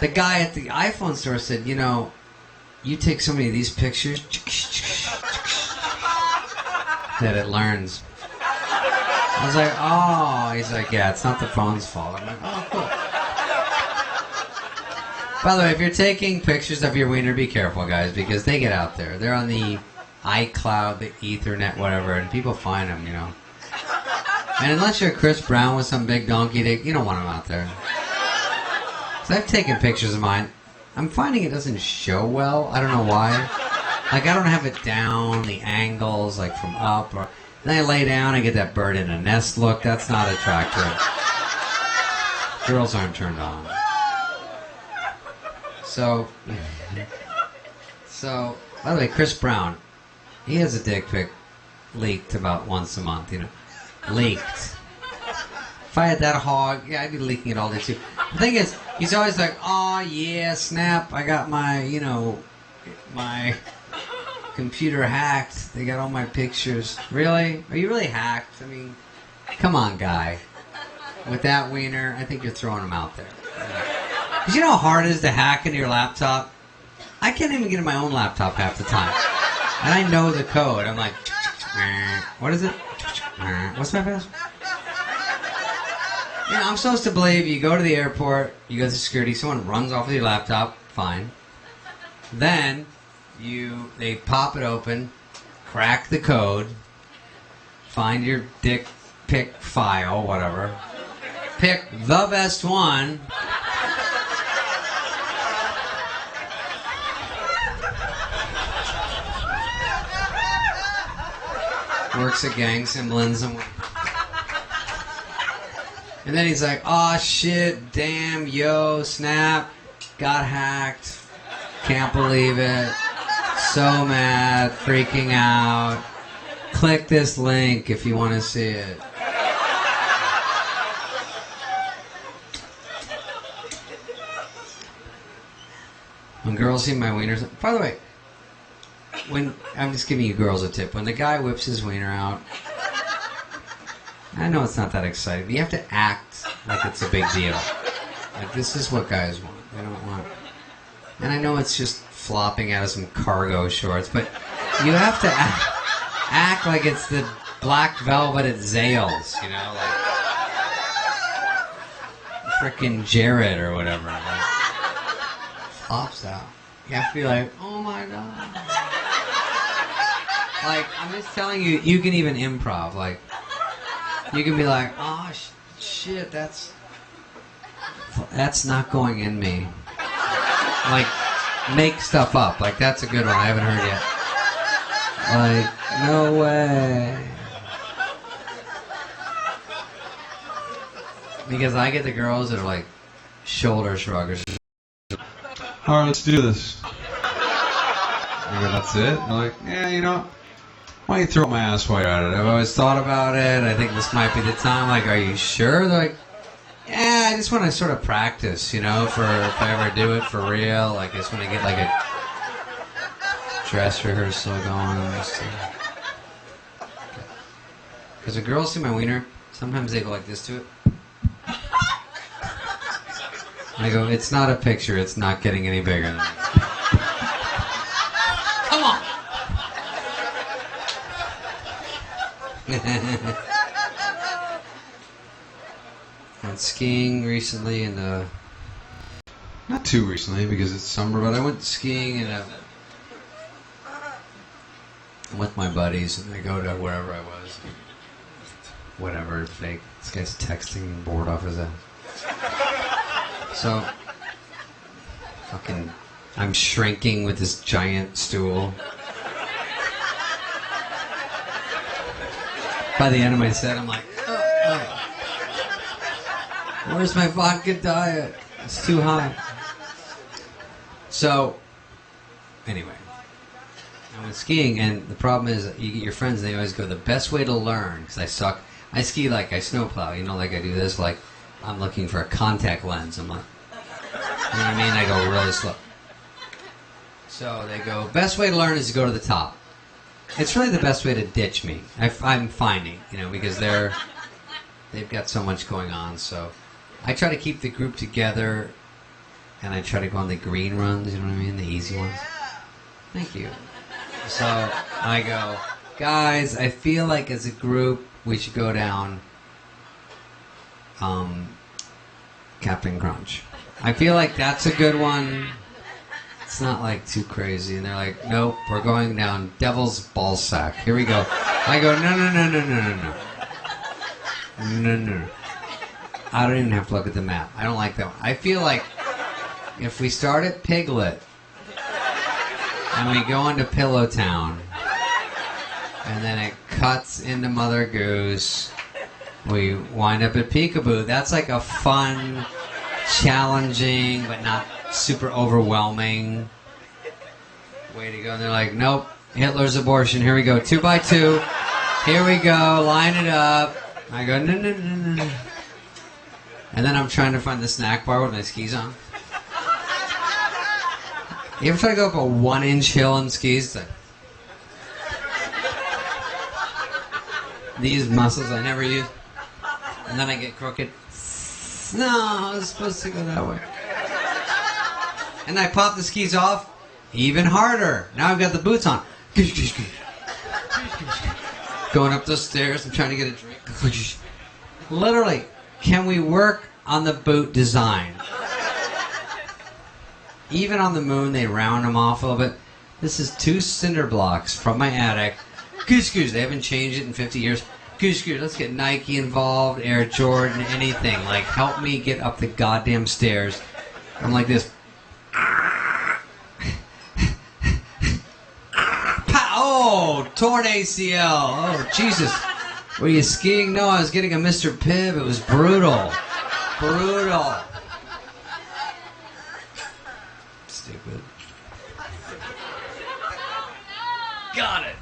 the guy at the iPhone store said, you take so many of these pictures that it learns. I was like, oh. He's like, yeah, it's not the phone's fault. I'm like, oh, cool. By the way, if you're taking pictures of your wiener, be careful, guys, because they get out there. They're on the iCloud, the Ethernet, whatever, and people find them, And unless you're Chris Brown with some big donkey dick, you don't want them out there. So I've taken pictures of mine. I'm finding it doesn't show well. I don't know why. Like, I don't have it down, the angles, like from up, or... Then I lay down, I get that bird in a nest look. That's not attractive. Girls aren't turned on. So, by the way, Chris Brown, he has a dick pic leaked about once a month, Leaked. If I had that hog, yeah, I'd be leaking it all day too. The thing is, he's always like, oh yeah, snap, I got my, my computer hacked. They got all my pictures. Really? Are you really hacked? I mean, come on, guy. With that wiener, I think you're throwing them out there. Because you know how hard it is to hack into your laptop? I can't even get in my own laptop half the time. And I know the code. I'm like, what is it? What's my password? I'm supposed to believe you go to the airport, you go to security, someone runs off with your laptop, fine. Then... They pop it open, crack the code, find your dick pic file, whatever, pick the best one, works at gang symbols, and then he's like, oh shit, damn, yo, snap, got hacked, can't believe it. So mad, freaking out. Click this link if you want to see it. When girls see my wieners... By the way, I'm just giving you girls a tip. When the guy whips his wiener out, I know it's not that exciting, but you have to act like it's a big deal. Like, this is what guys want. They don't want... And I know it's just flopping out of some cargo shorts, but you have to act like it's the black velvet at Zales, you know? Like, frickin' Jared or whatever. Like, flops out. You have to be like, oh my god. Like, I'm just telling you, you can even improv. Like, you can be like, oh shit, that's not going in me. Like, make stuff up. Like, that's a good one. I haven't heard yet. Like, no way. Because I get the girls that are like shoulder shruggers. All right, let's do this. I go, that's it? They're like, yeah, you know, why don't you throw my ass while you're at it? I've always thought about it. I think this might be the time. Like, are you sure? They're like, yeah, I just want to sort of practice, you know, for if I ever do it for real. Like, I just want to get like a dress rehearsal going. Because the girls see my wiener, sometimes they go like this to it. I go, it's not a picture, it's not getting any bigger than that. Come on! Went skiing recently in Not too recently because it's summer, but I went skiing with my buddies, and I go to wherever I was. Whatever, fake. This guy's texting, bored off his ass. So, fucking, I'm shrinking with this giant stool. By the end of my set, I'm like, where's my vodka diet? It's too high. So, anyway, I went skiing, and the problem is you get your friends, and they always go, the best way to learn, because I suck. I ski like I snowplow, you know, like I do this, like I'm looking for a contact lens. I'm like, you know what I mean? I go really slow. So they go, best way to learn is to go to the top. It's really the best way to ditch me. I'm finding, you know, because they've got so much going on. So I try to keep the group together, and I try to go on the green runs, you know what I mean? The easy ones. Thank you. So I go, guys, I feel like as a group, we should go down Captain Crunch. I feel like that's a good one. It's not like too crazy. And they're like, nope, we're going down Devil's Ballsack. Here we go. I go, no. No. I don't even have to look at the map. I don't like that one. I feel like if we start at Piglet and we go into Pillow Town, and then it cuts into Mother Goose, we wind up at Peekaboo. That's like a fun, challenging, but not super overwhelming way to go. And they're like, nope, Hitler's abortion. Here we go, 2x2. Here we go, line it up. I go, no. And then I'm trying to find the snack bar with my skis on. You ever try to go up a 1-inch hill on skis? It's like, these muscles I never use. And then I get crooked. No, I was supposed to go that way. And I pop the skis off even harder. Now I've got the boots on. Going up those stairs, I'm trying to get a drink. Literally, can we work on the boot design? Even on the moon, they round them off a little bit. This is 2 cinder blocks from my attic. Goose, they haven't changed it in 50 years. Goose, let's get Nike involved, Air Jordan, anything. Like, help me get up the goddamn stairs. I'm like this. Oh, torn ACL. Oh, Jesus. Were you skiing? No, I was getting a Mr. Pibb. It was brutal. Stupid. Got it.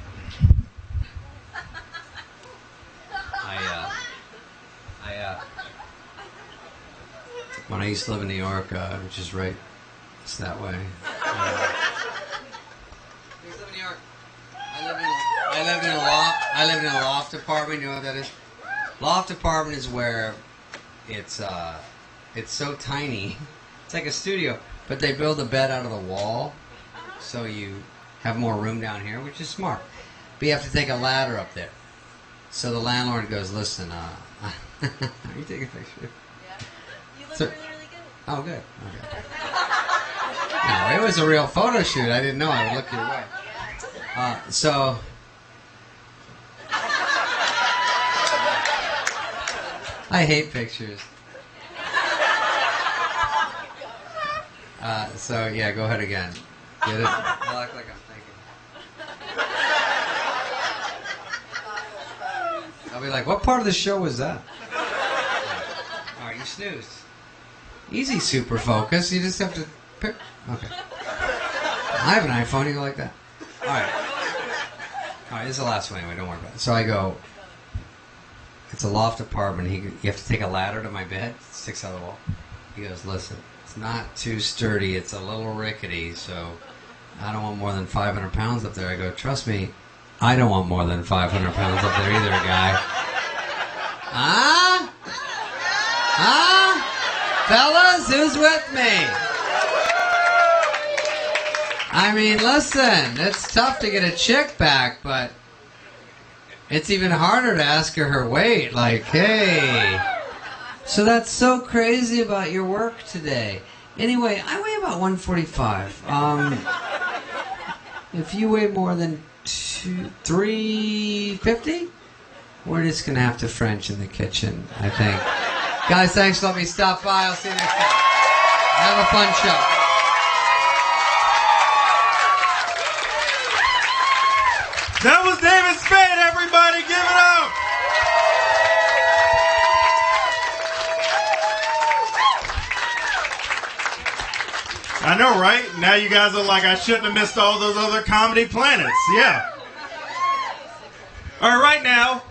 When I used to live in New York, which is right, it's that way. I used to live in New York. I lived in a loft apartment. You know what that is? Loft apartment is where it's so tiny. It's like a studio, but they build a bed out of the wall, so you have more room down here, which is smart. But you have to take a ladder up there. So the landlord goes, listen, are you taking a picture? Yeah. You look really, really good. Oh, good. Okay. No, it was a real photo shoot. I didn't know I would look your way. So I hate pictures. So yeah, go ahead again. Get it? I'll act like I'm thinking. I'll be like, what part of the show was that? Alright, you snoozed. Easy super focus. You just have to pick. Okay. I have an iPhone. You go like that. Alright. Alright, this is the last one anyway. Don't worry about it. So I go, it's a loft apartment. You have to take a ladder to my bed. It sticks out of the wall. He goes, listen, it's not too sturdy. It's a little rickety, so I don't want more than 500 pounds up there. I go, trust me, I don't want more than 500 pounds up there either, guy. Huh? Huh? Fellas, who's with me? I mean, listen, it's tough to get a chick back, but it's even harder to ask her weight. Like, hey, so that's so crazy about your work today. Anyway, I weigh about 145. If you weigh more than 350, we're just going to have to French in the kitchen, I think. Guys, thanks for letting me stop by. I'll see you next time. Have a fun show. That was David Spade, everybody. Give it up. I know, right? Now you guys are like, I shouldn't have missed all those other comedy planets. Yeah. All right, right now,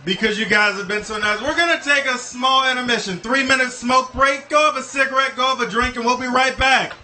because you guys have been so nice, we're going to take a small intermission. 3-minute smoke break. Go have a cigarette, go have a drink, and we'll be right back.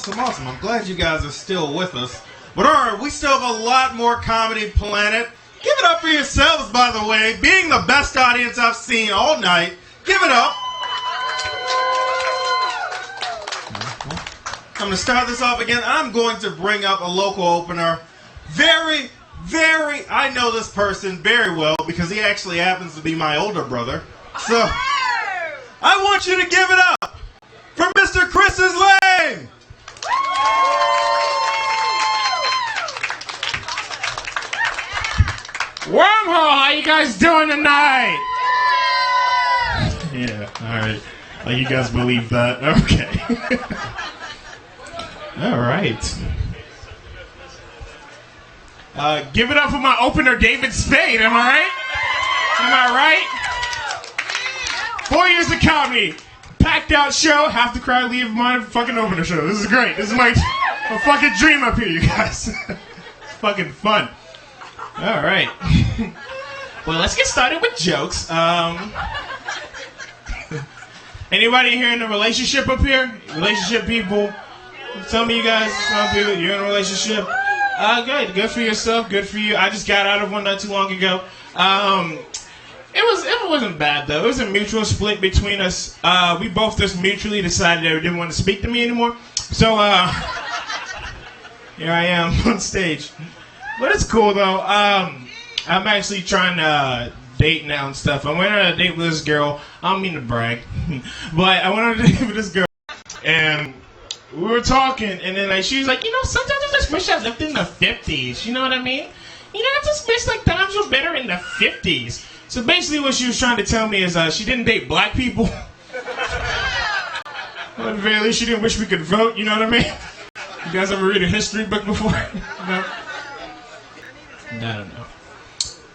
Awesome. I'm glad you guys are still with us. But alright, we still have a lot more Comedy Planet. Give it up for yourselves, by the way. Being the best audience I've seen all night. Give it up. I'm going to start this off again. I'm going to bring up a local opener. I know this person very well because he actually happens to be my older brother. So, I want you to give it up for Mr. Chris Lane. Wormhole, how you guys doing tonight? Yeah, alright. Like you guys believe that? Okay. Alright. Give it up for my opener, David Spade, am I right? Am I right? 4 years of comedy. Packed out show, half the crowd leave my fucking opener show. This is great. This is my fucking dream up here, you guys. It's fucking fun. All right. Well, let's get started with jokes. Anybody here in a relationship up here? Relationship people? Some of you guys, some people, you're in a relationship. Good for yourself. Good for you. I just got out of one not too long ago. It wasn't bad though. It was a mutual split between us. We both just mutually decided they didn't want to speak to me anymore. So here I am on stage. But it's cool though. I'm actually trying to date now and stuff. I went on a date with this girl. I don't mean to brag, but I went on a date with this girl, and we were talking, and then she was like, sometimes I just wish I lived in the 50s. You know what I mean? I just wish times were better in the 50s. So basically, what she was trying to tell me is she didn't date black people. Or at the very least, she didn't wish we could vote. You know what I mean? You guys ever read a history book before? No? I don't know.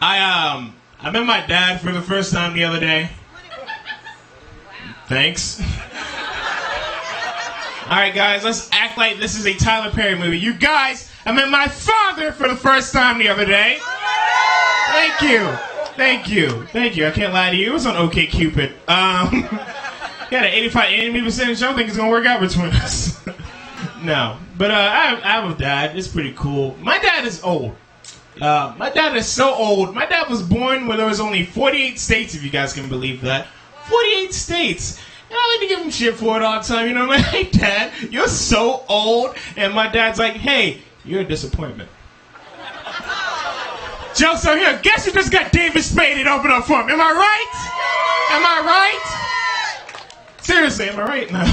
I met my dad for the first time the other day. Thanks. Alright guys, let's act like this is a Tyler Perry movie. You guys, I met my father for the first time the other day. Thank you. I can't lie to you. It was on OkCupid. He had an 85 enemy percentage. I don't think it's going to work out between us. No. But I have a dad. It's pretty cool. My dad is old. My dad is so old. My dad was born when there was only 48 states, if you guys can believe that. 48 states. And I like to give him shit for it all the time. I'm like, hey, Dad, you're so old. And my dad's like, hey, you're a disappointment. Joke's on here. Guess who just got David Spade to open up for him? Am I right? Seriously, am I right? No.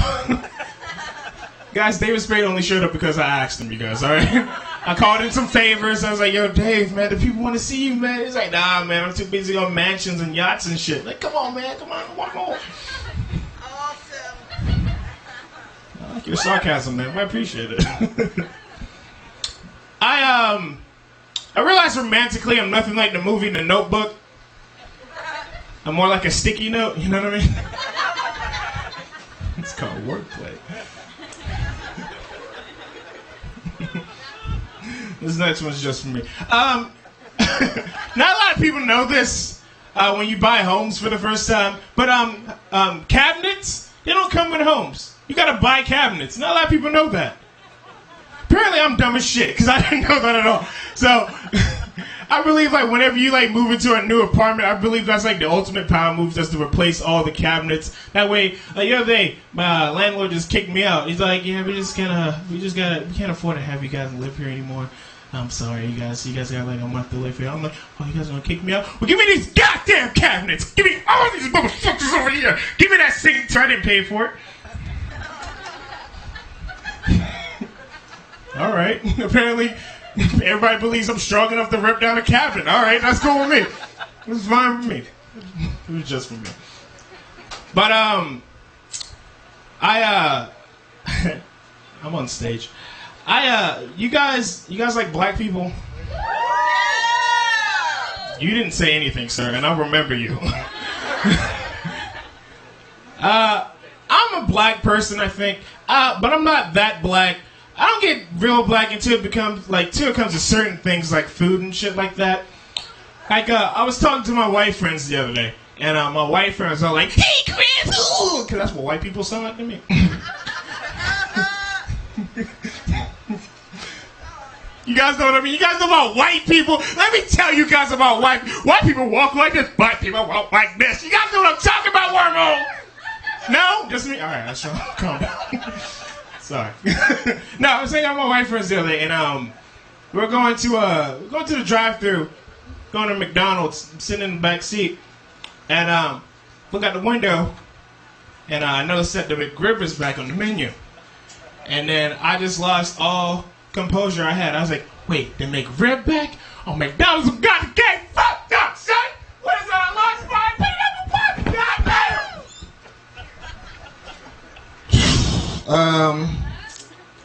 Guys, David Spade only showed up because I asked him, you guys, all right? I called in some favors. I was like, yo, Dave, man, the people want to see you, man. He's like, nah, man, I'm too busy on mansions and yachts and shit. Like, come on, man, come on, one more. Awesome. I like your sarcasm, man. I appreciate it. I realize romantically I'm nothing like the movie The Notebook. I'm more like a sticky note, you know what I mean? It's called wordplay. This next one's just for me. Not a lot of people know this when you buy homes for the first time, but cabinets, they don't come with homes. You gotta buy cabinets. Not a lot of people know that. Apparently I'm dumb as shit, because I didn't know that at all. So, I believe whenever you move into a new apartment, I believe that's the ultimate power move, just to replace all the cabinets. That way, the other day, my landlord just kicked me out. He's like, yeah, we can't afford to have you guys live here anymore. I'm sorry, you guys got a month to live here. I'm like, oh, you guys gonna kick me out? Well, give me these goddamn cabinets! Give me all these motherfuckers over here! Give me that sink, so I didn't pay for it. Alright, apparently everybody believes I'm strong enough to rip down a cabinet. Alright, that's cool with me. It was fine with me. It was just for me. But, I'm on stage. You guys like black people? You didn't say anything, sir, and I'll remember you. I'm a black person, I think, but I'm not that black. I don't get real black until it comes to certain things like food and shit like that. I was talking to my white friends the other day, and my white friends are like, "Hey, Chris!" Because that's what white people sound like to me. You guys know what I mean? You guys know about white people? Let me tell you guys about white people walk like this, black people walk like this. You guys know what I'm talking about, Wormhole? No? Just me? Alright, I shall calm down. Sorry. No, I was saying I'm with my white friends the other day, and we're going to the drive-thru, going to McDonald's, sitting in the back seat, and look out the window, and I noticed that the McRib is back on the menu. And then I just lost all composure I had. I was like, wait, the McRib back? Oh, McDonald's got the game fucked up, son! What is that? I lost my goddamn!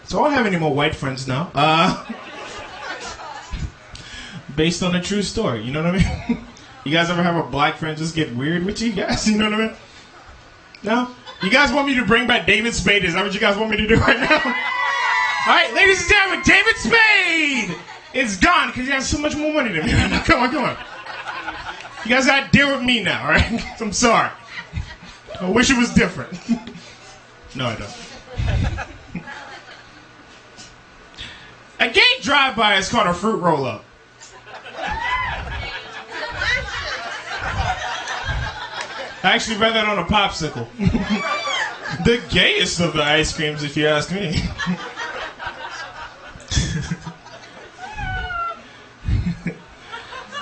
So I don't have any more white friends now. Based on a true story, you know what I mean? You guys ever have a black friend just get weird with you guys? You know what I mean? No? You guys want me to bring back David Spade? Is that what you guys want me to do right now? Alright, ladies and gentlemen, David Spade is gone because he has so much more money than me right now. Come on. You guys gotta deal with me now, alright? I'm sorry. I wish it was different. No, I don't. A gay drive-by is called a fruit roll-up. I actually read that on a popsicle. The gayest of the ice creams, if you ask me.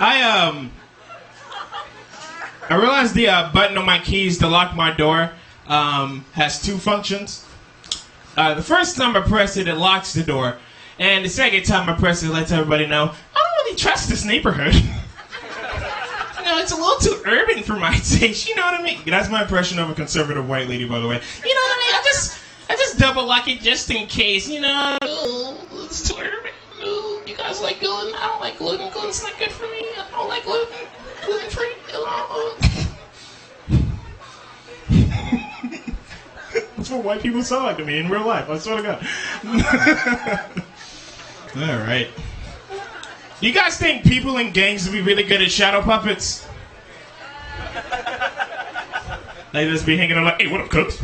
I realized the button on my keys to lock my door has two functions. The first time I press it, it locks the door. And the second time I press it, it lets everybody know, I don't really trust this neighborhood. It's a little too urban for my taste, you know what I mean? That's my impression of a conservative white lady, by the way. You know what I mean? I just double lock it just in case, you know? Ooh, it's too urban. Ooh, you guys like gluten? I don't like gluten. Gluten's not good for me. I don't like gluten. Gluten-free. That's what white people sound like to me in real life. I swear to God. All right. You guys think people in gangs would be really good at shadow puppets? They just be hanging out like, hey, what up, cooks?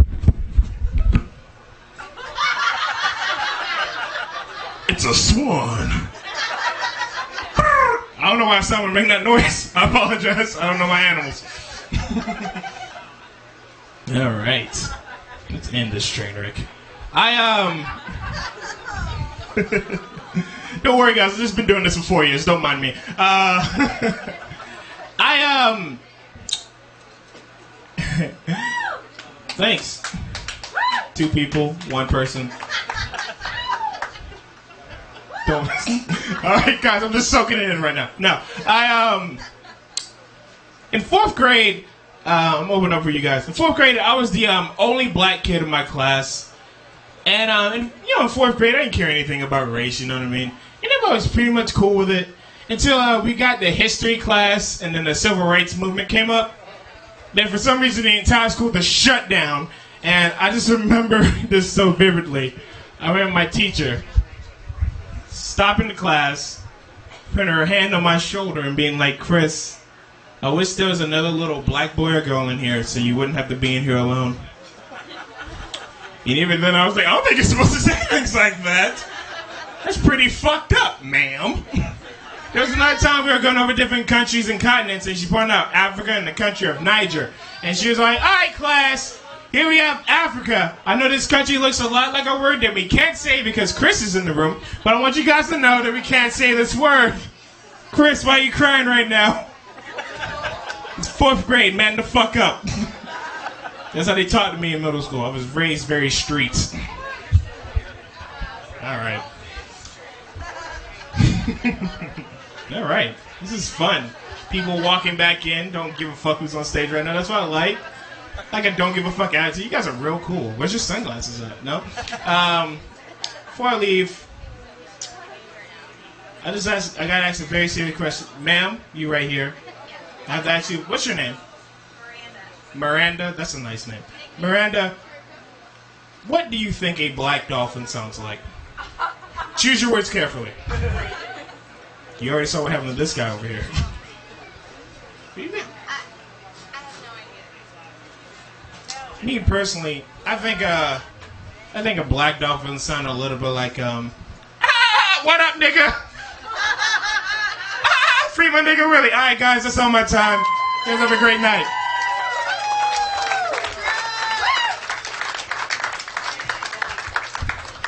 It's a swan. I don't know why someone making that noise. I apologize. I don't know my animals. All right. Let's end this train wreck. Don't worry, guys. I've just been doing this for 4 years. Don't mind me. Thanks. 2 people, 1 person. Don't. All right, guys. I'm just soaking it in right now. No, in 4th grade, I'm opening up for you guys. In 4th grade, I was the only black kid in my class. And you know, in 4th grade, I didn't care anything about race, you know what I mean? And everybody was pretty much cool with it until we got the history class and then the civil rights movement came up. Then for some reason, the entire school was shut down. And I just remember this so vividly. I remember my teacher stopping the class, putting her hand on my shoulder and being like, Chris, I wish there was another little black boy or girl in here so you wouldn't have to be in here alone. And even then I was like, I don't think you're supposed to say things like that. That's pretty fucked up, ma'am. There was another time we were going over different countries and continents, and she pointed out Africa and the country of Niger. And she was like, all right, class, here we have Africa. I know this country looks a lot like a word that we can't say because Chris is in the room, but I want you guys to know that we can't say this word. Chris, why are you crying right now? It's 4th grade, man the fuck up. That's how they taught to me in middle school. I was raised very streets. All right. All right. This is fun. People walking back in, don't give a fuck who's on stage right now. That's what I like. Like a don't give a fuck attitude. You guys are real cool. Where's your sunglasses at? No? Before I leave, I gotta ask a very serious question. Ma'am, you right here. I have to ask you, what's your name? Miranda, that's a nice name. Miranda, what do you think a black dolphin sounds like? Choose your words carefully. You already saw what happened to this guy over here. What do you think? I have no idea. Me personally, I think a black dolphin sounded a little bit like what up, nigga? Free my nigga Willie. All right, guys, that's all my time. You guys have a great night.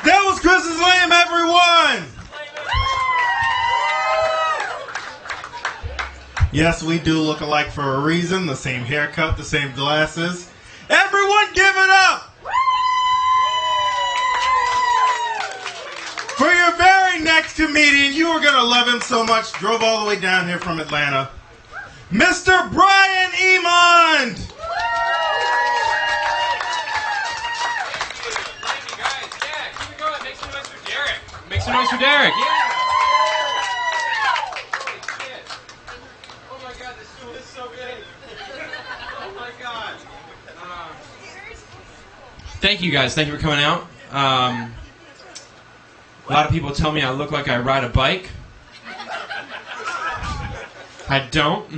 That was Chris's Lamb, everyone! Yes, we do look alike for a reason. The same haircut, the same glasses. Everyone give it up! For your very next comedian, you are going to love him so much, drove all the way down here from Atlanta, Mr. Brian Emond! Make some noise for Derek. Yeah. Holy shit. Oh my god, this stool is so big. Oh my god. Thank you guys. Thank you for coming out. A lot of people tell me I look like I ride a bike. I don't.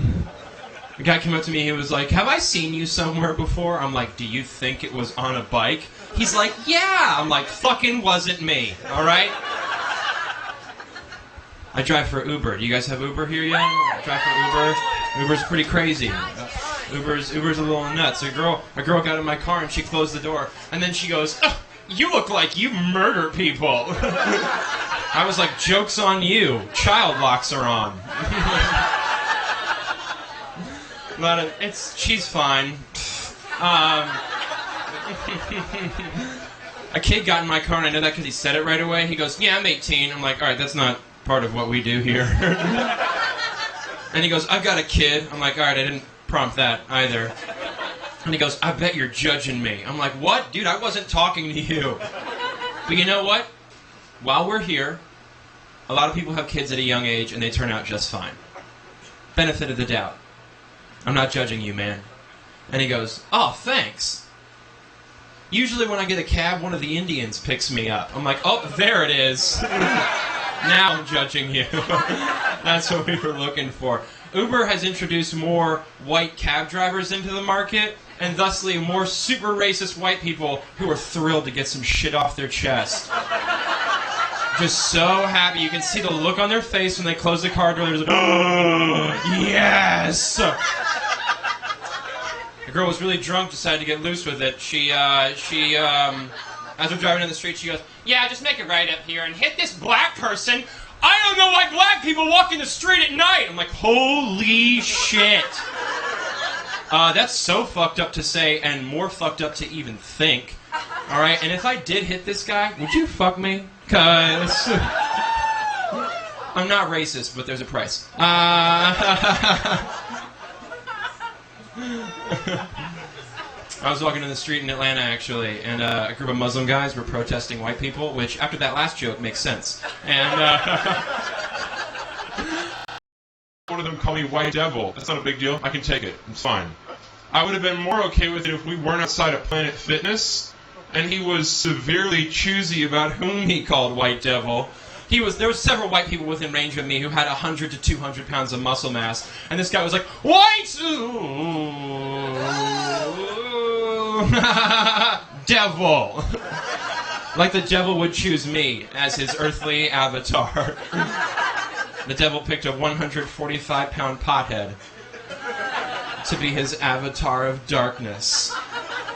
A guy came up to me, he was like, "Have I seen you somewhere before?" I'm like, "Do you think it was on a bike?" He's like, "Yeah." I'm like, "Fucking wasn't me." All right? I drive for Uber. Do you guys have Uber here yet? I drive for Uber. Uber's pretty crazy. Uber's a little nuts. A girl got in my car and she closed the door, and then she goes, "Oh, you look like you murder people." I was like, "Joke's on you. Child locks are on." She's fine. A kid got in my car, and I know that because he said it right away. He goes, "Yeah, I'm 18. I'm like, "All right, that's not part of what we do here." And he goes, "I've got a kid." I'm like, "All right, I didn't prompt that either." And he goes, "I bet you're judging me." I'm like, "What? Dude, I wasn't talking to you." But you know what? While we're here, a lot of people have kids at a young age, and they turn out just fine. Benefit of the doubt. I'm not judging you, man. And he goes, "Oh, thanks. Usually when I get a cab, one of the Indians picks me up." I'm like, "Oh, there it is." Now I'm judging you. That's what we were looking for. Uber has introduced more white cab drivers into the market, and thusly more super racist white people who are thrilled to get some shit off their chest. Just so happy. You can see the look on their face when they close the car door. They're just like, "Oh, yes!" The girl was really drunk, decided to get loose with it. She as we're driving down the street, she goes, "Yeah, just make it right up here and hit this black person. I don't know why black people walk in the street at night." I'm like, holy shit. That's so fucked up to say and more fucked up to even think. All right, and if I did hit this guy, would you fuck me? Because I'm not racist, but there's a price. I was walking in the street in Atlanta, actually, and a group of Muslim guys were protesting white people, which, after that last joke, makes sense. And one of them called me White Devil. That's not a big deal. I can take it. It's fine. I would have been more okay with it if we weren't outside of Planet Fitness, and he was severely choosy about whom he called White Devil. There were several white people within range of me who had 100 to 200 pounds of muscle mass, and this guy was like, "White devil." Like the devil would choose me as his earthly avatar. The devil picked a 145-pound pothead to be his avatar of darkness,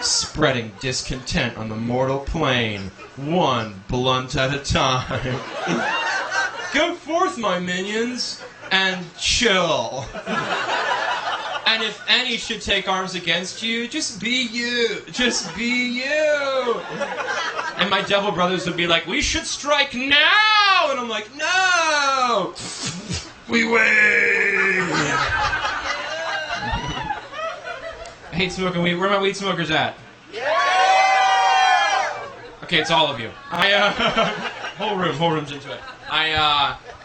spreading discontent on the mortal plane, one blunt at a time. Go forth, my minions, and chill. And if any should take arms against you, just be you. Just be you. And my devil brothers would be like, "We should strike now!" And I'm like, "No! We wait!" I hate smoking weed. Where are my weed smokers at? Okay, it's all of you. Whole room's into it.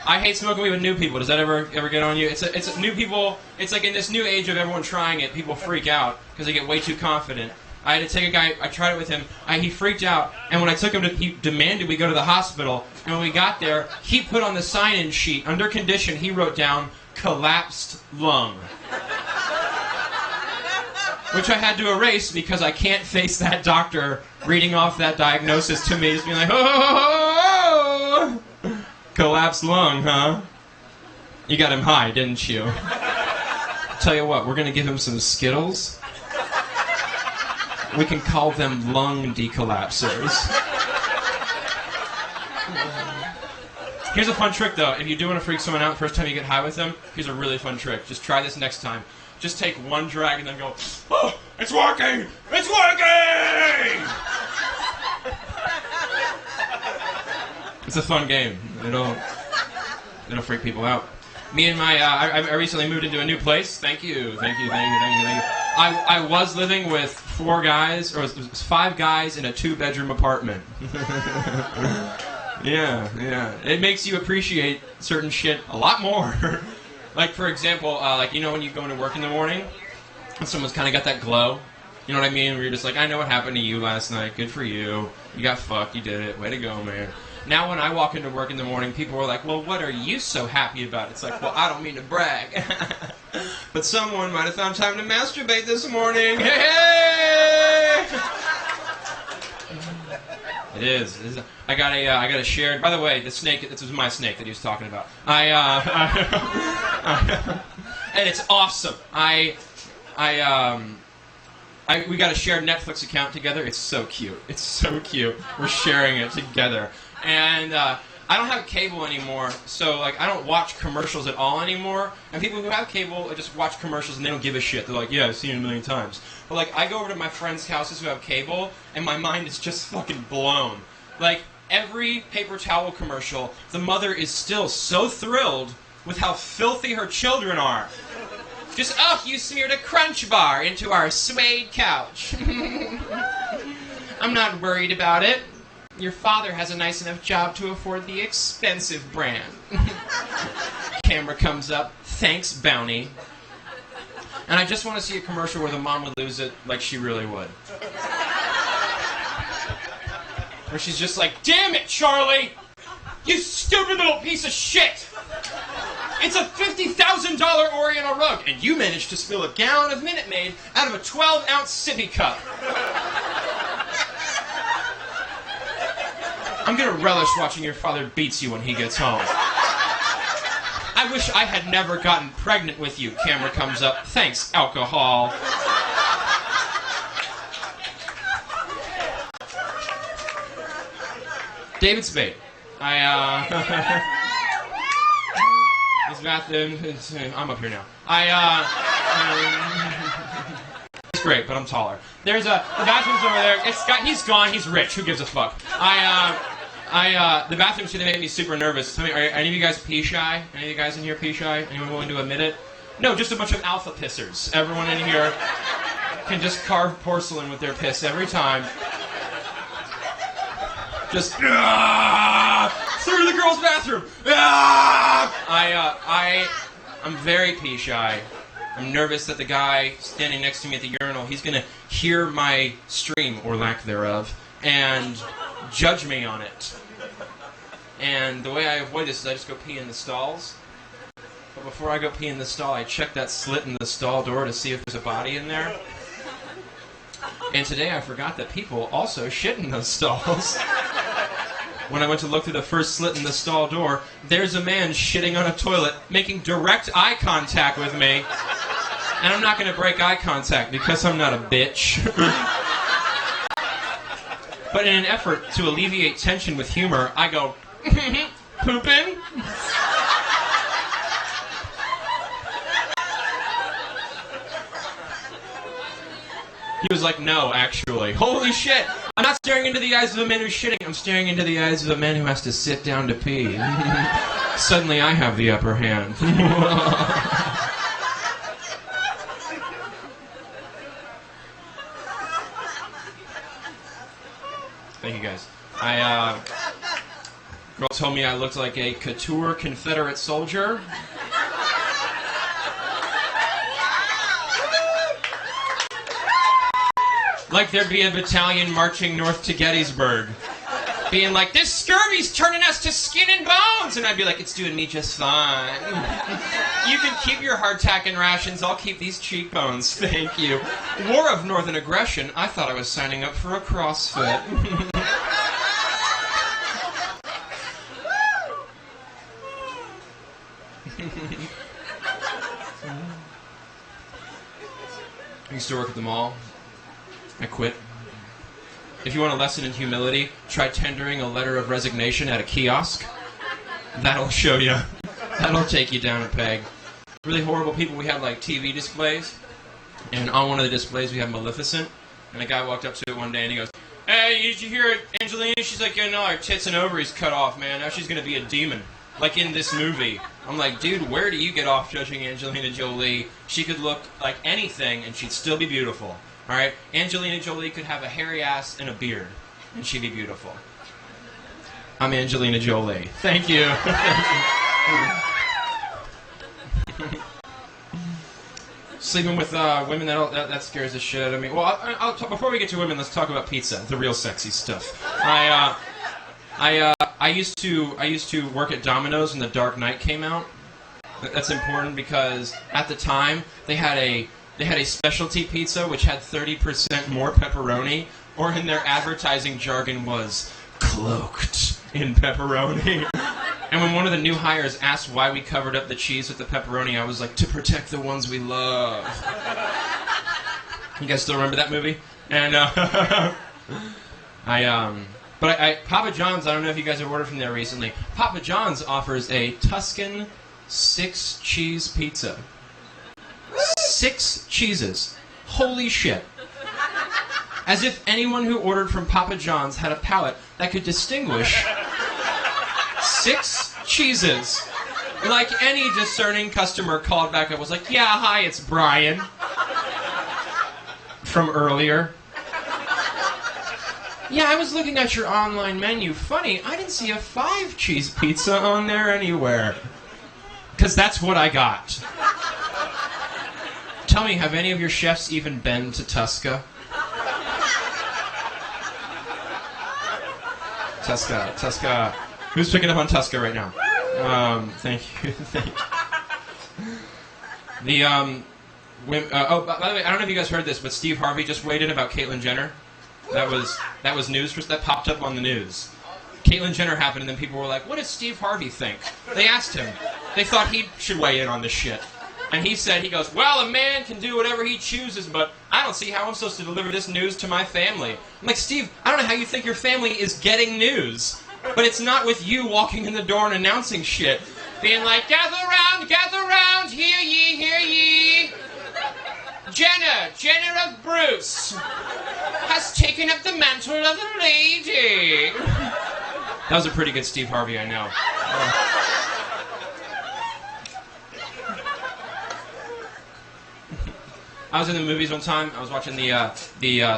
I hate smoking weed with new people. Does that ever get on you? It's new people. It's like in this new age of everyone trying it, people freak out because they get way too confident. I had to take a guy. I tried it with him. He freaked out, and when I took him he demanded we go to the hospital. And when we got there, he put on the sign-in sheet under condition. He wrote down collapsed lung, which I had to erase because I can't face that doctor reading off that diagnosis to me, just being like, "Oh, collapsed lung, huh?" You got him high, didn't you? Tell you what, we're gonna give him some Skittles. We can call them lung decollapsers. Here's a fun trick, though. If you do want to freak someone out the first time you get high with them, here's a really fun trick. Just try this next time. Just take one drag and then go, oh, it's working! It's working! It's a fun game. It'll freak people out. Me and my, I recently moved into a new place. Thank you. I was living with 4 guys, or it was 5 guys in a 2-bedroom apartment. Yeah. It makes you appreciate certain shit a lot more. Like, for example, like, you know when you go into work in the morning and someone's kind of got that glow? You know what I mean? Where you're just like, I know what happened to you last night. Good for you. You got fucked. You did it. Way to go, man. Now when I walk into work in the morning, people are like, well, what are you so happy about? It's like, well, I don't mean to brag. But someone might have found time to masturbate this morning. Hey! It is. I got a shared. By the way, the snake. This was my snake that he was talking about. And it's awesome. We got a shared Netflix account together. It's so cute. We're sharing it together, and I don't have cable anymore, so like I don't watch commercials at all anymore. And people who have cable just watch commercials and they don't give a shit. They're like, yeah, I've seen it a million times. But like I go over to my friends' houses who have cable, and my mind is just fucking blown. Like every paper towel commercial, the mother is still so thrilled with how filthy her children are. Just, oh, you smeared a Crunch Bar into our suede couch. I'm not worried about it. Your father has a nice enough job to afford the expensive brand. Camera comes up. Thanks, Bounty. And I just want to see a commercial where the mom would lose it like she really would. Where she's just like, damn it, Charlie! You stupid little piece of shit! It's a $50,000 Oriental rug, and you managed to spill a gallon of Minute Maid out of a 12-ounce sippy cup. I'm gonna relish watching your father beats you when he gets home. I wish I had never gotten pregnant with you. Camera comes up. Thanks, alcohol. David Spade. His bathroom. I'm up here now. It's great, but I'm taller. There's the bathroom's over there. He's gone. He's rich. Who gives a fuck? The bathroom's gonna make me super nervous. Are any of you guys pee shy? Any of you guys in here pee shy? Anyone willing to admit it? No, just a bunch of alpha pissers. Everyone in here can just carve porcelain with their piss every time. Just through the girls' bathroom. I'm very pee shy. I'm nervous that the guy standing next to me at the urinal, he's gonna hear my stream or lack thereof and judge me on it. And the way I avoid this is I just go pee in the stalls. But before I go pee in the stall, I check that slit in the stall door to see if there's a body in there. And today I forgot that people also shit in those stalls. When I went to look through the first slit in the stall door, there's a man shitting on a toilet, making direct eye contact with me. And I'm not going to break eye contact because I'm not a bitch. But in an effort to alleviate tension with humor, I go, pooping? He was like, no, actually. Holy shit! I'm not staring into the eyes of a man who's shitting. I'm staring into the eyes of a man who has to sit down to pee. Suddenly I have the upper hand. Thank you, guys. Girl told me I looked like a couture Confederate soldier. Like there'd be a battalion marching north to Gettysburg, being like, this scurvy's turning us to skin and bones! And I'd be like, it's doing me just fine. You can keep your hardtack and rations, I'll keep these cheekbones, thank you. War of Northern Aggression, I thought I was signing up for a CrossFit. used to work at the mall. I quit. If you want a lesson in humility, try tendering a letter of resignation at a kiosk. That'll show you. That'll take you down a peg. Really horrible people. We had like TV displays, and on one of the displays we had Maleficent, and a guy walked up to it one day and he goes, "Hey, did you hear Angelina? She's like, yeah, no, her tits and ovaries cut off, man. Now she's gonna be a demon, like in this movie." I'm like, dude, where do you get off judging Angelina Jolie? She could look like anything and she'd still be beautiful. All right, Angelina Jolie could have a hairy ass and a beard, and she'd be beautiful. I'm Angelina Jolie. Thank you. Sleeping with women, that scares the shit out of me. Well, before we get to women, let's talk about pizza, the real sexy stuff. I used to work at Domino's when The Dark Knight came out. That's important because at the time they had a specialty pizza which had 30% more pepperoni, or in their advertising jargon was cloaked in pepperoni. And when one of the new hires asked why we covered up the cheese with the pepperoni, I was like, to protect the ones we love. You guys still remember that movie? And Papa John's, I don't know if you guys have ordered from there recently. Papa John's offers a Tuscan 6-cheese pizza. 6 cheeses. Holy shit. As if anyone who ordered from Papa John's had a palate that could distinguish 6 cheeses. Like any discerning customer called back up was like, yeah, hi, it's Brian. From earlier. Yeah, I was looking at your online menu. Funny, I didn't see a 5-cheese pizza on there anywhere. Because that's what I got. Tell me, have any of your chefs even been to Tusca? Tusca. Who's picking up on Tusca right now? Thank you. By the way, I don't know if you guys heard this, but Steve Harvey just weighed in about Caitlyn Jenner. That was news that popped up on the news. Caitlyn Jenner happened, and then people were like, what does Steve Harvey think? They asked him. They thought he should weigh in on this shit. And he goes, well, a man can do whatever he chooses, but I don't see how I'm supposed to deliver this news to my family. I'm like, Steve, I don't know how you think your family is getting news, but it's not with you walking in the door and announcing shit. Being like, gather round, hear ye. Jenner of Bruce, has taken up the mantle of the lady. That was a pretty good Steve Harvey, I know. I was in the movies one time. I was watching the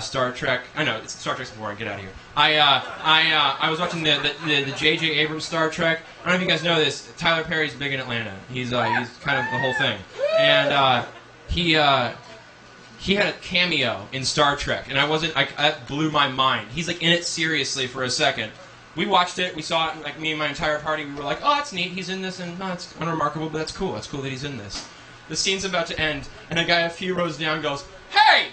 Star Trek. I know Star Trek's boring. Get out of here. I was watching the J.J. Abrams Star Trek. I don't know if you guys know this. Tyler Perry's big in Atlanta. He's kind of the whole thing. And he had a cameo in Star Trek, and that blew my mind. He's like in it seriously for a second. We watched it. We saw it. Like me and my entire party. We were like, oh, that's neat. He's in this, and no, it's unremarkable, but that's cool. That's cool that he's in this. The scene's about to end, and a guy a few rows down goes, hey,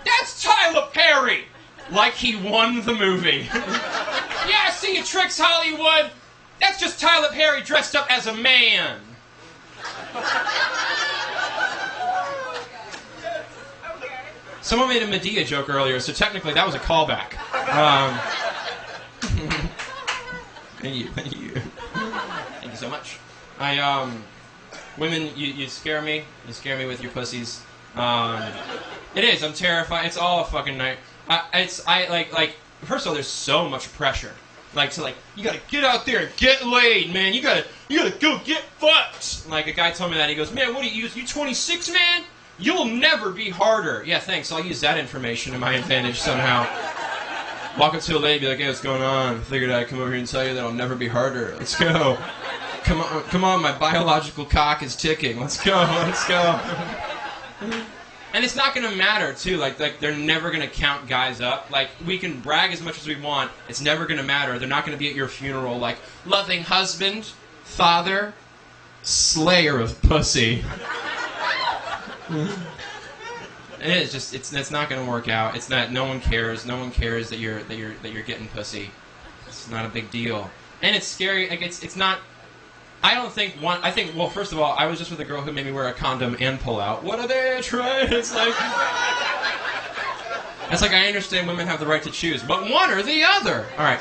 that's Tyler Perry! Like he won the movie. Yeah, I see your tricks, Hollywood. That's just Tyler Perry dressed up as a man. Someone made a Medea joke earlier, so technically that was a callback. Thank you. Thank you so much. Women, you scare me. You scare me with your pussies. It is. I'm terrified. It's all a fucking night. First of all, there's so much pressure. You gotta get out there and get laid, man. You gotta go get fucked. Like a guy told me that. He goes, man, what do you 26, man? You'll never be harder. Yeah, thanks. I'll use that information to my advantage somehow. Walk up to a lady, be like, hey, what's going on? Figured I'd come over here and tell you that I'll never be harder. Let's go. Come on, my biological cock is ticking. Let's go. And it's not gonna matter too. Like they're never gonna count guys up. Like we can brag as much as we want. It's never gonna matter. They're not gonna be at your funeral like loving husband, father, slayer of pussy. It is just it's not gonna work out. It's not. No one cares. No one cares that you're getting pussy. It's not a big deal. And it's scary. Like it's not. I don't think one. I think, well, first of all, I was just with a girl who made me wear a condom and pull out. What are they trying? It's like I understand women have the right to choose, but one or the other. All right.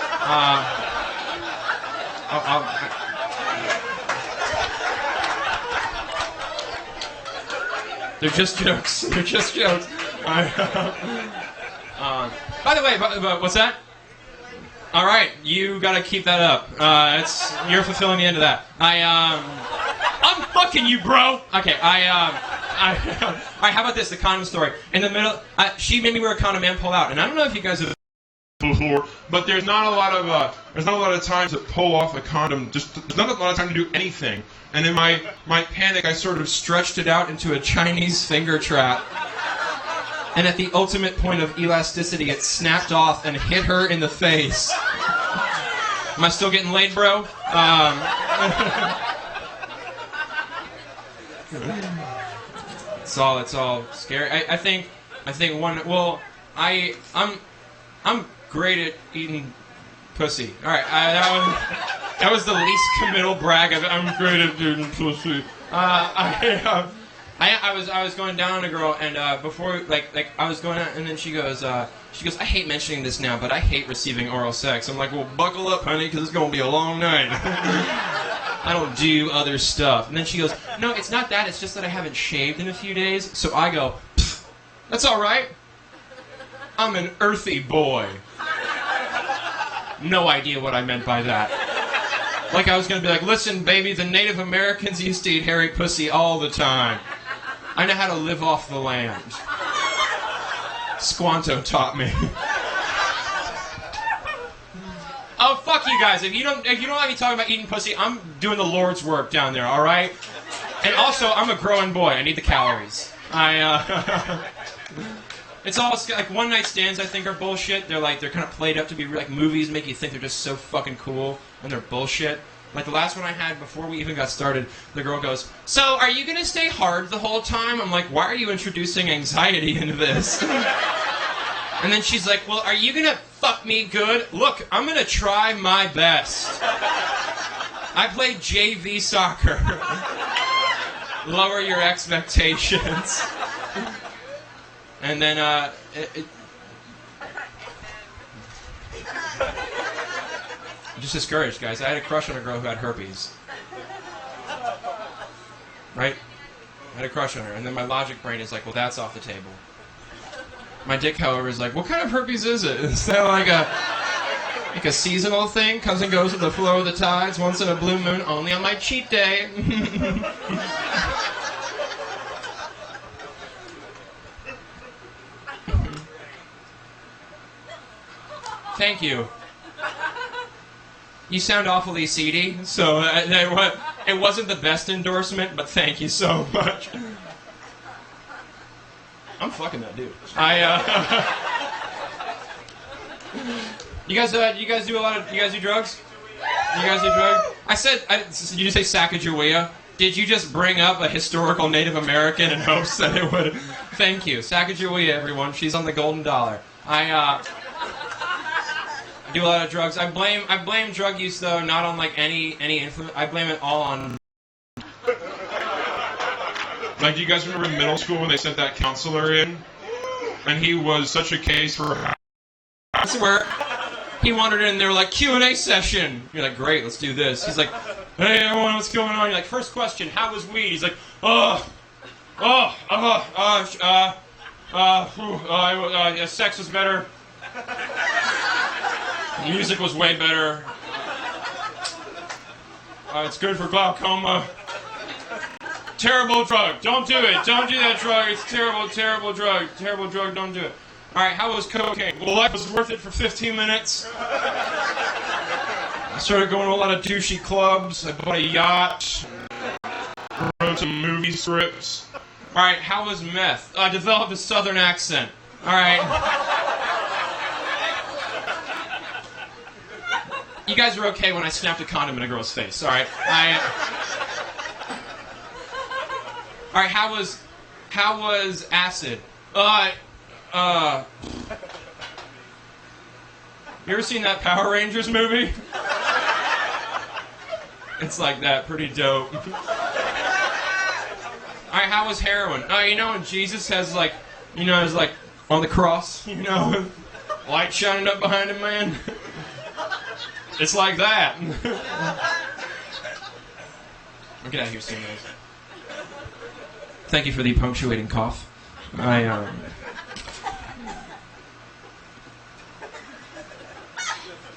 They're just jokes. They're just jokes. By the way, what's that? All right, you gotta keep that up. You're fulfilling the end of that. I'm fucking you, bro. Okay, all right, how about this? The condom story. In the middle, she made me wear a condom and pull out, and I don't know if you guys have before, but there's not a lot of time to pull off a condom. There's not a lot of time to do anything. And in my panic, I sort of stretched it out into a Chinese finger trap. And at the ultimate point of elasticity, it snapped off and hit her in the face. Am I still getting laid, bro? It's all scary. I think one. Well, I'm great at eating pussy. All right, that was the least committal brag. I'm great at eating pussy. I was going down on a girl, and before I was going out, and then she goes, I hate mentioning this now, but I hate receiving oral sex. I'm like, well, buckle up, honey, because it's gonna be a long night. I don't do other stuff. And then she goes, no, it's not that. It's just that I haven't shaved in a few days. So I go, that's all right. I'm an earthy boy. No idea what I meant by that. Like I was gonna be like, listen, baby, the Native Americans used to eat hairy pussy all the time. I know how to live off the land. Squanto taught me. Oh, fuck you guys. If you don't like me talking about eating pussy, I'm doing the Lord's work down there, all right? And also, I'm a growing boy. I need the calories. It's all like one night stands. I think are bullshit. They're kind of played up to be like movies, make you think they're just so fucking cool, and they're bullshit. Like the last one I had before we even got started, the girl goes, "So, are you gonna stay hard the whole time?" I'm like, "Why are you introducing anxiety into this?" And then she's like, "Well, are you gonna fuck me good?" Look, I'm gonna try my best. I played JV soccer. Lower your expectations. And then, I'm just discouraged, guys. I had a crush on a girl who had herpes. Right? I had a crush on her. And then my logic brain is like, well, that's off the table. My dick, however, is like, what kind of herpes is it? Is that like a seasonal thing? Comes and goes with the flow of the tides, once in a blue moon, only on my cheat day. Thank you. You sound awfully seedy, so it wasn't the best endorsement, but thank you so much. I'm fucking that dude. You guys do a lot of, you guys do drugs? You guys do drugs? Did you say Sacagawea? Did you just bring up a historical Native American in hopes that it would? Thank you. Sacagawea, everyone. She's on the golden dollar. I do a lot of drugs. I blame drug use though, not on like any influence. I blame it all on. Like, do you guys remember in middle school when they sent that counselor in, and he was such a case for? I swear, he wandered in. They were like Q&A session. You're like, great, let's do this. He's like, hey everyone, what's going on? You're like, first question, how was weed? He's like, sex was better. Music was way better. It's good for glaucoma. Terrible drug. Don't do it. Don't do that drug. It's terrible, terrible drug. Terrible drug. Don't do it. All right, how was cocaine? Well, life was worth it for 15 minutes. I started going to a lot of douchey clubs. I bought a yacht. Wrote some movie scripts. All right, how was meth? I developed a southern accent. All right. You guys were okay when I snapped a condom in a girl's face. All right. All right. How was acid? You ever seen that Power Rangers movie? It's like that, pretty dope. Alright, how was heroin? Oh, you know when Jesus has like, you know, is like on the cross, you know, light shining up behind him, man? It's like that. I'll get out of here soon, guys. Thank you for the punctuating cough.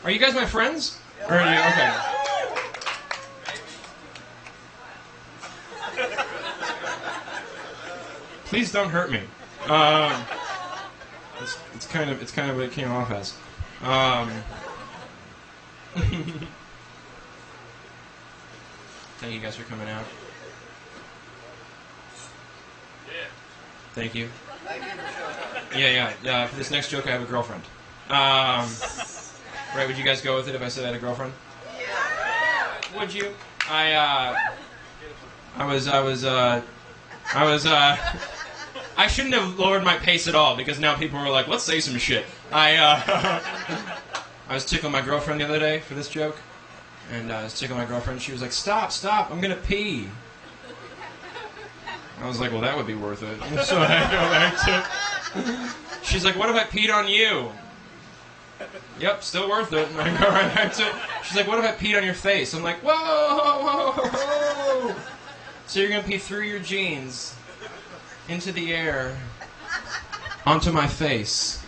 Are you guys my friends? Or are you, okay. Please don't hurt me. It's kind of what it came off as. Thank you guys for coming out. Thank you. Yeah. For this next joke, I have a girlfriend. Right? Would you guys go with it if I said I had a girlfriend? Would you? I shouldn't have lowered my pace at all because now people were like, let's say some shit. I was tickling my girlfriend the other day for this joke, and I was tickling my girlfriend. She was like, stop, I'm gonna pee. I was like, well, that would be worth it. So I go back to. She's like, what if I peed on you? Yep, still worth it. And I go right back to. She's like, what if I peed on your face? I'm like, whoa. So you're gonna pee through your jeans into the air onto my face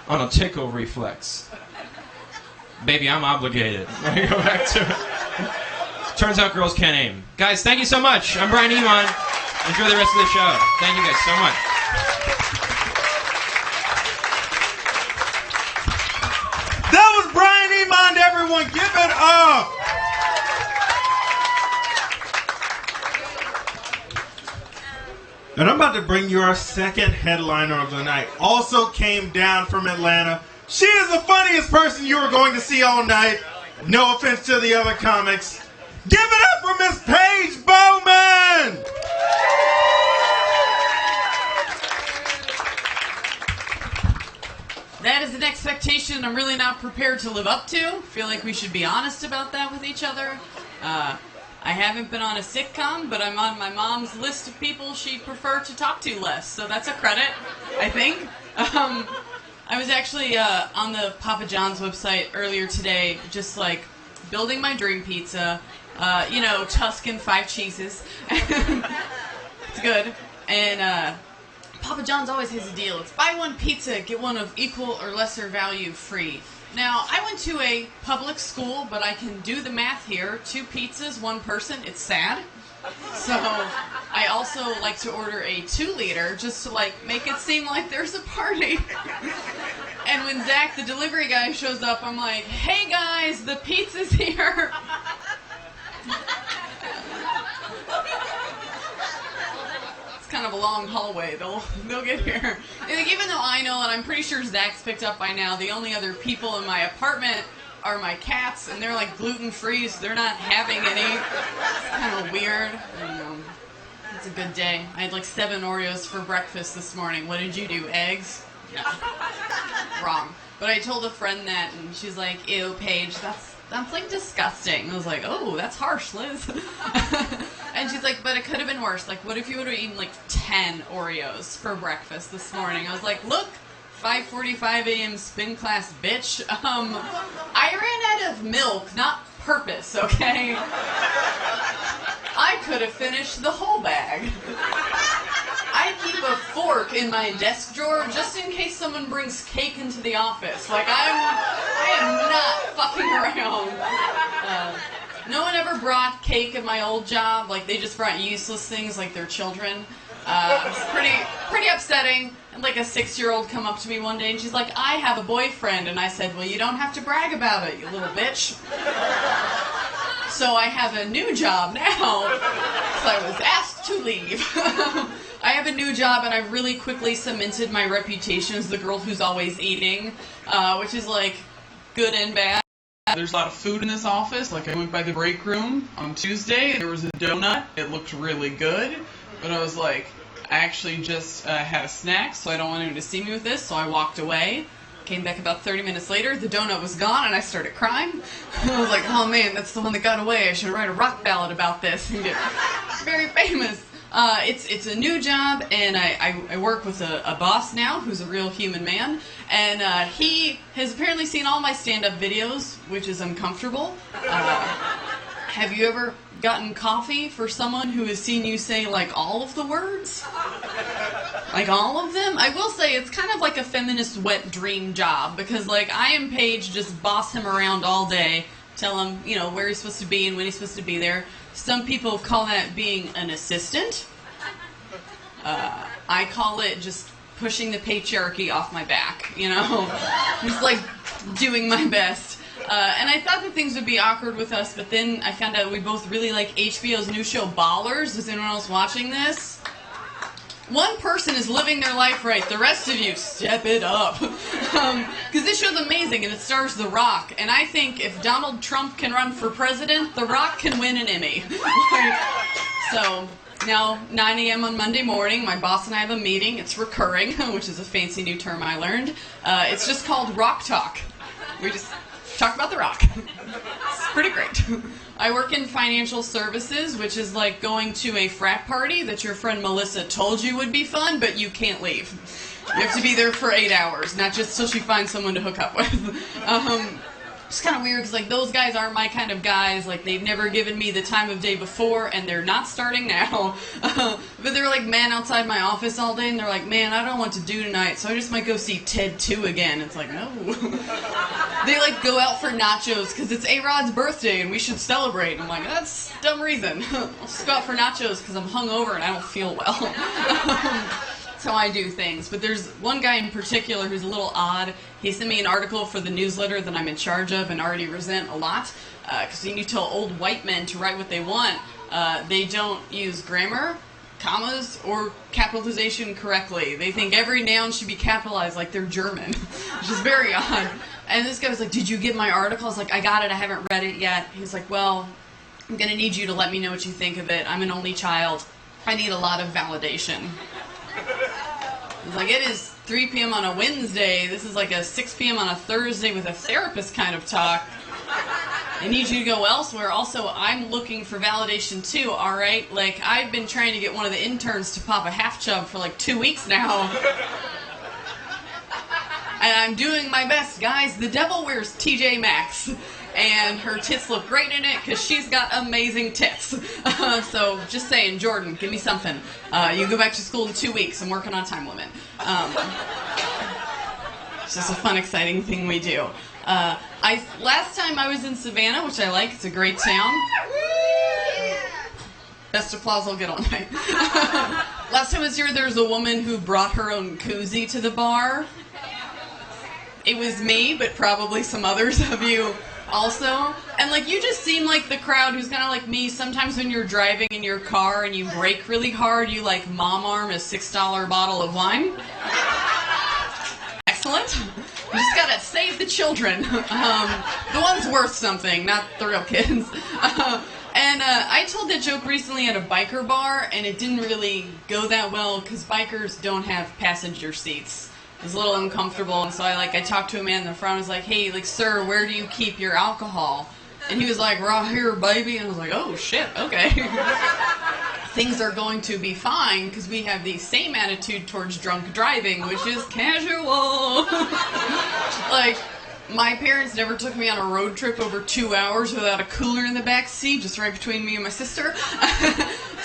on a tickle reflex. Baby, I'm obligated. I go back to. Turns out girls can't aim. Guys, thank you so much. I'm Brian Emond. Enjoy the rest of the show. Thank you guys so much. That was Brian Emond, everyone. Give it up. And I'm about to bring you our second headliner of the night. Also came down from Atlanta. She is the funniest person you are going to see all night. No offense to the other comics. Give it up for Miss Paige Bowman! That is an expectation I'm really not prepared to live up to. Feel like we should be honest about that with each other. I haven't been on a sitcom, but I'm on my mom's list of people she'd prefer to talk to less. So that's a credit, I think. I was actually on the Papa John's website earlier today, just like building my dream pizza. Tuscan 5 cheeses. It's good. And Papa John's always has a deal. It's buy one pizza, get one of equal or lesser value free. Now, I went to a public school, but I can do the math here. 2 pizzas, 1 person. It's sad. So I also like to order a 2-liter just to make it seem like there's a party. And when Zach, the delivery guy, shows up, I'm like, hey guys, the pizza's here. It's kind of a long hallway. They'll get here. Even though I know, and I'm pretty sure Zach's picked up by now, the only other people in my apartment are my cats, and they're gluten-free, so they're not having any. It's kind of weird. It's a good day. I had 7 Oreos for breakfast this morning. What did you do? Eggs? No. Wrong. But I told a friend that, and she's like, ew, Paige, that's disgusting. I was like, oh, that's harsh, Liz. And she's like, but it could have been worse. What if you would have eaten 10 Oreos for breakfast this morning? I was like, look, 5:45 a.m. spin class, bitch. I ran out of milk, not purpose, okay? I could have finished the whole bag. I keep a fork in my desk drawer just in case someone brings cake into the office. I am not fucking around. No one ever brought cake at my old job. They just brought useless things like their children. It's pretty upsetting. And a 6-year-old come up to me one day and she's like, I have a boyfriend. And I said, well, you don't have to brag about it, you little bitch. So I have a new job now, because I was asked to leave. I have a new job, and I've really quickly cemented my reputation as the girl who's always eating, which is good and bad. There's a lot of food in this office. I went by the break room on Tuesday, and there was a donut. It looked really good, but I was like, I actually just had a snack, so I don't want anyone to see me with this, so I walked away. Came back about 30 minutes later, the donut was gone, and I started crying. I was like, oh man, that's the one that got away. I should write a rock ballad about this and get very famous. It's a new job, and I work with a boss now who's a real human man, and he has apparently seen all my stand-up videos, which is uncomfortable. Have you ever gotten coffee for someone who has seen you say, like, all of the words? Like, all of them? I will say it's kind of like a feminist wet dream job, because, like, I and Paige just boss him around all day, tell him, you know, where he's supposed to be and when he's supposed to be there. Some people call that being an assistant. I call it just pushing the patriarchy off my back, you know? Just, like, doing my best. And I thought that things would be awkward with us, but then I found out we both really like HBO's new show, Ballers. Is anyone else watching this? One person is living their life right. The rest of you, step it up. Because this show's amazing, and it stars The Rock. And I think if Donald Trump can run for president, The Rock can win an Emmy. So, now, 9 a.m. on Monday morning, my boss and I have a meeting. It's recurring, which is a fancy new term I learned. It's just called Rock Talk. We just talk about The Rock. It's pretty great. I work in financial services, which is like going to a frat party that your friend Melissa told you would be fun, but you can't leave. You have to be there for 8 hours, not just till she finds someone to hook up with. It's kind of weird because, like, those guys aren't my kind of guys. Like, they've never given me the time of day before, and they're not starting now. But they're, like, man outside my office all day, and they're like, man, I don't know what to do tonight, so I just might go see Ted 2 again. It's like, no. They, like, go out for nachos because it's A-Rod's birthday, and we should celebrate. And I'm like, that's a dumb reason. I'll just go out for nachos because I'm hungover and I don't feel well. That's how I do things. But there's one guy in particular who's a little odd. He sent me an article for the newsletter that I'm in charge of and already resent a lot. Because when you tell old white men to write what they want, they don't use grammar, commas, or capitalization correctly. They think every noun should be capitalized like they're German, which is very odd. And this guy was like, did you get my article? I was like, I got it. I haven't read it yet. He's like, well, I'm going to need you to let me know what you think of it. I'm an only child. I need a lot of validation. It's like, it is 3 p.m. on a Wednesday. This is like a 6 p.m. on a Thursday with a therapist kind of talk. I need you to go elsewhere. Also, I'm looking for validation too, alright? Like, I've been trying to get one of the interns to pop a half chub for like 2 weeks now. And I'm doing my best, guys. The devil wears TJ Maxx. And her tits look great in it because she's got amazing tits. So just saying, Jordan, give me something. You go back to school in 2 weeks. I'm working on a time limit. It's just a fun, exciting thing we do. Last time I was in Savannah, which I like. It's a great town. Best applause I'll get all night. Last time I was here, there was a woman who brought her own koozie to the bar. It was me, but probably some others of you also. And, like, you just seem like the crowd who's kind of like me. Sometimes when you're driving in your car and you brake really hard, you, like, mom arm a $6 bottle of wine. Excellent. You just gotta save the children. The ones worth something, not the real kids. And I told that joke recently at a biker bar, and it didn't really go that well because bikers don't have passenger seats. It was a little uncomfortable, and so I talked to a man in the front. I was like, hey, like, sir, where do you keep your alcohol? And he was like, right here, baby. And I was like, oh, shit, okay. Things are going to be fine, because we have the same attitude towards drunk driving, which is casual. Like, my parents never took me on a road trip over 2 hours without a cooler in the back seat, just right between me and my sister.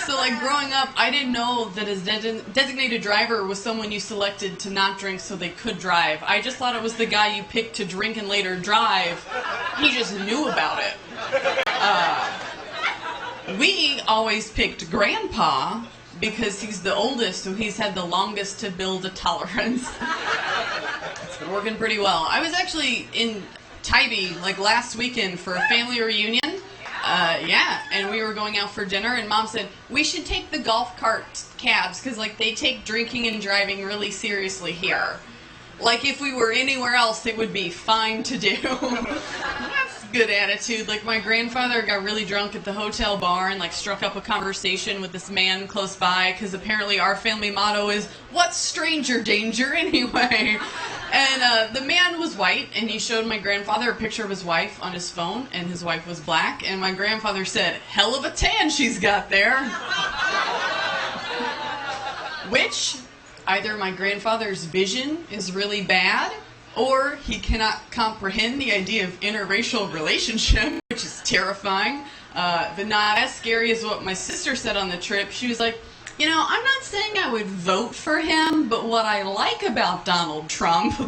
So, like, growing up, I didn't know that as designated driver was someone you selected to not drink so they could drive. I just thought it was the guy you picked to drink and later drive. He just knew about it. We always picked Grandpa because he's the oldest, so he's had the longest to build a tolerance. It's been working pretty well. I was actually in Tybee, like, last weekend for a family reunion. And we were going out for dinner, and Mom said, we should take the golf cart cabs, because, like, they take drinking and driving really seriously here. Like, if we were anywhere else, it would be fine to do. That's good attitude. Like, my grandfather got really drunk at the hotel bar and, like, struck up a conversation with this man close by, because apparently our family motto is, what's stranger danger anyway? And the man was white, and he showed my grandfather a picture of his wife on his phone, and his wife was black, and my grandfather said, "Hell of a tan she's got there." Which, either my grandfather's vision is really bad, or he cannot comprehend the idea of interracial relationship, which is terrifying, but not as scary as what my sister said on the trip. She was like, "You know, I'm not saying I would vote for him, but what I like about Donald Trump,"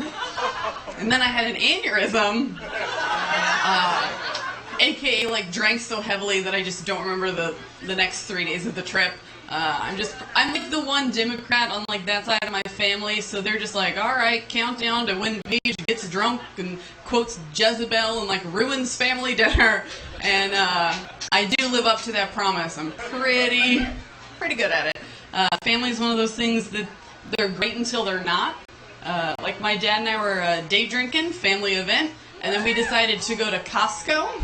and then I had an aneurysm, aka like drank so heavily that I just don't remember the next 3 days of the trip. I'm like the one Democrat on like that side of my family, so they're just like, all right, countdown to when Paige gets drunk and quotes Jezebel and like ruins family dinner, and I do live up to that promise. I'm pretty good at it. Family is one of those things that they're great until they're not. Like my dad and I were day drinking, family event, and then we decided to go to Costco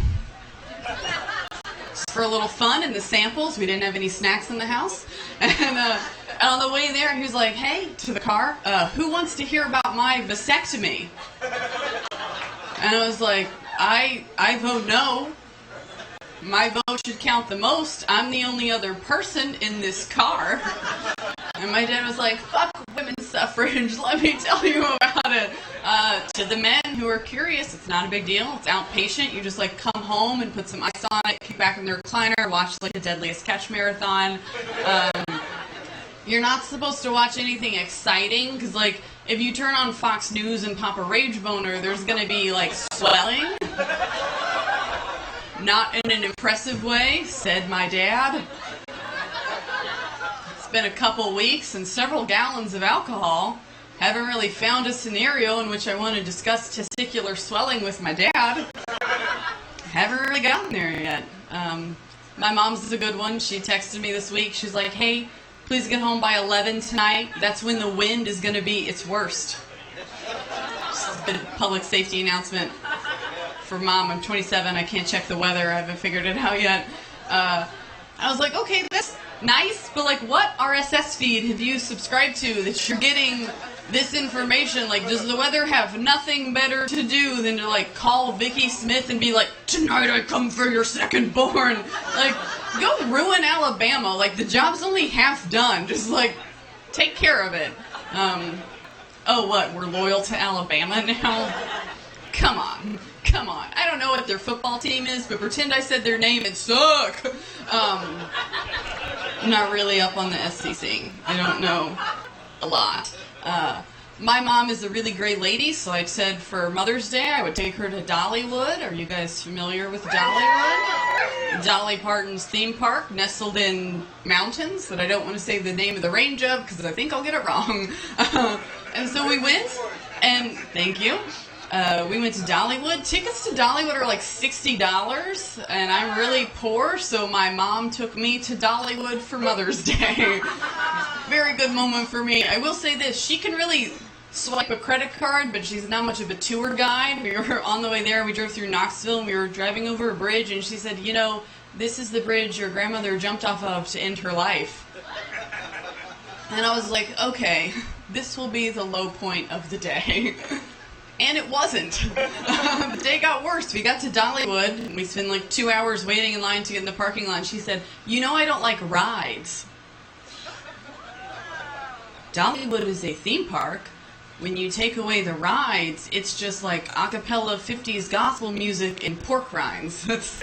for a little fun and the samples. We didn't have any snacks in the house. And on the way there, he was like, "Hey," to the car, "who wants to hear about my vasectomy?" And I was like, I vote no. My vote should count the most. I'm the only other person in this car. And my dad was like, "Fuck women's suffrage, let me tell you about it." To the men who are curious, it's not a big deal. It's outpatient. You just like come home and put some ice on it, kick back in the recliner, watch like the Deadliest Catch marathon. You're not supposed to watch anything exciting, because like if you turn on Fox News and pop a rage boner, there's gonna be like swelling. Not in an impressive way, said my dad. It's been a couple weeks and several gallons of alcohol. Haven't really found a scenario in which I want to discuss testicular swelling with my dad. Haven't really gotten there yet. My mom's is a good one. She texted me this week. She's like, "Hey, please get home by 11 tonight. That's when the wind is going to be its worst." Just a bit of public safety announcement. For Mom, I'm 27, I can't check the weather, I haven't figured it out yet. I was like, okay, that's nice, but like what RSS feed have you subscribed to that you're getting this information? Like, does the weather have nothing better to do than to like call Vicky Smith and be like, "Tonight I come for your second born"? Like, go ruin Alabama, like the job's only half done, just like take care of it. Oh what, we're loyal to Alabama now? Come on. I don't know what their football team is, but pretend I said their name and suck. I'm not really up on the SEC. I don't know a lot. My mom is a really great lady, so I said for Mother's Day I would take her to Dollywood. Are you guys familiar with Dollywood? Dolly Parton's theme park, nestled in mountains that I don't want to say the name of the range of because I think I'll get it wrong. And so we went, and thank you. We went to Dollywood. Tickets to Dollywood are like $60, and I'm really poor, so my mom took me to Dollywood for Mother's Day. Very good moment for me. I will say this, she can really swipe a credit card, but she's not much of a tour guide. We were on the way there, we drove through Knoxville, and we were driving over a bridge, and she said, "You know, this is the bridge your grandmother jumped off of to end her life." And I was like, okay, this will be the low point of the day. And it wasn't. The day got worse. We got to Dollywood, and we spent like 2 hours waiting in line to get in the parking lot. She said, "You know I don't like rides." Dollywood is a theme park. When you take away the rides, it's just like a cappella 50s gospel music and pork rinds. That's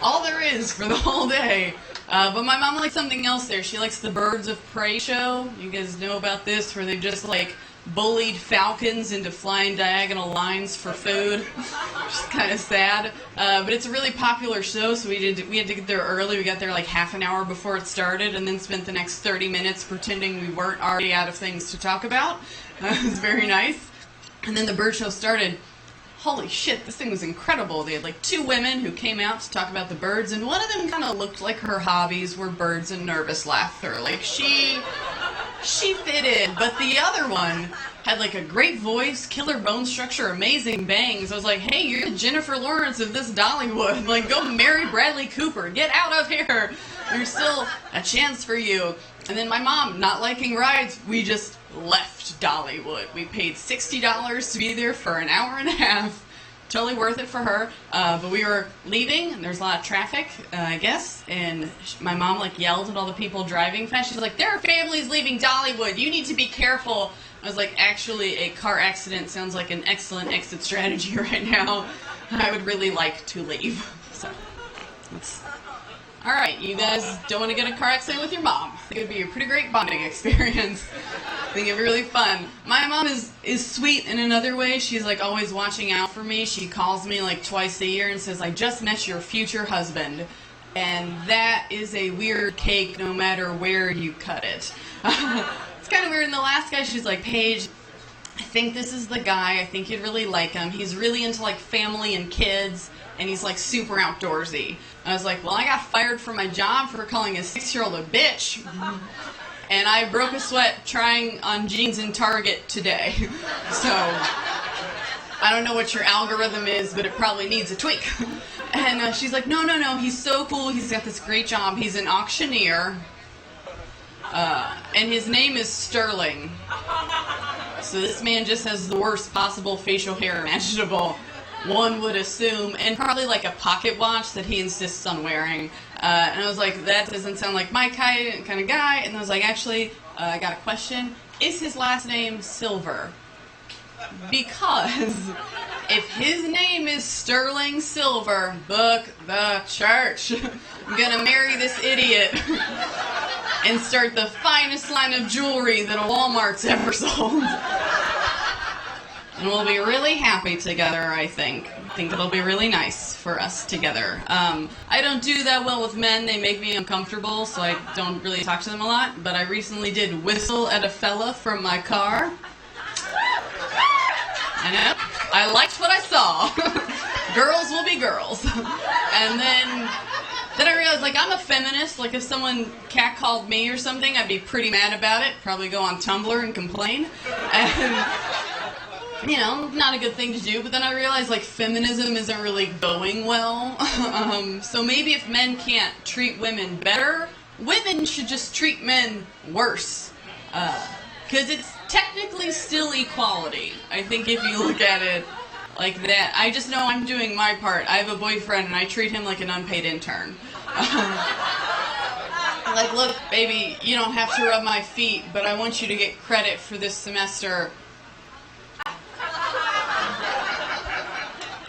all there is for the whole day. But my mom likes something else there. She likes the Birds of Prey show. You guys know about this, where they just like bullied falcons into flying diagonal lines for food, which is kind of sad. But it's a really popular show, so we had to get there early. We got there like half an hour before it started, and then spent the next 30 minutes pretending we weren't already out of things to talk about. It was very nice. And then the bird show started. Holy shit, this thing was incredible. They had like two women who came out to talk about the birds, and one of them kind of looked like her hobbies were birds and nervous laughter. Like she fitted, but the other one had like a great voice, killer bone structure, amazing bangs. I was like, hey, you're the Jennifer Lawrence of this Dollywood. Like, go marry Bradley Cooper. Get out of here. There's still a chance for you. And then my mom, not liking rides, we just left Dollywood. We paid $60 to be there for an hour and a half. Totally worth it for her. But we were leaving, and there's a lot of traffic, I guess. And my mom like yelled at all the people driving fast. She's like, "There are families leaving Dollywood. You need to be careful." I was like, "Actually, a car accident sounds like an excellent exit strategy right now. I would really like to leave." So, that's... All right, you guys don't want to get in a car accident with your mom. I think it would be a pretty great bonding experience. I think it'd be really fun. My mom is sweet in another way. She's like always watching out for me. She calls me like twice a year and says, "I just met your future husband." And that is a weird cake no matter where you cut it. It's kind of weird. And the last guy, she's like, "Paige, I think this is the guy. I think you'd really like him. He's really into like family and kids, and he's like super outdoorsy." I was like, "Well, I got fired from my job for calling a 6-year-old a bitch. And I broke a sweat trying on jeans in Target today." So, I don't know what your algorithm is, but it probably needs a tweak. And she's like, no, he's so cool. He's got this great job. He's an auctioneer. And his name is Sterling. So this man just has the worst possible facial hair imaginable, one would assume, and probably like a pocket watch that he insists on wearing. And I was like, that doesn't sound like my kind of guy. And I was like, actually, I got a question. Is his last name Silver? Because if his name is Sterling Silver, book the church. I'm gonna marry this idiot and start the finest line of jewelry that a Walmart's ever sold. And we'll be really happy together, I think. I think it'll be really nice for us together. I don't do that well with men. They make me uncomfortable, so I don't really talk to them a lot. But I recently did whistle at a fella from my car. I know. I liked what I saw. Girls will be girls. And then I realized, like, I'm a feminist. Like, if someone catcalled me or something, I'd be pretty mad about it. Probably go on Tumblr and complain. And... you know, not a good thing to do, but then I realized, like, feminism isn't really going well. So maybe if men can't treat women better, women should just treat men worse. Because it's technically still equality. I think if you look at it like that. I just know I'm doing my part. I have a boyfriend, and I treat him like an unpaid intern. Like, look, baby, you don't have to rub my feet, but I want you to get credit for this semester.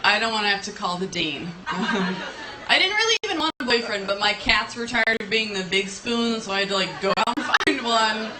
I don't want to have to call the dean. I didn't really even want a boyfriend, but my cats were tired of being the big spoon, so I had to, like, go out and find one.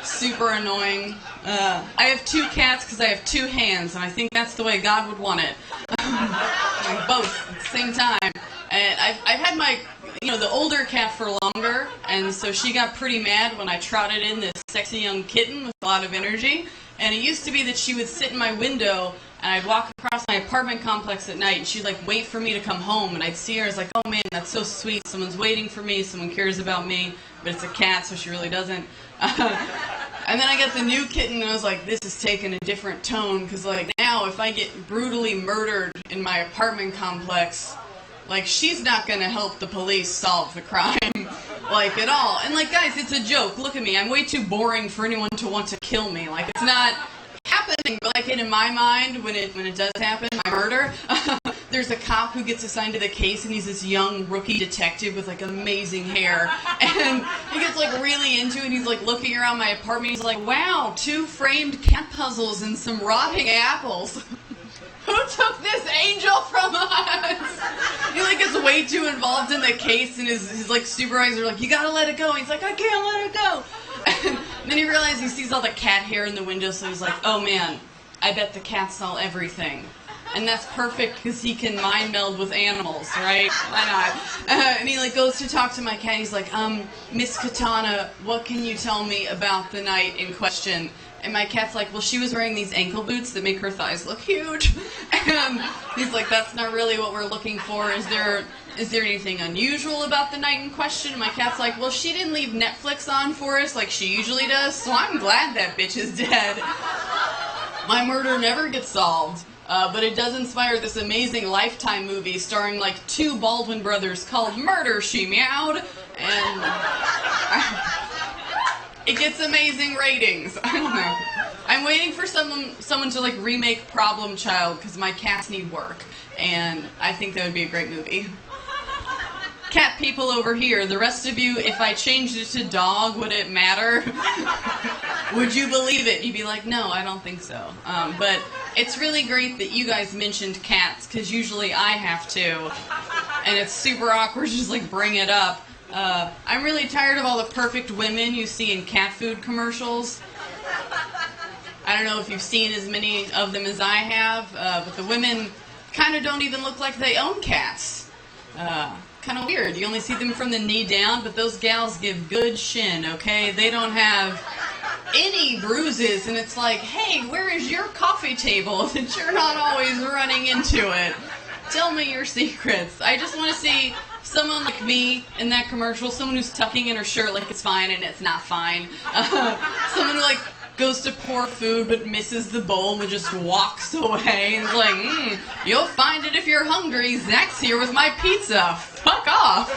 Super annoying. I have 2 cats because I have 2 hands, and I think that's the way God would want it. Like, both at the same time. And I've had my, you know, the older cat for longer, and so she got pretty mad when I trotted in this sexy young kitten with a lot of energy. And it used to be that she would sit in my window, and I'd walk across my apartment complex at night, and she'd, like, wait for me to come home, and I'd see her as, like, oh, man, that's so sweet. Someone's waiting for me. Someone cares about me. But it's a cat, so she really doesn't. And then I got the new kitten, and I was like, this is taking a different tone, because, like, now if I get brutally murdered in my apartment complex, like, she's not going to help the police solve the crime, like, at all. And, like, guys, it's a joke. Look at me. I'm way too boring for anyone to want to kill me. Like, it's not happening, but, like, in my mind, when it does happen, my murder, there's a cop who gets assigned to the case, and he's this young rookie detective with, like, amazing hair. And he gets, like, really into it, and he's, like, looking around my apartment. He's like, wow, 2 framed cat puzzles and some rotting apples. Who took this angel from us? He, like, gets way too involved in the case, and his like, supervisor, like, you gotta let it go. And he's like, I can't let it go. And then he realizes he sees all the cat hair in the window, so he's like, oh, man, I bet the cats saw everything. And that's perfect, because he can mind meld with animals, right? Why not? And he, like, goes to talk to my cat. He's like, Miss Katana, what can you tell me about the night in question? And my cat's like, well, she was wearing these ankle boots that make her thighs look huge. And he's like, that's not really what we're looking for. Is there anything unusual about the night in question? And my cat's like, well, she didn't leave Netflix on for us like she usually does, so I'm glad that bitch is dead. My murder never gets solved. But it does inspire this amazing Lifetime movie starring, like, 2 Baldwin brothers called Murder, She Meowed. And It gets amazing ratings. I don't know. I'm waiting for someone to like remake Problem Child because my cats need work, and I think that would be a great movie. Cat people over here, the rest of you, if I changed it to dog, would it matter? Would you believe it? You'd be like, no, I don't think so. But it's really great that you guys mentioned cats, because usually I have to, and it's super awkward to just like bring it up. I'm really tired of all the perfect women you see in cat food commercials. I don't know if you've seen as many of them as I have, but the women kind of don't even look like they own cats. Kind of weird. You only see them from the knee down, but those gals give good shin, okay? They don't have any bruises, and it's like, hey, where is your coffee table that you're not always running into it? Tell me your secrets. I just want to see someone like me in that commercial, someone who's tucking in her shirt like it's fine and it's not fine. Someone who like goes to pour food but misses the bowl and just walks away and is like, you'll find it if you're hungry. Zach's here with my pizza. Fuck off.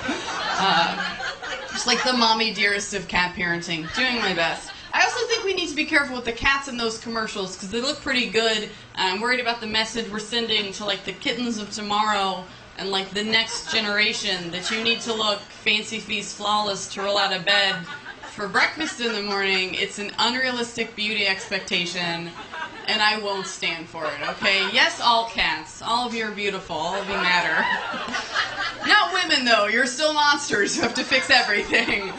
Just like the mommy dearest of cat parenting. Doing my best. I also think we need to be careful with the cats in those commercials because they look pretty good. I'm worried about the message we're sending to like the kittens of tomorrow and like the next generation that you need to look fancy feast flawless to roll out of bed for breakfast in the morning. It's an unrealistic beauty expectation, and I won't stand for it, okay? Yes, all cats. All of you are beautiful. All of you matter. Not women, though. You're still monsters who have to fix everything.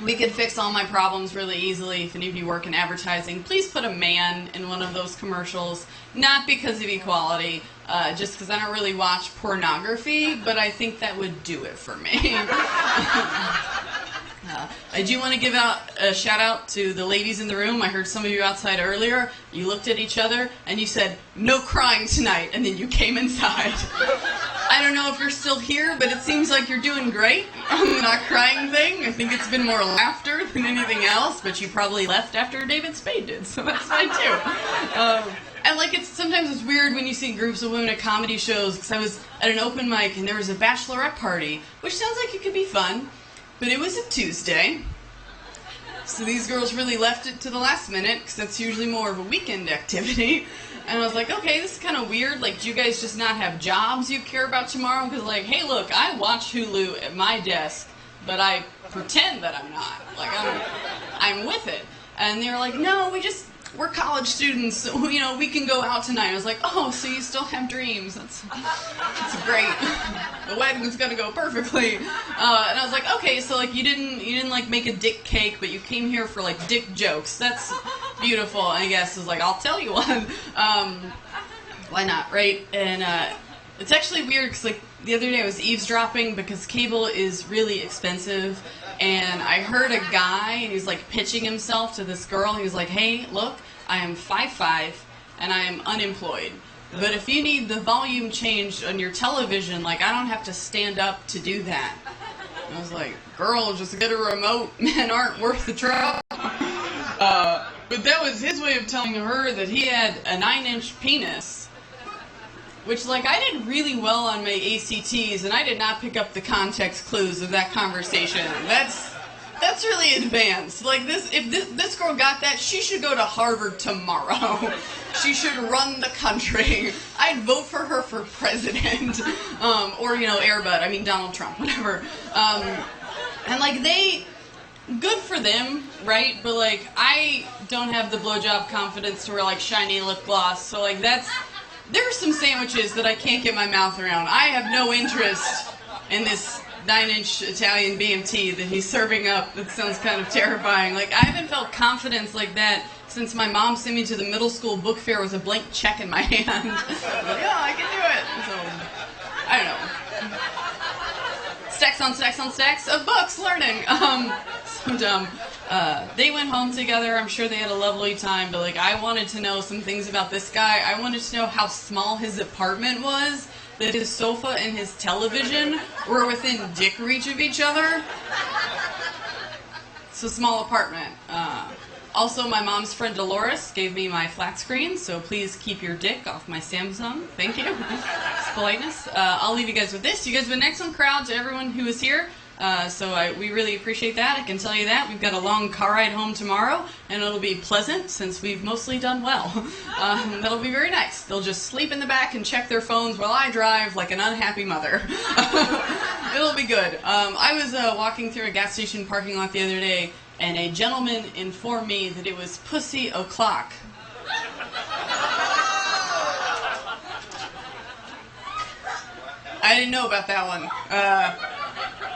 We could fix all my problems really easily if any of you work in advertising. Please put a man in one of those commercials. Not because of equality, just because I don't really watch pornography, but I think that would do it for me. I do want to give out a shout out to the ladies in the room. I heard some of you outside earlier. You looked at each other and you said, no crying tonight, and then you came inside. I don't know if you're still here, but it seems like you're doing great on the not crying thing. I think it's been more laughter than anything else, but you probably left after David Spade did, so that's fine too. And like sometimes it's weird when you see groups of women at comedy shows, because I was at an open mic and there was a bachelorette party, which sounds like it could be fun. But it was a Tuesday, so these girls really left it to the last minute, because that's usually more of a weekend activity. And I was like, okay, this is kind of weird. Like, do you guys just not have jobs you care about tomorrow? Because, like, hey, look, I watch Hulu at my desk, but I pretend that I'm not. Like, I'm with it. And they were like, no, we're college students, so, you know, we can go out tonight. I was like, oh, so you still have dreams. That's great. The wedding's gonna go perfectly. And I was like, okay, so like you didn't like make a dick cake, but you came here for like dick jokes. That's beautiful. And I guess I was like, I'll tell you one. Why not, right? And it's actually weird because like the other day I was eavesdropping because cable is really expensive. And I heard a guy, and he was like pitching himself to this girl. He was like, hey, look, I am 5'5", and I am unemployed. But if you need the volume changed on your television, like, I don't have to stand up to do that. And I was like, girl, just get a remote. Men aren't worth the trouble. But that was his way of telling her that he had a 9-inch penis. Which, like, I did really well on my ACTs, and I did not pick up the context clues of that conversation. That's really advanced. Like, if this girl got that, she should go to Harvard tomorrow. She should run the country. I'd vote for her for president. Or, you know, Air Bud. I mean, Donald Trump, whatever. And, like, good for them, right? But, like, I don't have the blowjob confidence to wear, like, shiny lip gloss. So, like, there are some sandwiches that I can't get my mouth around. I have no interest in this 9-inch Italian BMT that he's serving up. That sounds kind of terrifying. Like, I haven't felt confidence like that since my mom sent me to the middle school book fair with a blank check in my hand. Like, yeah, I can do it. So, I don't know. Stacks on stacks on stacks of books learning. So dumb. They went home together. I'm sure they had a lovely time, but like I wanted to know some things about this guy. I wanted to know how small his apartment was, that his sofa and his television were within dick reach of each other. It's a small apartment. Also, my mom's friend Dolores gave me my flat screen, so please keep your dick off my Samsung. Thank you. It's politeness. I'll leave you guys with this. You guys have been an excellent crowd to everyone who was here. We really appreciate that. I can tell you that. We've got a long car ride home tomorrow, and it'll be pleasant since we've mostly done well. That'll be very nice. They'll just sleep in the back and check their phones while I drive like an unhappy mother. It'll be good. I was walking through a gas station parking lot the other day, and a gentleman informed me that it was Pussy O'Clock. I didn't know about that one.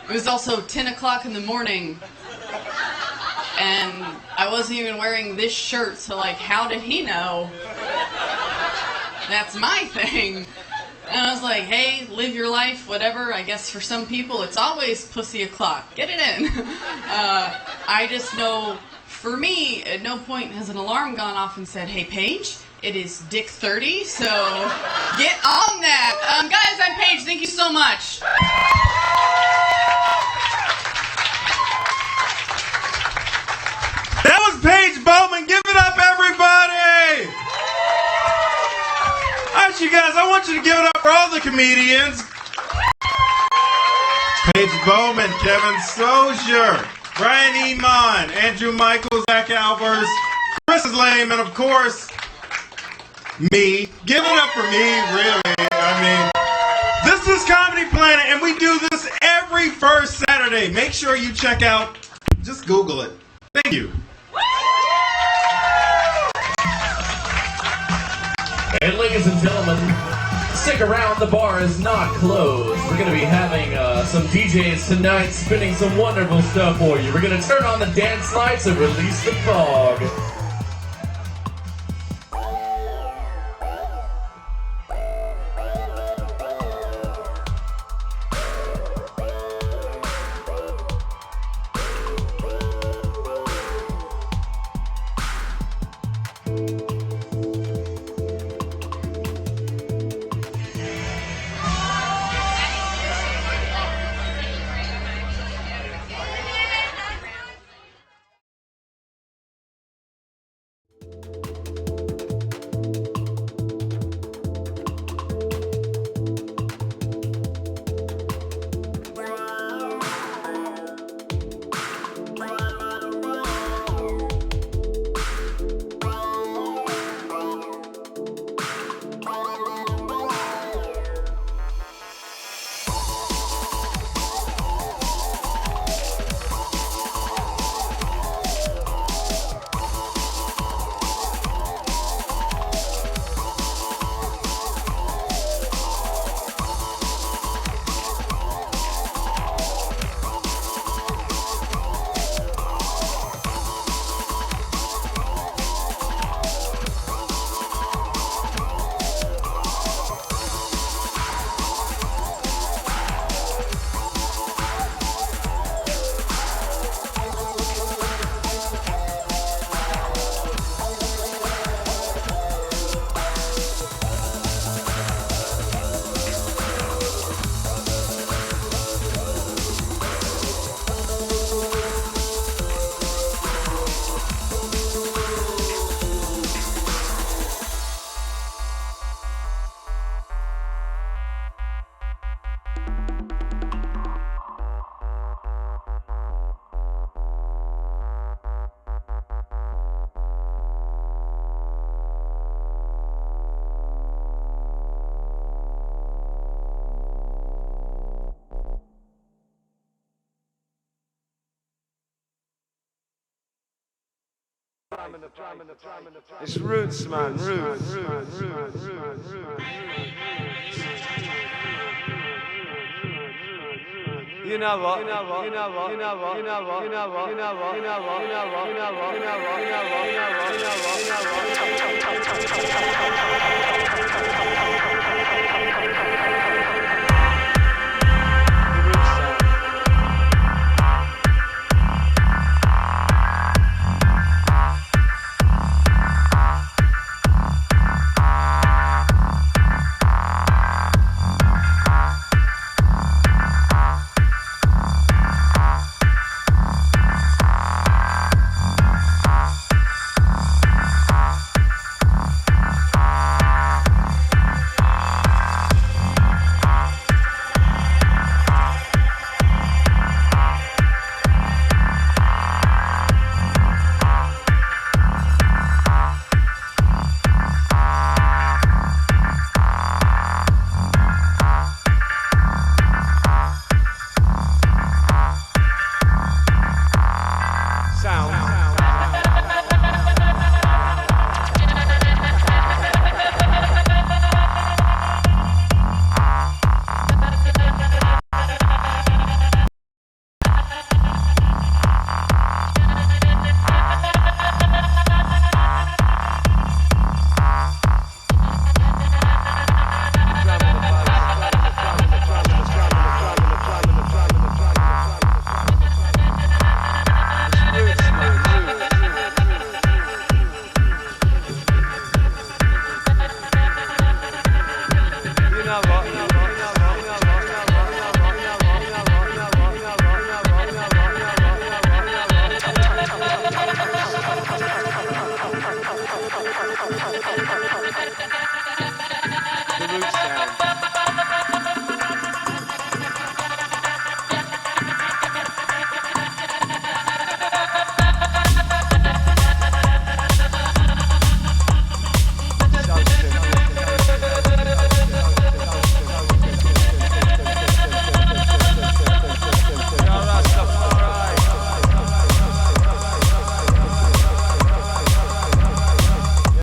It was also 10 o'clock in the morning, and I wasn't even wearing this shirt, so like, how did he know? That's my thing. And I was like, hey, live your life, whatever. I guess for some people, it's always Pussy O'Clock. Get it in. I just know, for me, at no point has an alarm gone off and said, hey, Paige, it is Dick 30, so get on that. Guys, I'm Paige. Thank you so much. That was Paige Bowman. Give it up, everybody! All right, you guys, I want you to give it up for all the comedians. Paige Bowman, Kevin Saucier, Brian Emond, Andrew Michael, Zach Albers, Chris Lame, and of course, me. Give it up for me, really. I mean, this is Comedy Planet, and we do this every first Saturday. Make sure you check out, just Google it. Thank you. And ladies and gentlemen, stick around, the bar is not closed. We're going to be having some DJs tonight spinning some wonderful stuff for you. We're going to turn on the dance lights and release the fog. It's roots, man, roots. You know what? what?